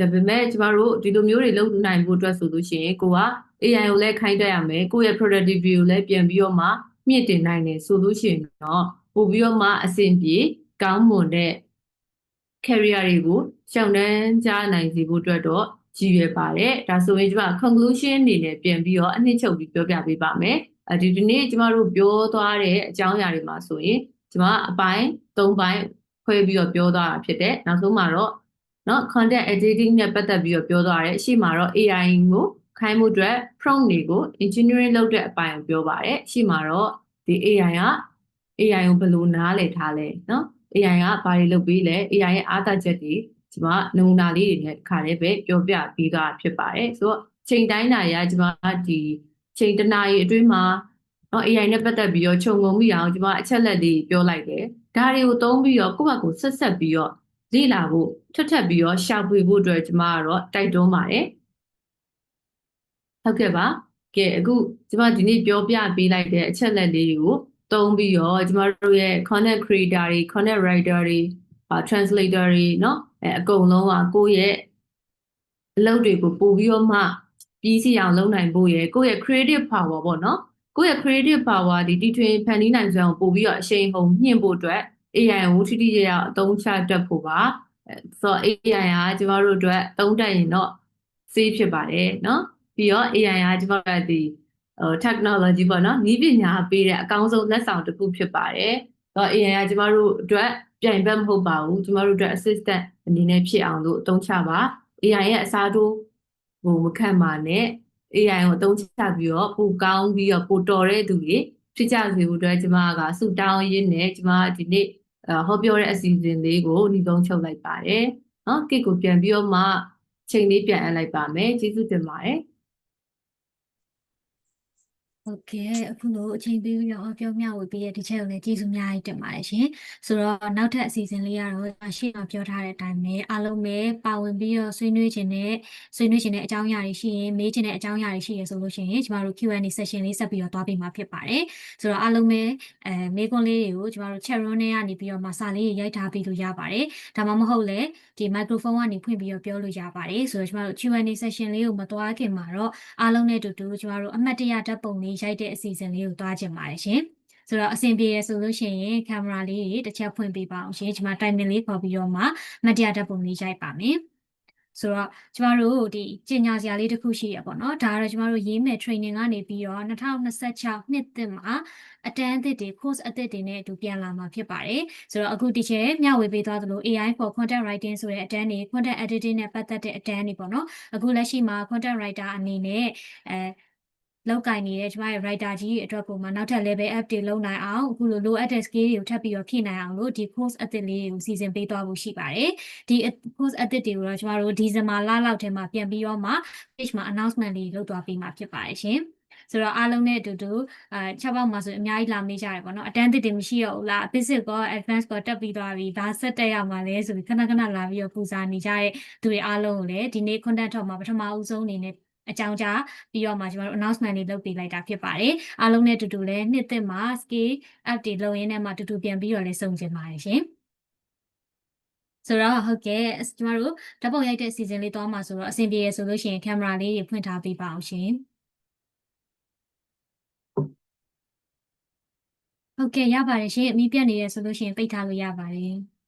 ဒါပေမဲ့ကျမတို့ဒီလိုမျိုးတွေလုပ်နိုင်ဖို့အတွက်ဆိုလို့ရှိရင်ကိုက AI ကိုလည်းခိုင်းတတ်ရမယ်ကိုယ့်ရဲ့ productivity ကိုလည်းပြန်ပြီးတော့မှမြင့်တင်နိုင်တယ်ဆိုလို့ရှိရင်တော့ပို့ပြီးတော့မှအဆင်ပြေကောင်းမွန်တဲ့ career တွေကိုရှောင်တန်းကြနိုင်စေဖို့အတွက်တော့ရည်ရွယ်ပါတယ်ဒါဆိုရင်ကျမ conclusion အနေနဲ့ပြန်ပြီးတော့အနှစ်ချုပ်ပြီးပြောပြပေးပါမယ်ဒီနေ့ကျမတို့ပြောသွားတဲ့အကြောင်းအရာတွေမှာဆိုရင်ကျမအပိုင်း၃ပိုင်းခွဲပြီးတော့ပြောသွားတာဖြစ်တယ်နောက်ဆုံးမှာတော့နော် content editing နဲ့ပတ်သက်ပြီးတော့ပြောသွားတယ်အရှိမှာတော့ AI ကိုခိုင်းမှုအတွက် prompt တွေကို engineering လုပ်တဲ့အပိုင်းကိုပြောပါတယ်အရှိမှာတော့ဒီ AI ကိုဘယ်လိုနားလည်ထားလဲနော် AI ကဘာတွေလုပ်ပေးလဲ AI ရဲ့အားသာချက်တွေဒီမှာနမူနာလေးတွေနဲ့ခါလေးပဲပြောပြပြီးသားဖြစ်ပါတယ်ဆိုတော့ချိန်တိုင်းတာရဒီမှာဒီချိန်တနာရီအတွင်းမှာနော် AI နဲ့ပတ်သက်ပြီးတော့ခြုံငုံမိအောင်ဒီမှာအချက်လက်လေးပြောလိုက်တယ်ဒါတွေကိုသုံးပြီးတော့ကိုယ့်ဘက်ကိုဆက်ပြီးတော့လေ့လာဖို့ထပ်ပြီးတော့ရှာဖွေဖို့အတွက်ဒီမှာကတော့တိုက်တွန်းပါတယ်ဟုတ်ကဲ့ပါကဲအခုဒီမှာဒီနေ့ပြောပြပေးလိုက်တဲ့အချက်လက်လေးတွေကိုသုံးပြီးတော့ကျမတို့ရဲ့ content creator တွေ content writer တွေtranslator တွေเนาะအကုန်လုံးကကိုယ့်ရဲ့အလုပ်တွေကိုပို့ပြီးတော့မှပြီးစီအောင်လုပ်နိုင်ဖို့ရယ်ကိုယ့်ရဲ့ creative power ပေါ့เนาะ ကိုယ့်ရဲ့ creative power ဒီတီထွင်ဖန်တီးနိုင်စွမ်းကိုပို့ပြီးတော့အရှိန်ဟုန်မြင့်ဖို့အတွက် AI ကိုထိထိရောက်အသုံးချတတ်ဖို့ပါဆိုတော့ AI ကကျမတို့အတွက်သုံးတတ်ရင်တော့စေးဖြစ်ပါတယ်เนาะပြီးတော့ AI ကကျမတို့ဒီtechnology ပေါ့နော်နည်းပညာပေးတဲ့အကောင်းဆုံးလက်ဆောင်တစ်ခုဖြစ်ပါတယ်တော့ AI ကကျမတို့အတွက်ပြိုင်ဘက်မဟုတ်ပါဘူးကျမတို့အတွက် assistant အနေနဲ့ဖြစ်အောင်လို့အသုံးချပါ AI ရဲ့အစားထိုးမခံပါနဲ့ AI ကိုအသုံးချပြီးတော့ပိုကောင်းပြီးတော့ပိုတော်တဲ့သူတွေဖြစ်ကြစေဖို့အတွက်ကျမကဆုတောင်းရင်းနဲ့ကျမဒီနေ့ဟောပြောတဲ့အစီအစဉ်လေးကိုညီကုန်းချုပ်လိုက်ပါတယ်เนาะကိတ်ကိုပြန်ပြီးတော့မှချိန်လေးပြန်အပ်လိုက်ပါမယ်ကျေးဇူးတင်ပါတယ်ဟုတ်ကဲ့အခုလိုအချိန်ပေးပြီးတော့ပြောမျှဝေပေးတဲ့ဒီချက်ကိုလည်းကျေးဇူးများကြီးတင်ပါတယ်ရှင်ဆိုတော့နောက်ထပ်အစီအစဉ်လေးကတော့ရှေ့မှာပြောထားတဲ့အတိုင်းပဲအားလုံးပဲပါဝင်ပြီးတော့ဆွေးနွေးခြင်းတဲ့အကြောင်းအရာတွေရှိရင်မေးခြင်းတဲ့အကြောင်းအရာတွေရှိရဆိုလို့ရှိရင်ကျမတို့ Q&A session လေးဆက်ပြီးတော့တွားပေးမှာဖြစ်ပါတယ်ဆိုတော့အားလုံးပဲမေးခွန်းလေးတွေကိုကျမတို့ chat room ထဲကနေပြီးတော့စာလေးရိုက်ထားပြီးလို့ရပါတယ်ဒါမှမဟုတ်လည်းဒီ microphone ကနေဖွင့်ပြီးတော့ပြောလို့ရပါတယ်ဆိုတော့ကျမတို့ Q&A session လေးကိုမတွားခင်မှာတော့အားလုံးနဲ့အတူတူကျမတို့အမှတ်တရဓာတ်ပုံလေးရိုက်တဲ့အစီအစဉ်လေးကိုတွားကြပါတယ်ရှင်ဆိုတော့အဆင်ပြေရဆိုလို့ရှိရင်ကင်မရာလေးတစ်ချက်ဖွင့်ပေးပါအောင်ရှင်ကျမတိုင်ပင်လေးခေါ်ပြီးတော့မှအမှတ်တရဓာတ်ပုံလေးရိုက်ပါမယ်ဆိုတော့ကျမတို့ဒီကျင်ညာစရာလေးတစ်ခုရှိရပေါ့နော်ဒါကတော့ကျမတို့ရေးမယ် training ကနေပြီးတော့2026နှစ်သစ်မှာအတန်းအသစ်တွေ course အသစ်တွေနဲ့အတူပြန်လာမှာဖြစ်ပါတယ်ဆိုတော့အခုဒီချက်မျှဝေပေးသွားသလို AI for content writing ဆိုတဲ့အတန်းတွေ content editing နဲ့ပတ်သက်တဲ့အတန်းတွေပေါ့နော်အခုလက်ရှိမှာ content writer အနေနဲ့လောက်ကင်နေတဲ့ကျမရဲ့ writer ကြီးတွေအတွက်ကိုမှနောက်ထပ် level up တွေလုပ်နိုင်အောင်အခုလိုလိုအပ်တဲ့ skill တွေကိုထပ်ပြီးတော့ဖြည့်နိုင်အောင်လို့ဒီ course အသစ်လေးတွေကိုစီစဉ်ပေးသွားဖို့ရှိပါတယ်ဒီ course အသစ်တွေကိုတော့ကျမတို့ဒီဇင်ဘာလလောက်ထဲမှာပြန်ပြီးတော့မှ page မှာ announcement လေးလုပ်သွားပေးမှာဖြစ်ပါတယ်ရှင်ဆိုတော့အားလုံးနဲ့အတူတူချက်ပေါက်မှာဆိုအများကြီးလာမေးကြတယ်ပေါ့နော်အတန်းတစ်တွေမရှိတော့ဘူးလား basic ကော advanced ကောတက်ပြီးသွားပြီဒါဆက်တက်ရမှာလဲဆိုပြီးခဏခဏလာပြီးတော့ပူဇာနေကြတဲ့သူတွေအားလုံးကိုလည်းဒီနေ့ content talk မှာပထမဦးဆုံးအနေနဲ့အကြောင်းကြားပြီးတော့မှကျမတို့ announcement လေးလုပ်ပေးလိုက်တာဖြစ်ပါတယ်အားလုံးနဲ့အတူတူလည်းနှစ်သက်မှာ skill up တွေလုပ်ရင်းနဲ့မှတူတူပြန်ပြီးတော့လည်းစုံကျင်ပါတယ်ရှင်ဆိုတော့ဟုတ်ကဲ့ကျမတို့ဓာတ်ပုံရိုက်တဲ့အစီအစဉ်လေးသွားမှာဆိုတော့အဆင်ပြေရဆိုလို့ရှိရင်ကင်မရာလေးတွေဖွင့်ထားပေးပါအောင်ရှင်ဟုတ်ကဲ့ရပါတယ်ရှင်အမီးပြတ်နေရဆိုလို့ရှိရင်ပိတ်ထားလို့ရပါတယ်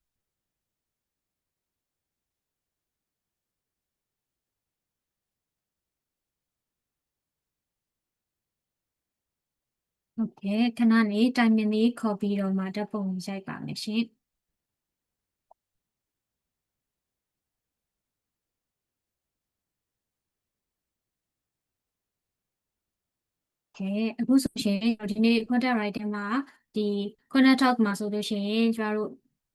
ဟုတ်ကဲ့ခဏလေးတိုင်မင်လေးခေါ်ပြီးတော့မှဓာတ်ပုံရိုက်ပါမယ်ရှင်ကဲအခုဆိုရှင်ဒီနေ့ content writing မှာဒီ content talk မှာဆိုလို့ရှိရင်ကျမတို့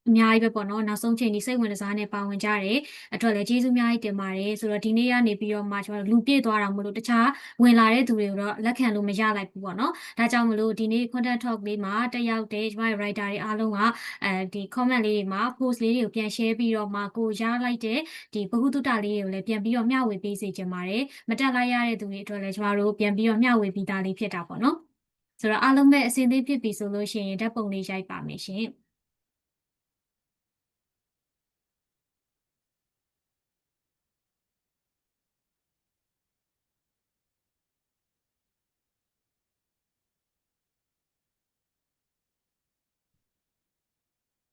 အများကြီးပဲပေါ့နော်နောက်ဆုံးချိန်ဒီစိတ်ဝင်စားနဲ့ပါဝင်ကြတယ်အတွက်လည်းကျေးဇူးအများကြီးတင်ပါတယ်ဆိုတော့ဒီနေ့ကနေပြီးတော့မှကျမတို့လူပြည့်သွားတာမလို့တခြားဝင်လာတဲ့သူတွေကိုတော့လက်ခံလို့မရလိုက်ဘူးပေါ့နော်ဒါကြောင့်မလို့ဒီနေ့ content talk လေးမှာတက်ရောက်တဲ့ကျမရဲ့ writer တွေအားလုံးကဒီ comment လေးတွေမှာ post လေးတွေကိုပြန် share ပြီးတော့မှကိုရလိုက်တဲ့ဒီဗဟုသုတလေးတွေကိုလည်းပြန်ပြီးတော့မျှဝေပေးစေချင်ပါတယ်မတက်လိုက်ရတဲ့သူတွေအတွက်လည်းကျမတို့ပြန်ပြီးတော့မျှဝေပြီးသားလေးဖြစ်တာပေါ့နော်ဆိုတော့အားလုံးပဲအဆင်သင့်ဖြစ်ပြီဆိုလို့ရှိရင်ဓာတ်ပုံလေးရိုက်ပါမယ်ရှင်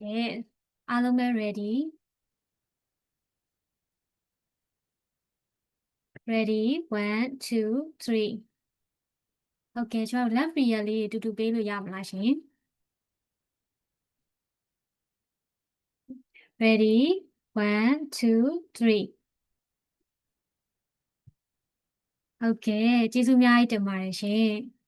ကဲအားလုံးပဲ ready ready 1 2 3ဟုတ်ကဲ့ကျွန်တော် left rear လေးတူတူပေးလို့ရမလားရှင် ready 1 2 3ဟုတ်ကဲ့ကျေးဇူးအများကြီးတင်ပါတယ်ရှင်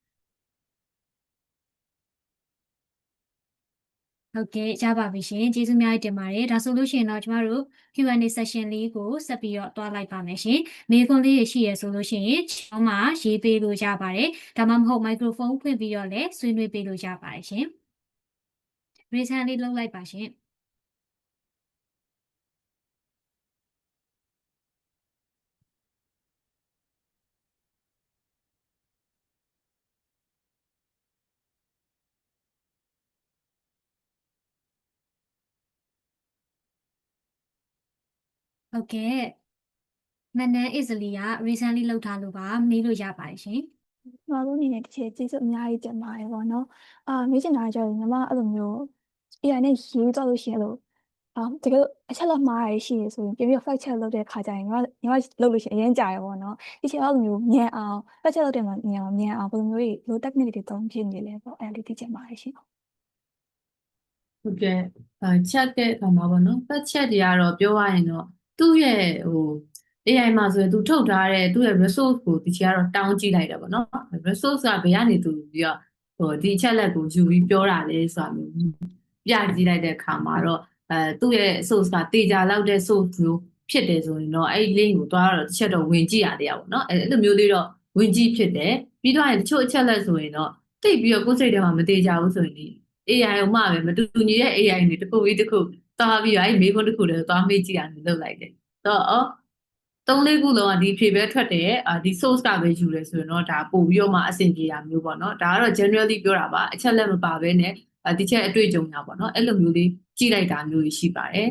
ဟုတ်ကဲ့ရပါပြီရှင်ကျေးဇူးအများကြီးတင်ပါတယ်ဒါဆိုလို့ရှိရင်တော့ကျမတို့ Q&A session လေးကိုဆက်ပြီးတော့တွားလိုက်ပါမယ်ရှင်မေးခွန်းလေးတွေရှိရဆိုလို့ရှိရင်ကျောင်းမှာရေးပေးလို့ရပါတယ်ဒါမှမဟုတ် microphone ဖွင့်ပြီးတော့လည်းဆွေးနွေးပေးလို့ရပါတယ်ရှင် raise hand လေးလုပ်လိုက်ပါရှင်ဟုတ်ကဲ့မနန်း easily က recently လောက်ထားလို့ပါမေးလို့ရပါတယ်ရှင် ကျွန်တော်တို့အနေနဲ့တစ်ချက်ကျေးဇူးအများကြီးတင်ပါတယ်ပေါ့နော်မေးချင်တာကြတော့ညီမအဲ့လိုမျိုး AI နဲ့ရေးသွားလို့ရှိရင်အဲ့လိုတကယ်လို့အချက်လက်မှားရရှိရဆိုရင်ပြန်ပြီး fact check လုပ်တဲ့ခါကျရင်ညီမလုပ်လို့ရှိရင်အရင်ကြာရပေါ့နော်ဒီချက်အဲ့လိုမျိုးမြန်အောင် fact check လုပ်တဲ့မှာမြန်အောင်ဘယ်လိုမျိုးတွေလို technique တွေသုံးဖြစ်နေလဲပေါ့အဲ့ဒါလေးသိချင်ပါတယ်ရှင်ဟုတ်ကဲ့ချက်တဲ့အခါမှာပေါ့နော်ပတ်ချက်တွေကတော့ပြောရရင်တော့သူ့ရဲ့AI မှာဆိုရင်သူထုတ်ထားတဲ့သူ့ရဲ့ resource ကိုဒီချက်ကတော့တောင်းကြည့်လိုက်တာပေါ့နော် resource ကဘယ်ကနေသူပြီးတော့ဒီချက်လက်ကိုယူပြီးပြောတာလဲဆိုတာမျိုးပြကြည့်လိုက်တဲ့အခါမှာတော့သူ့ရဲ့ source ကတေချာလောက်တဲ့ source မျိုးဖြစ်တယ်ဆိုရင်တော့အဲ့ဒီ link ကိုသွားတော့တစ်ချက်တော့ဝင်ကြည့်ရသေးရပါပေါ့နော်အဲ့လိုမျိုးလေးတော့ဝင်ကြည့်ဖြစ်တယ်ပြီးတော့တချို့အချက်လက်ဆိုရင်တော့သိပြီးတော့ကိုယ်စိတ်ထဲမှာမတေချာဘူးဆိုရင် AI ကိုမှပဲမတူညီတဲ့ AI တွေတစ်ခုပြီးတစ်ခုသွားပြီးတော့အဲ့မေးခွန်းတစ်ခုတည်းသွားမေးကြည့်တာမျိုးလုပ်လိုက်တယ်တော့3-4ခုလုံးကဒီဖြေပဲထွက်တယ်ဒီ source ကပဲယူတယ်ဆိုရင်တော့ဒါပို့ပြီးတော့မှအဆင်ပြေတာမျိုးပေါ့နော်ဒါကတော့ generally ပြောတာပါအချက်လက်မပါဘဲနဲ့ဒီချက်အတွေ့အကြုံတာပေါ့နော်အဲ့လိုမျိုးလေးကြည့်လိုက်တာမျိုးရှိပါတယ်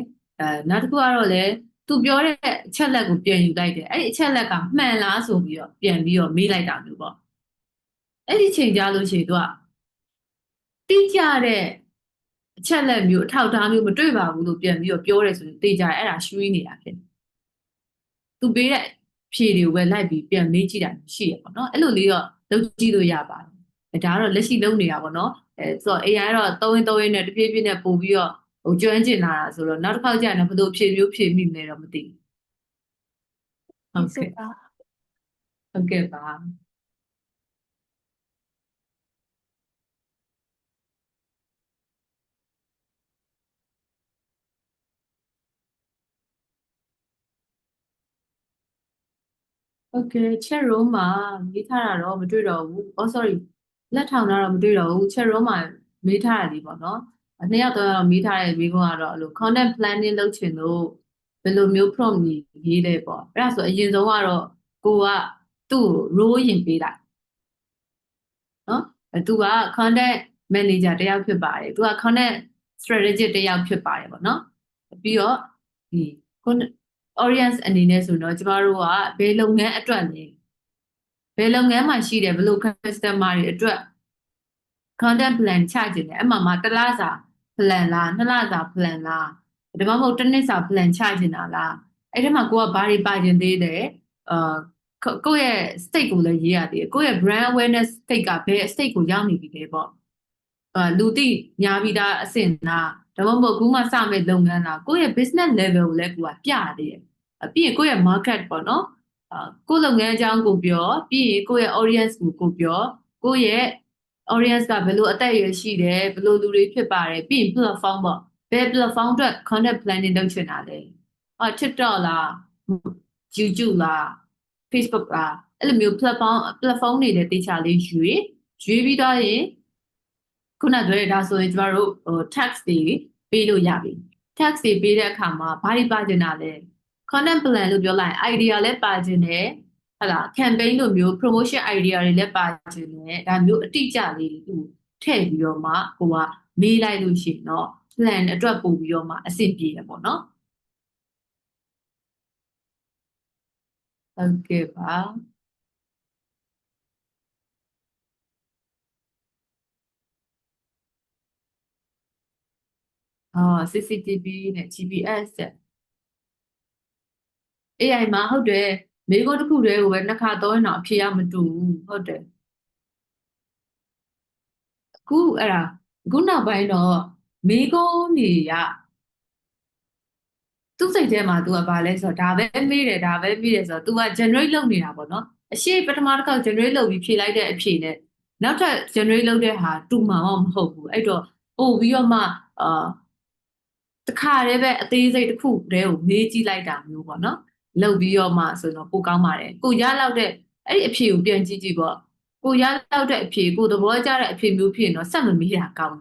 နောက်တစ်ခုကတော့လည်းသူပြောတဲ့အချက်လက်ကိုပြန်ယူလိုက်တယ်အဲ့ဒီအချက်လက်ကမှန်လားဆိုပြီးတော့ပြန်ပြီးတော့မေးလိုက်တာမျိုးပေါ့အဲ့ဒီချိန်ကြလို့ရှိရင်သူကတိကျတဲ့အချက်လက်မျိုးအထောက်အထားမျိုးမတွေ့ပါဘူးလို့ပြန်ပြီးတော့ပြောတယ်ဆိုရင်တေချာအဲ့ဒါရွှေ့နေတာဖြစ်သူပေးတဲ့ဖြေတွေကိုပဲလိုက်ပြီးပြန်မေးကြည့်တာရှိရပေါ့နော်အဲ့လိုလေးတော့လုပ်ကြည့်လို့ရပါတယ်ဒါကတော့လက်ရှိလုပ်နေတာပေါ့နော်ဆိုတော့ AI ကတော့သုံးရင်းနဲ့တဖြည်းဖြည်းနဲ့ပို့ပြီးတော့ကျွမ်းကျင်လာတာဆိုတော့နောက်တစ်ခါကျရင်ဘယ်လိုဖြေမျိုးဖြေမိမလဲတော့မသိဘူးဟုတ်ကဲ့ပါโอเค chat room မှာမေးထားတာတော့မတွေ့တော့ဘူး sorry လက်ထောင်တာတော့မတွေ့တော့ဘူး chat room မှာမေးထားတာဒီပေါ့နော်နှစ်ယောက်တော့မေးထားတဲ့မိကုန်းကတော့အဲ့လို content planning လုပ်ချင်လို့ဘယ်လိုမျိုး prompt ရေးလဲပေါ့အဲ့ဒါဆိုအရင်ဆုံးကတော့ကိုကသူ့ role ရင်ပေးလိုက်နော်သူက content manager တယောက်ဖြစ်ပါတယ်သူက content strategist တယောက်ဖြစ်ပါတယ်ပေါ့နော်ပြီးတော့ဒီ audience အနေနဲ့ဆိုတော့ကျမတို့ကဘယ်လုပ်ငန်းအတွက်လဲဘယ်လုပ်ငန်းမှာရှိတယ်ဘယ်လို customer တွေအတွက် content plan ချကြတယ်အဲ့မှာတစ်လစာ plan လားနှစ်လစာ plan လားဒါမှမဟုတ်တစ်နှစ်စာ plan ချကြတာလားအဲ့ဒီမှာကိုကဘာတွေပါကျင်သေးတယ်ကိုယ့်ရဲ့ state ကိုလည်းရေးရသေးတယ်ကိုယ့်ရဲ့ brand awareness state ကဘယ် state ကိုရောက်နေပြီလဲပေါ့လူသိများပြီးသားအဆင့်လားဒါမှမဟုတ်အခုမှစမဲ့လုပ်ငန်းလားကိုယ့်ရဲ့ business level ကိုလည်းကိုကပြရသေးတယ်ပြီးရင်ကိုယ့်ရဲ့ market ပေါ့နော်ကိုယ့်လုပ်ငန်းအကြောင်းကိုပြောပြီးရင်ကိုယ့်ရဲ့ audience ကိုပြောကိုယ့်ရဲ့ audience ကဘယ်လိုအသက်အရွယ်ရှိတယ်ဘယ်လိုလူတွေဖြစ်ပါတယ်ပြီးရင် platform ပေါ့ဘယ် platform အတွက် content planning လုပ်ချင်တာလဲ TikTok လား YouTube လား Facebook လားအဲ့လိုမျိုး platform တွေလည်းတေချာလေးရွေးပြီးတော့ရင်ခုနပြောရတာဆိုရင်ကျမတို့tax တွေပေးလို့ရပြီ tax တွေပေးတဲ့အခါမှာဘာတွေပါကျင်တာလဲ content plan လို့ပြောလိုက် idea လည်းပါကျင်တယ်ဟုတ်လား campaign လိုမျိုး promotion idea တွေလည်းပါကျင်တယ်ဒါမျိုးအတိအကျလေးတွေသူထည့်ပြီးတော့မှကိုကမေးလိုက်လို့ရှိရင်တော့ plan အတွက်ပို့ပြီးတော့မှအဆင်ပြေတယ်ပေါ့နော်ဟုတ်ကဲ့ပါCCTV နဲ့ GPS တဲ့ AI မှာဟုတ်တယ်မိကုန်းတစ်ခုတည်းကိုပဲနှစ်ခါသုံးရင်တော့အဖြေရမတူဘူးဟုတ်တယ်အခုအဲ့ဒါအခုနောက်ပိုင်းတော့မိကုန်းတွေကသူ့စိတ်ထဲမှာ तू ကဘာလဲဆိုတော့ဒါပဲမေးတယ်ဆိုတော့ तू က generate လုပ်နေတာပေါ့နော်အရှိပထမတစ်ခါ generate လုပ်ပြီးဖြေလိုက်တဲ့အဖြေနဲ့နောက်ထပ် generate လုပ်တဲ့ဟာတူမှာမဟုတ်ဘူးအဲ့တော့ပို့ပြီးတော့မှတခါတည်းပဲအသေးစိတ်တစ်ခုတည်းကိုမေးကြည့်လိုက်တာမျိုးပေါ့နော်လုပ်ပြီးတော့မှဆိုတော့ပိုကောင်းပါတယ်ကိုရလောက်တဲ့အဲ့ဒီအဖြေကိုပြန်ကြည့်ကြည့်ပေါ့ကိုရလောက်တဲ့အဖြေကိုသဘောကျတဲ့အဖြေမျိုးဖြစ်ရင်တော့ဆက်မမေးတာကောင်း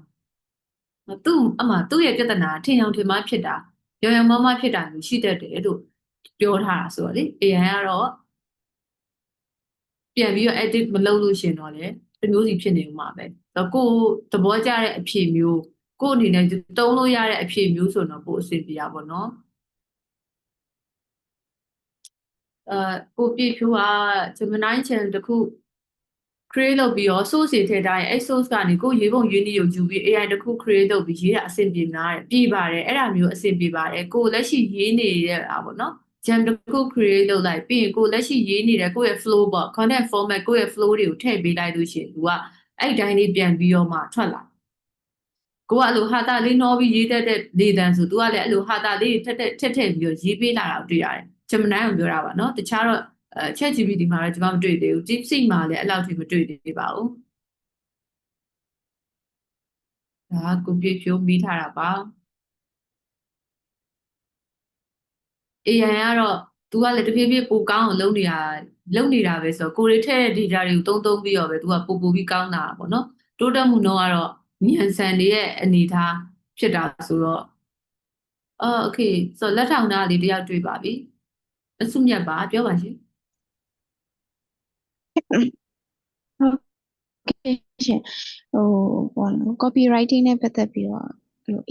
သူ့ရဲ့ပြဿနာထင်အောင်ထင်မှားဖြစ်တာရောင်ရောင်မမဖြစ်တာမျိုးရှိတတ်တယ်လို့ပြောထားတာဆိုတော့လေ AI ကတော့ပြန်ပြီးတော့ edit မလုပ်လို့ရှင်တော့လေဒီမျိုးစီဖြစ်နေမှာပဲကိုသဘောကျတဲ့အဖြေမျိုးကိုအနေနဲ့တုံးလို့ရတဲ့အဖြေမျိုးဆိုတော့ပိုအဆင်ပြေတာပေါ့နော်ကိုပြည့်ဖြူက Gemini channel တခု create လုပ်ပြီးတော့ source တွေထည့်ထားရင်အဲ့ source ကနေကိုရေးပုံရေးနည်းကိုယူပြီး AI တစ်ခု create လုပ်ပြီးရေးတာအဆင်ပြေများတယ်ပြေပါတယ်အဲ့ဒါမျိုးအဆင်ပြေပါတယ်ကိုလက်ရှိရေးနေတဲ့ပေါ့နော် jam တစ်ခု create လုပ်လိုက်ပြီးရင်ကိုလက်ရှိရေးနေတဲ့ကိုယ့်ရဲ့ flow ပေါ့ content format ကိုယ့်ရဲ့ flow တွေကိုထည့်ပေးလိုက်လို့ရှိရင် तू ကအဲ့တိုင်းလေးပြန်ပြီးတော့မှထွက်လာကိုကအဲ့လိုဟာတာလေးနှောပြီးရေးတတ်တဲ့လေတံဆို तू ကလည်းအဲ့လိုဟာတာလေးထက်ပြီးတော့ရေးပေးလာတာတွေ့ရတယ်။ Gemini ကိုပြောတာပါနော်။တခြားတော့ChatGPT မှာတော့ကျွန်မမတွေ့သေးဘူး။ DeepSeek မှာလည်းအဲ့လောက်ထိမတွေ့သေးပါဘူး။ဒါကကိုပြည့်ဖြိုးမိထားတာပါ။ AI ကတော့ तू ကလည်းတဖြည်းဖြည်းပိုကောင်းအောင်လုပ်နေတာပဲဆိုတော့ကိုယ်တွေထည့်တဲ့ data တွေကိုသုံးပြီးတော့ပဲ तू ကပိုပြီးကောင်းတာပေါ့နော်။တိုးတက်မှုနှုန်းကတော့မြန်ဆန်တွေရဲ့အနေထားဖြစ်တာဆိုတော့โอเคဆိုတော့လက်ထောင်သားလေးတယောက်တွေ့ပါပြီအစုမြတ်ပါပြောပါရှင်ဟုတ်ကဲ့ရှင်ဘောနော် copywriting နဲ့ပတ်သက်ပြီးတော့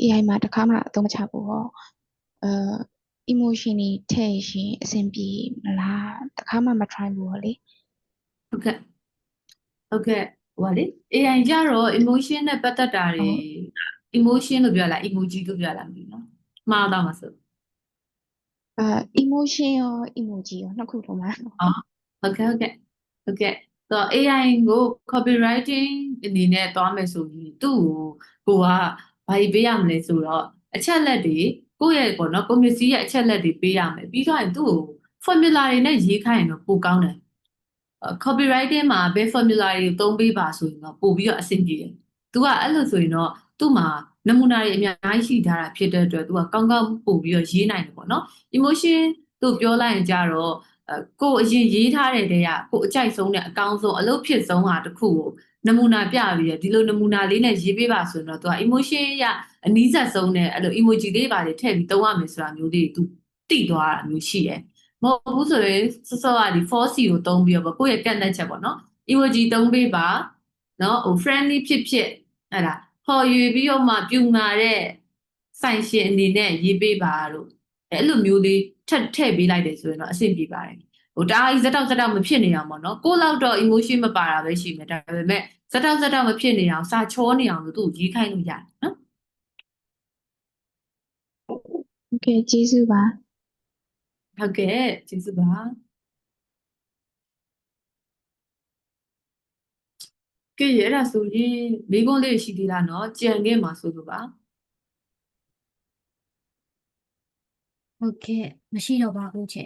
AI မှာတစ်ခါမှအသုံးမချဘူးဟောemotion တွေထည့်ရှင်အဆင်ပြေမလားတစ်ခါမှမ try ဘူးဟောလေဟုတ်ကဲ့ဟိုလေ AI ကြတော့ emotion နဲ့ပတ်သက်တာတွေ emotion လို့ပြောလား emoji လို့ပြောလားမသိဘူးနော်မှားတော့မှာဆိုemotion ရော emoji ရောနှစ်ခုလုံးမှာဟုတ်ကဲ့ဆိုတော့ AI ကို copywriting အနေနဲ့သွားမယ်ဆိုရင်သူ့ကိုကဘာပေးရမလဲဆိုတော့အချက်လက်တွေကိုယ့်ရဲ့ပေါ့နော်ကွန်ပျူတာရဲ့အချက်လက်တွေပေးရမယ်ပြီးတော့သူ့ကို formula တွေနဲ့ရေးခိုင်းရင်တော့ပိုကောင်းတယ်copywriting မှာဘယ် formula တွေသုံးပေးပါဆိုရင်တော့ပို့ပြီးတော့အဆင်ပြေတယ်။ तू ကအဲ့လိုဆိုရင်တော့သူ့မှာနမူနာတွေအများကြီးရှိထားတာဖြစ်တဲ့အတွက် तू ကကောင်းကောင်းပို့ပြီးတော့ရေးနိုင်တယ်ပေါ့နော်။ emotion တို့ပြောလိုက်ရင်ကြတော့ကိုအရင်ရေးထားတဲ့တည်းကကိုအကြိုက်ဆုံးနဲ့အကောင်းဆုံးအလုပ်ဖြစ်ဆုံးဟာတစ်ခုကိုနမူနာပြပြီးတော့ဒီလိုနမူနာလေးနဲ့ရေးပေးပါဆိုရင်တော့ तू က emotion ရအနီးစပ်ဆုံးနဲ့အဲ့လို emoji လေးပါတွေထည့်ပြီးသုံးရမယ်ဆိုတာမျိုးလေး तू သိသွားတာမျိုးရှိတယ်။မဟုတ်ဘူးဆိုရင်စောကဒီ 4C ကိုသုံးပြီးတော့ကိုယ့်ရဲ့ကန့်သက်ချက်ပေါ့နော် emoji သုံးပေးပါနော်ဟို friendly ဖြစ်အဲ့ဒါခေါ်ယူပြီးတော့မှပြူမာတဲ့ဆိုင်ရှင်အနေနဲ့ရေးပေးပါလို့အဲ့လိုမျိုးလေးထည့်ပေးလိုက်တယ်ဆိုရင်တော့အဆင်ပြေပါတယ်ဟိုတအားကြီးဇက်တောက်မဖြစ်နေအောင်ပေါ့နော်ကိုလောက်တော့ emotion မပါတာပဲရှိမယ်ဒါပေမဲ့ဇက်တောက်မဖြစ်နေအောင်စာချောနေအောင်လို့သူ့ကိုရေးခိုင်းလို့ရတယ်နော်ဟုတ်ကဲ့ကျေးဇူးပါဟုတ်ကဲ့ကျေးဇူးပါကဲအဲ့ဒါဆိုရင်မိကုန်းလေးရှိသေးလားနော်ကြံခဲ့မှာဆိုလို့ပါဟုတ်ကဲ့မရှိတော့ပါဘူးချေ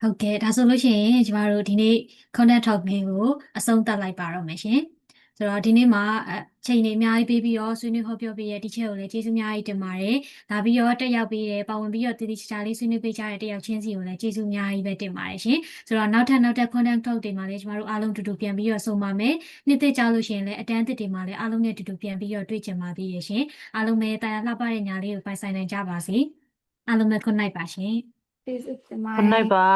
ဟုတ်ကဲ့ဒါဆိုလို့ရှိရင်ကျမတို့ဒီနေ့ content talk လေးကိုအဆုံးသတ်လိုက်ပါတော့မယ်ရှင်ဆိုတော့ဒီနေ့မှာချိန်နေအများကြီးပေးပြီးတော့ဆွေးနွေးဟောပြောပေးရဲ့ teacher ကိုလည်းကျေးဇူးအများကြီးတင်ပါတယ်ဒါပြီးတော့တက်ရောက်ပေးတယ်ပါဝင်ပြီးတော့တည်တည်ချာချာလေးဆွေးနွေးပေးကြတဲ့တက်ရောက်ချင်းစီကိုလည်းကျေးဇူးအများကြီးပဲတင်ပါတယ်ရှင်ဆိုတော့နောက်ထပ် content talk တွေမှာလည်းကျမတို့အားလုံးတူတူပြန်ပြီးတော့ဆုံပါမယ်နှစ်သက်ကြလို့ရှိရင်လည်းအတန်းသစ်တွေမှာလည်းအားလုံးနဲ့တူတူပြန်ပြီးတော့တွေ့ကြပါသေးရဲ့ရှင်အားလုံးပဲတရားလှပတဲ့ညာလေးကိုပိုင်ဆိုင်နိုင်ကြပါစေအားလုံးပဲ good night ပါရှင်ကျေးဇူးတင်ပါတ Good ယ် night ပါ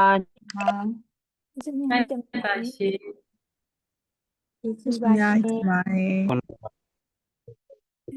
ကျေးဇူးများတင်ပါတ ပါ ယ် ရှင်ကျေးဇူးပါရှင် Bye.